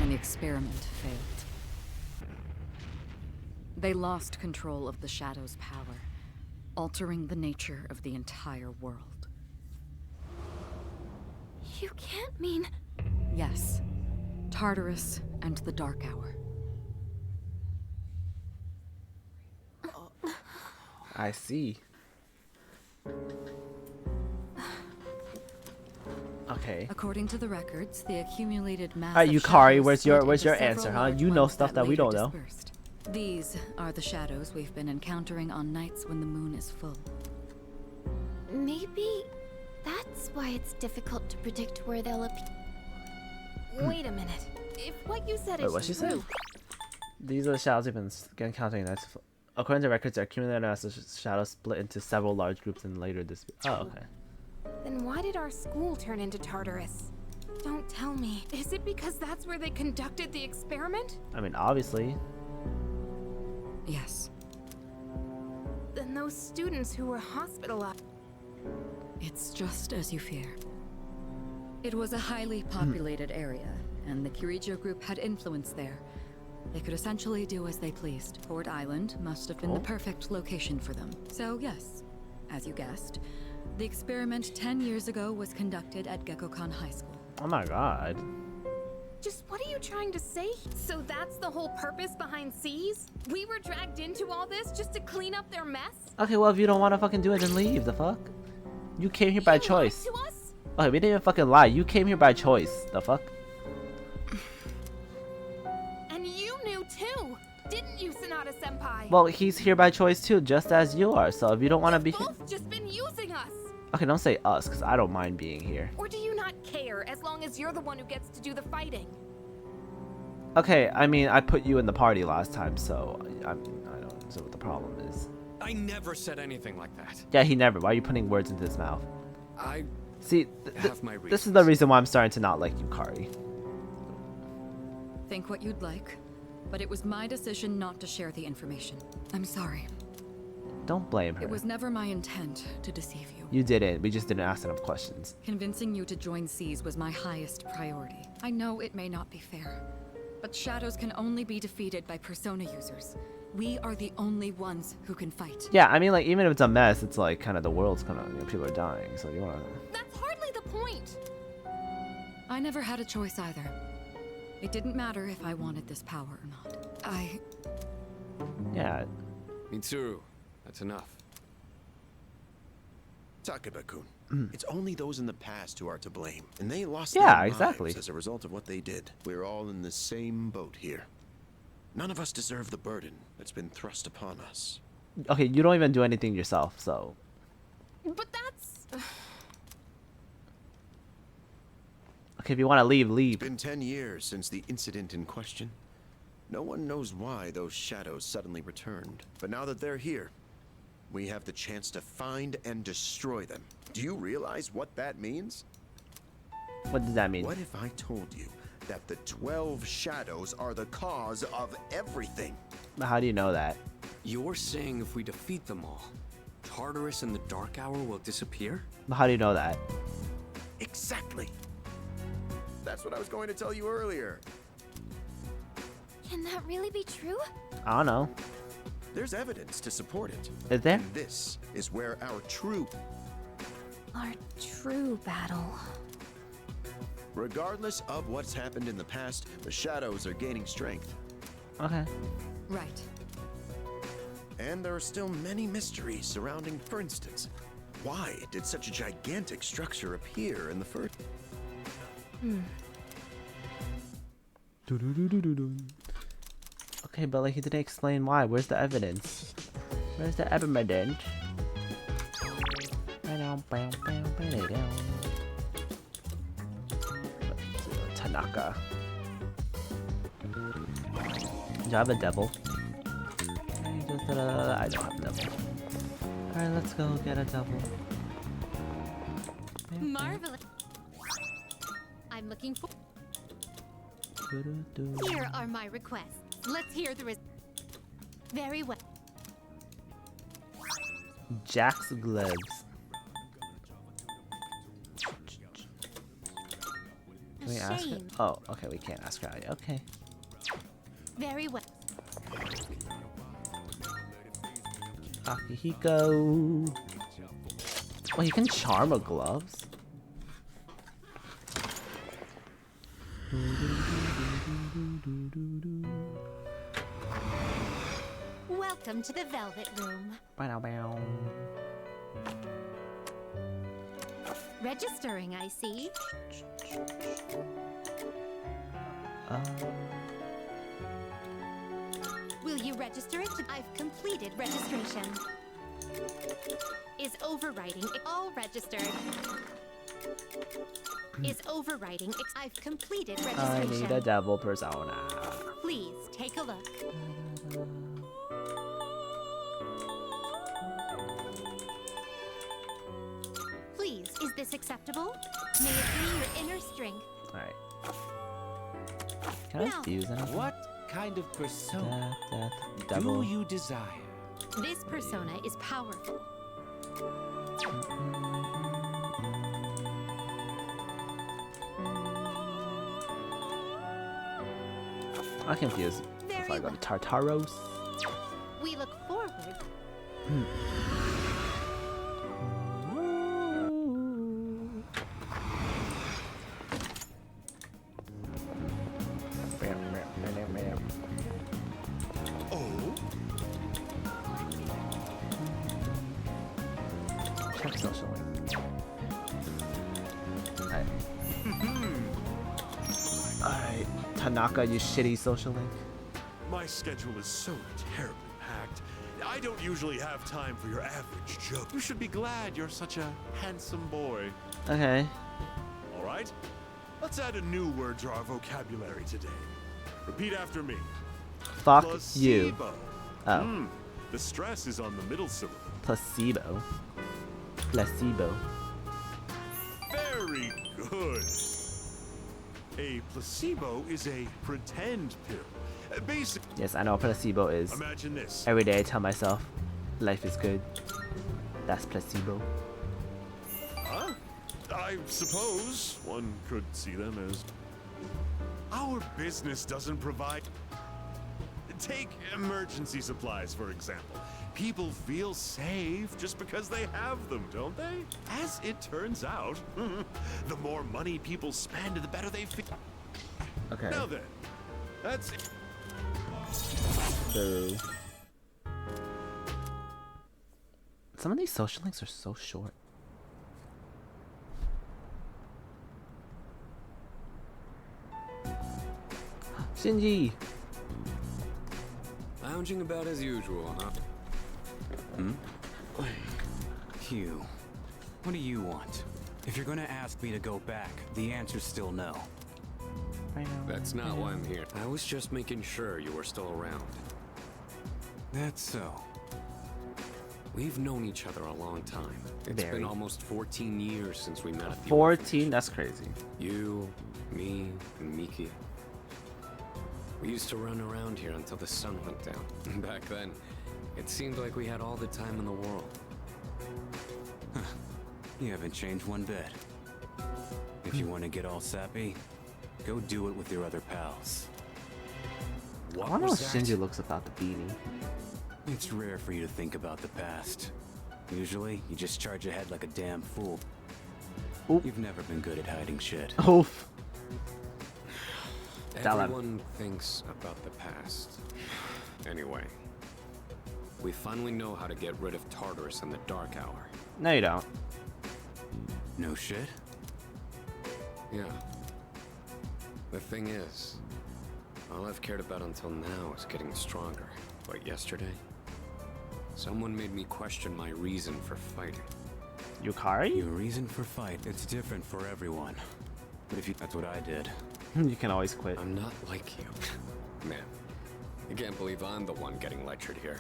C: And the experiment failed. They lost control of the Shadow's power, altering the nature of the entire world.
D: You can't mean...
C: Yes. Tartarus and the Dark Hour.
A: I see. Okay.
C: According to the records, the accumulated mass.
A: Alright,
C: of
A: Yukari,
C: shadows
A: where's
C: split
A: your
C: into
A: answer,
C: several
A: huh?
C: large
A: You know
C: ones
A: stuff that we
C: later
A: don't know.
C: dispersed. These are the shadows we've been encountering on nights when the moon is full.
D: Maybe that's why it's difficult to predict where they'll appear.
E: Wait a minute. If what you said
A: Wait,
E: is
A: what'd she say?
E: true,
A: These are the shadows we've been counting. That's according to records, the accumulated mass of shadows split into several large groups and later this. Oh, okay.
E: then why did our school turn into Tartarus? Don't tell me. Is it because that's where they conducted the experiment?
A: I mean, obviously.
C: Yes.
E: Then those students who were hospitalized.
C: It's just as you fear. It was a highly populated area, and the Kirijo group had influence there. They could essentially do as they pleased. Ford Island must have been the perfect location for them. So yes, as you guessed, the experiment 10 years ago was conducted at Gekkokan High School.
A: Oh my god.
E: Just what are you trying to say? So that's the whole purpose behind C's? We were dragged into all this just to clean up their mess?
A: Okay, well, if you don't want to fucking do it, then leave. The fuck? You came here by choice.
E: To us?
A: Okay, we didn't even fucking lie. You came here by choice. The fuck?
E: And you knew too, didn't you, Sanada-senpai?
A: Well, he's here by choice too, just as you are. So if you don't want to be here...
E: Both just been using us.
A: Okay, don't say us, because I don't mind being here.
E: Or do you not care as long as you're the one who gets to do the fighting?
A: Okay, I mean, I put you in the party last time, so I don't know what the problem is.
F: I never said anything like that.
A: Yeah, he never. Why are you putting words into his mouth?
F: I
A: See,
F: have my
A: this is the reason why I'm starting to not like Yukari.
C: Think what you'd like, but it was my decision not to share the information. I'm sorry.
A: Don't blame her.
C: It was never my intent to deceive you.
A: You didn't. We just didn't ask enough questions.
C: Convincing you to join C's was my highest priority. I know it may not be fair, but shadows can only be defeated by persona users. We are the only ones who can fight.
A: Yeah, I mean, like, even if it's a mess, it's like kind of the world's kind of, people are dying, so you want to...
E: That's hardly the point.
C: I never had a choice either. It didn't matter if I wanted this power or not.
A: Yeah.
F: Mitsuru, that's enough.
L: Takeba-kun, it's only those in the past who are to blame, and they lost
A: Yeah,
L: their
A: exactly.
L: lives as a result of what they did. We're all in the same boat here. None of us deserve the burden that's been thrust upon us.
A: Okay, you don't even do anything yourself, so...
E: But that's...
A: Okay, if you want to leave, leave.
L: It's been 10 years since the incident in question. No one knows why those shadows suddenly returned. But now that they're here, we have the chance to find and destroy them. Do you realize what that means?
A: What does that mean?
L: What if I told you that the 12 shadows are the cause of everything?
A: How do you know that?
F: You're saying if we defeat them all, Tartarus and the Dark Hour will disappear?
A: How do you know that?
L: Exactly. That's what I was going to tell you earlier.
D: Can that really be true?
A: I don't know.
L: There's evidence to support it.
A: Is there?
L: And this is where our true
D: battle.
L: Regardless of what's happened in the past, the shadows are gaining strength.
A: Okay.
C: Right.
L: And there are still many mysteries surrounding, for instance, why did such a gigantic structure appear in the first...
A: Okay, but like he didn't explain why. Where's the evidence? Where's the evidence? Tanaka. Do I have a devil? I don't have a devil. Alright, let's go get a devil.
D: Marvelous. I'm looking for. Here are my requests. Let's hear the very well.
A: Jack's gloves. Can we ask her? Oh, okay, we can't ask her. Okay.
D: Very well.
A: Akihiko. Oh, you can charm a gloves.
D: Welcome to the Velvet Room.
A: Bow.
D: Registering, I see. Will you register it? I've completed registration. Is overriding all registered? Is overriding? I've completed
A: I
D: registration.
A: need a devil persona.
D: Please take a look. Please, is this acceptable? May it be your inner strength.
A: Alright. Can I
D: Now.
A: use anything?
J: What kind of persona
A: Death,
J: do
A: devil.
J: you desire?
D: This persona is powerful.
A: I'm confused. If I go to Tartaros.
D: We look forward.
L: Oh?
A: Check social link. Alright, Tanaka, you shitty social link.
M: My schedule is so terribly packed. I don't usually have time for your average joke. You should be glad you're such a handsome boy.
A: Okay.
M: All right? Let's add a new word to our vocabulary today. Repeat after me.
A: Fuck you.
M: Placebo.
A: Oh.
M: The stress is on the middle syllable.
A: Placebo. Placebo.
M: Very good. A placebo is a pretend pill. Basically,
A: Yes, I know what placebo is.
M: imagine this.
A: Every day I tell myself, life is good. That's placebo.
M: Huh? I suppose one could see them as... Our business doesn't provide... Take emergency supplies, for example. People feel safe just because they have them, don't they? As it turns out, the more money people spend, the better they feel.
A: Okay.
M: Now then, that's it.
A: So some of these social links are so short. Shinji.
F: Lounging about as usual, huh?
N: Hugh, what do you want? If you're gonna ask me to go back, the answer's still no.
F: That's not why I'm here. I was just making sure you were still around.
N: That's so.
F: We've known each other a long time. It's
A: Very.
F: been almost 14 years since we met at the
A: 14? That's crazy.
F: You, me, and Miki. We used to run around here until the sun went down. Back then, it seemed like we had all the time in the world.
N: You haven't changed one bit. If you want to get all sappy, go do it with your other pals.
A: I wonder what Shinji looks about the beanie.
N: It's rare for you to think about the past. Usually, you just charge ahead like a damn fool.
A: Oop.
N: You've never been good at hiding shit.
A: Oof.
F: Everyone thinks about the past. Anyway, we finally know how to get rid of Tartarus in the Dark Hour.
A: No, you don't.
N: No shit?
F: Yeah. The thing is, all I've cared about until now is getting stronger. But yesterday, someone made me question my reason for fighting.
A: Yukari?
N: Your reason for fight, it's different for everyone. But if you, that's what I did.
A: You can always quit.
F: I'm not like you. Man, I can't believe I'm the one getting lectured here.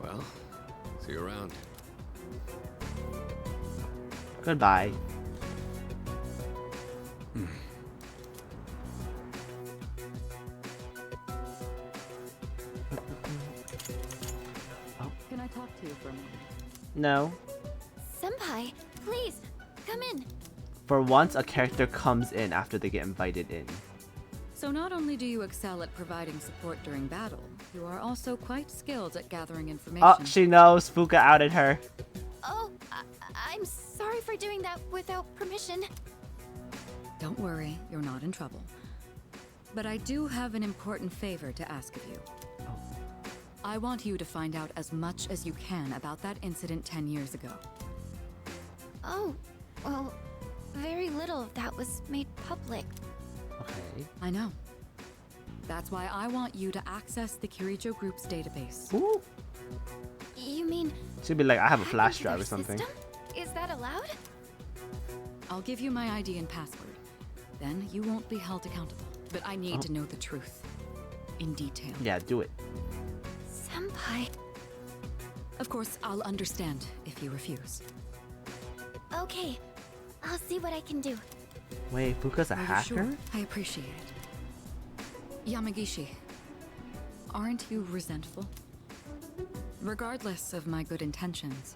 F: Well, see you around.
A: Goodbye.
C: Can I talk to you for a moment?
A: No.
D: Senpai, please, come in.
A: For once, a character comes in after they get invited in.
C: So not only do you excel at providing support during battle, you are also quite skilled at gathering information.
A: Oh, she knows. Fuka outed her.
D: Oh, I'm sorry for doing that without permission.
C: Don't worry, you're not in trouble. But I do have an important favor to ask of you. I want you to find out as much as you can about that incident 10 years ago.
D: Oh, well, very little of that was made public.
A: Okay.
C: I know. That's why I want you to access the Kirijo Group's database.
A: Ooh.
D: You mean
A: She'd be like, I have a
D: hack
A: flash
D: into
A: drive
D: their
A: or something.
D: system? Is that allowed?
C: I'll give you my ID and password. Then you won't be held accountable. But I need to know the truth. In detail.
A: Yeah, do it.
D: Senpai.
C: Of course, I'll understand if you refuse.
D: Okay, I'll see what I can do.
A: Wait, Fuka's a
C: Are you
A: hacker?
C: sure? I appreciate it. Yamagishi, aren't you resentful? Regardless of my good intentions,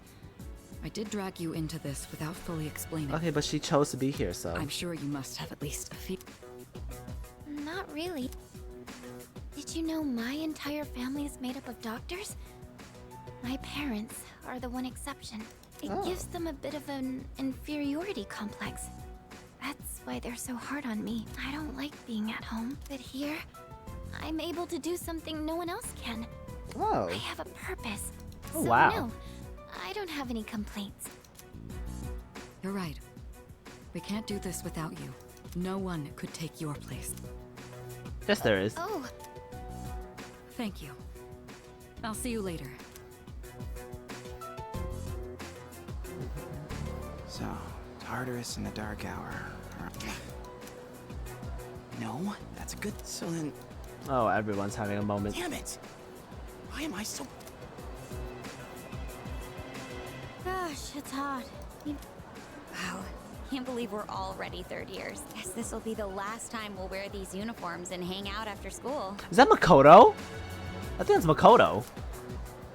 C: I did drag you into this without fully explaining.
A: Okay, but she chose to be here, so.
C: I'm sure you must have at least a few.
D: Not really. Did you know my entire family is made up of doctors? My parents are the one exception. It gives them a bit of an inferiority complex. That's why they're so hard on me. I don't like being at home, but here, I'm able to do something no one else can.
A: Whoa.
D: I have a purpose.
A: Oh,
D: So
A: wow.
D: no, I don't have any complaints.
C: You're right. We can't do this without you. No one could take your place.
A: Yes, there is.
D: Oh,
C: Thank you. I'll see you later.
B: So, Tartarus in the dark hour. No, that's a good. So then,
A: Oh, everyone's having a moment.
B: damn it! Why am I so?
O: Gosh, it's hot. Wow, can't believe we're already third years. Guess this will be the last time we'll wear these uniforms and hang out after school.
A: Is that Makoto? I think it's Makoto.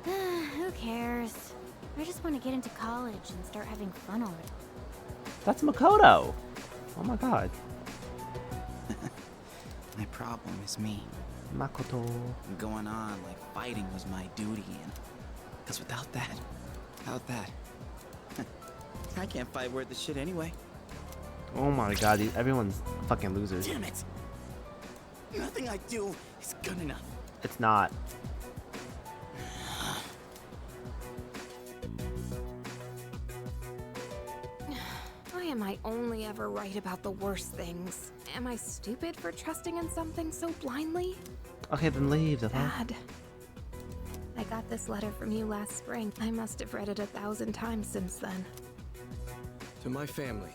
O: Who cares? I just want to get into college and start having fun already.
A: That's Makoto. Oh my god.
B: My problem is me.
A: Makoto.
B: Going on like fighting was my duty, and because without that, I can't fight worth the shit anyway.
A: Oh my god, everyone's fucking losers.
B: Damn it! Nothing I do is good enough.
A: It's not.
E: Why am I only ever right about the worst things? Am I stupid for trusting in something so blindly?
A: Okay, then leave. The fuck?
E: Dad, I got this letter from you last spring. I must have read it 1,000 times since then.
F: To my family,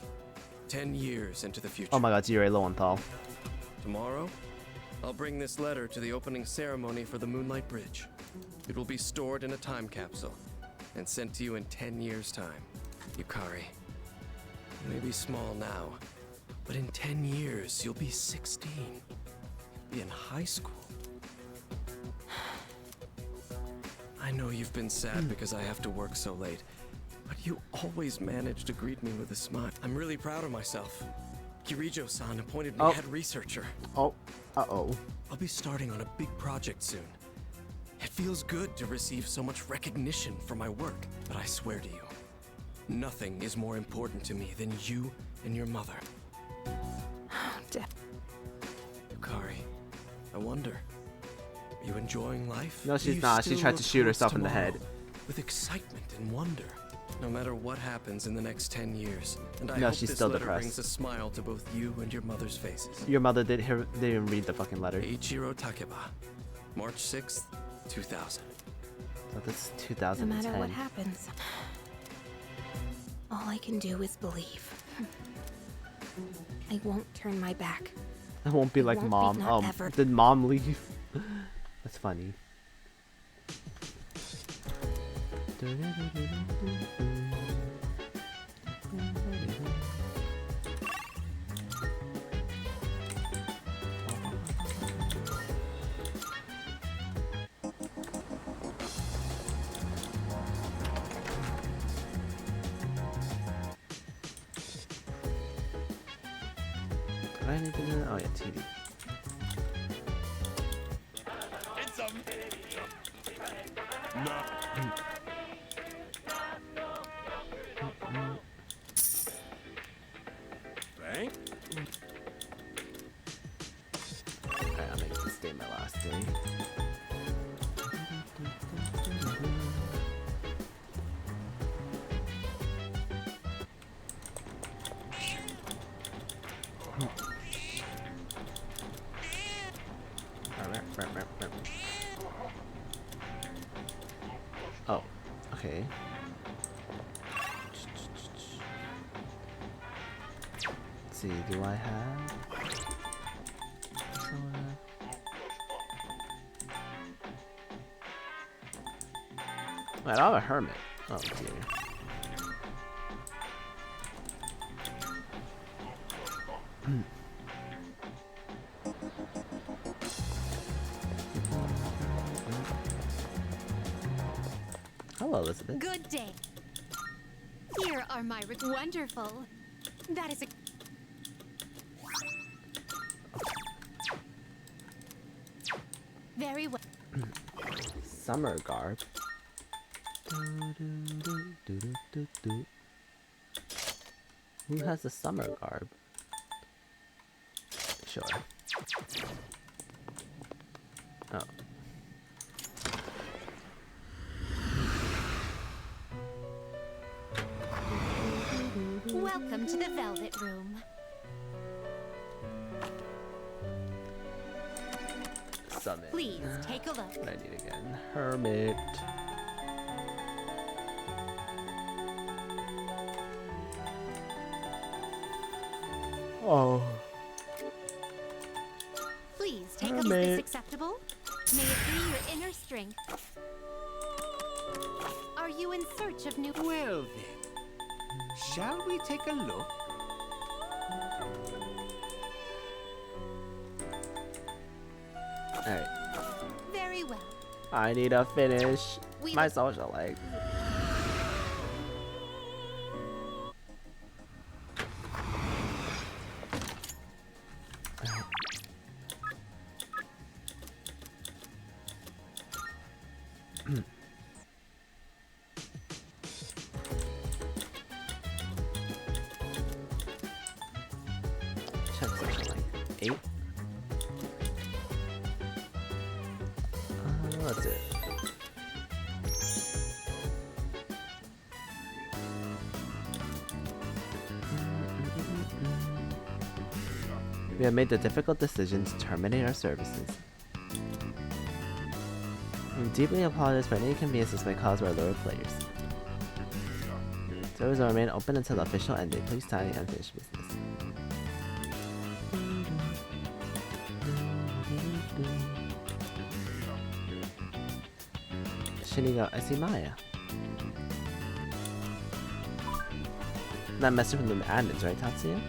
F: 10 years into the future.
A: Oh my god, Jirei Lowenthal.
F: Tomorrow, I'll bring this letter to the opening ceremony for the Moonlight Bridge. It will be stored in a time capsule and sent to you in 10 years' time. Yukari, you may be small now, but in 10 years, you'll be 16. You'll be in high school. I know you've been sad because I have to work so late, but you always manage to greet me with a smile. I'm really proud of myself. Kirijo-san appointed me head researcher.
A: Oh, uh-oh.
F: I'll be starting on a big project soon. It feels good to receive so much recognition for my work, but I swear to you, nothing is more important to me than you and your mother. Yukari, I wonder, are you enjoying life?
A: No,
F: Do
A: she's
F: you
A: not. She
F: still
A: tried to
F: look
A: shoot
F: towards
A: herself in the
F: tomorrow
A: head.
F: with excitement and wonder? No matter what happens in the next 10 years, and I
A: No,
F: hope
A: she's
F: this
A: still
F: letter
A: depressed.
F: brings a smile to both you and your mother's faces.
A: Your mother didn't even read the fucking letter.
F: Eiichiro Takeba, March 6th, 2000.
A: So this is
E: No
A: 2010.
E: matter what happens, all I can do is believe. I won't turn my back.
A: I won't be like
E: won't be,
A: mom.
E: not ever.
A: Did mom leave? That's funny. Did I need to do that? Oh yeah, TV.
J: It's a Thank
A: day, my last day. Oh, okay. Let's see, do I have? I don't have a hermit. Oh dear. Hello, Elizabeth.
O: Good day. Here are my wonderful. That is a very well.
A: Summer garb. Who has a summer garb? Sure. Oh.
O: Welcome to the Velvet Room.
A: Summon.
O: Please take a look.
A: What I need again? Hermit. Oh.
O: Please take a look.
A: Hermit.
O: Is this acceptable? May it be your inner strength. Are you in search of new?
J: Well then, shall we take a look?
A: Alright.
O: Very well.
A: I need to finish
O: We
A: my
O: will-
A: social life. Check something like 8. That's it. We have made the difficult decision to terminate our services. We deeply apologize for any inconveniences may cause our loyal players. Doors will remain open until the official end date. Please sign the unfinished business. Shinigo, I see Maya. That message from the admins, right, Tatsuya?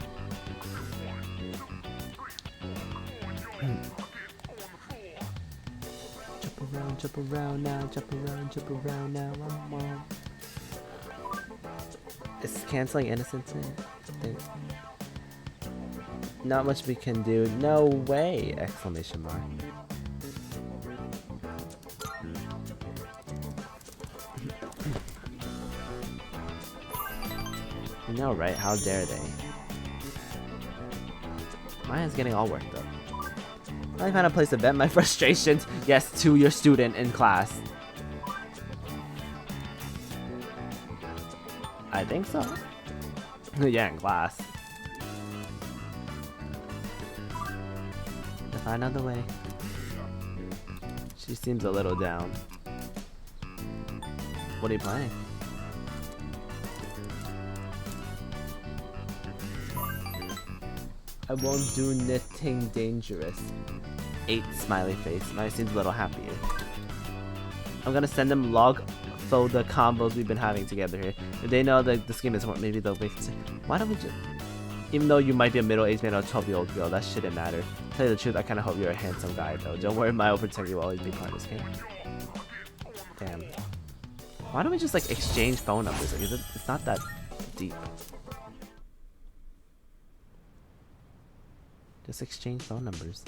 A: Jump around now, jump around now, Is canceling innocence in? Not much we can do. No way! Exclamation mark. You know, right? How dare they? Maya's getting all worked up. I found a place to vent my frustrations. Yes, to your student in class. I think so. Yeah, in class. To find another way. She seems a little down. What are you playing? I won't do anything dangerous. 8 smiley face. Maya seems a little happier. I'm gonna send them log for the combos we've been having together here. If they know that this game isn't work, maybe they'll make it. Why don't we just... Even though you might be a middle-aged man or a 12-year-old girl, that shouldn't matter. To tell you the truth, I kinda hope you're a handsome guy though. Don't worry, Maya will protect you, will always be part of this game. Damn. Why don't we just like exchange phone numbers? Like, it's not that deep. Just exchange phone numbers.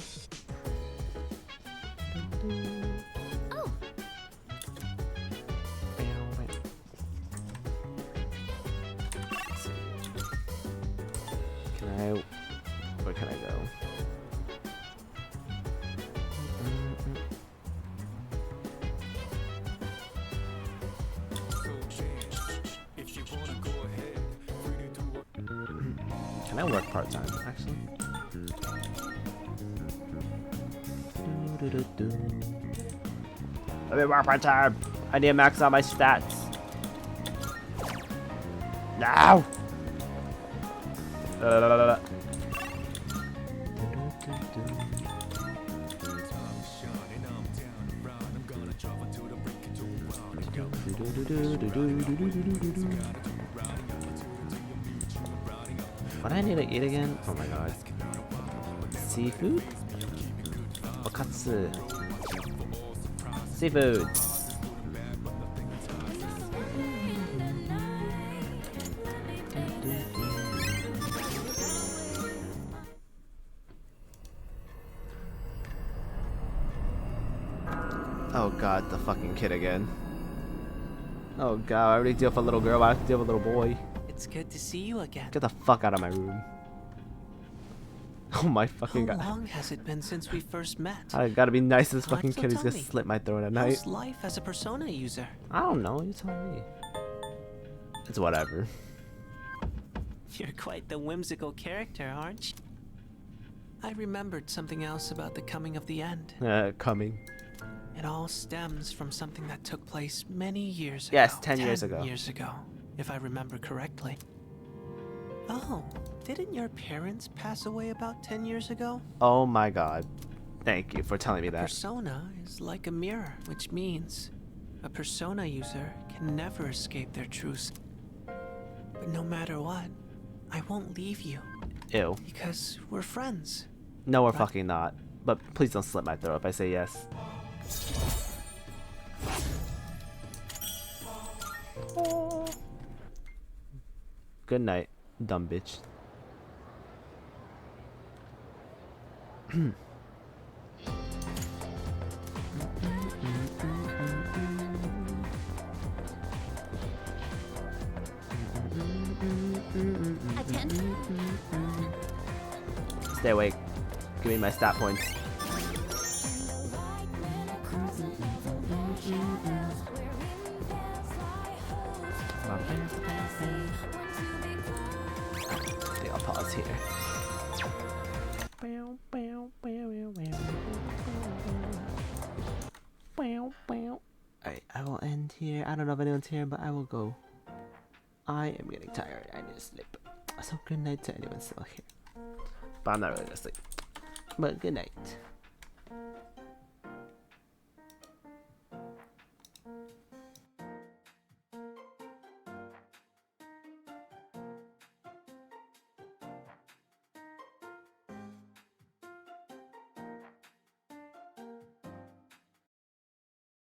O: Oh.
A: Can I... Where can I go? Can I work part-time, actually? Let me work part-time! I need to max out my stats. No! What do I need to eat again? Oh my god. Seafood? Okatsu. Seafood. Oh god, the fucking kid again. Oh god, I already deal with a little girl, I have to deal with a little boy.
B: It's good to see you again.
A: Get the fuck out of my room. Oh my fucking god.
B: How long has it been since we first met?
A: I gotta be nice to this fucking
B: So
A: kid who's
B: tell
A: gonna
B: me,
A: slit my throat at night.
B: How's life as a Persona user?
A: I don't know, you tell me. It's whatever.
B: You're quite the whimsical character, aren't you? I remembered something else about the coming of the end.
A: Coming.
B: It all stems from something that took place many years ago.
A: Yes, 10 years ago.
B: 10 years ago, if I remember correctly. Oh, didn't your parents pass away about 10 years ago?
A: Oh my god. Thank you for telling me that.
B: Persona is like a mirror, which means a Persona user can never escape their truth. But no matter what, I won't leave you.
A: Ew.
B: Because we're friends.
A: No, we're fucking not. But please don't slit my throat if I say yes. Good night, dumb bitch. Stay awake. Give me my stat points. I think I'll pause here. Alright, I will end here. I don't know if anyone's here, but I will go. I am getting tired. I need to sleep. So good night to anyone still here. But I'm not really gonna sleep. But good night.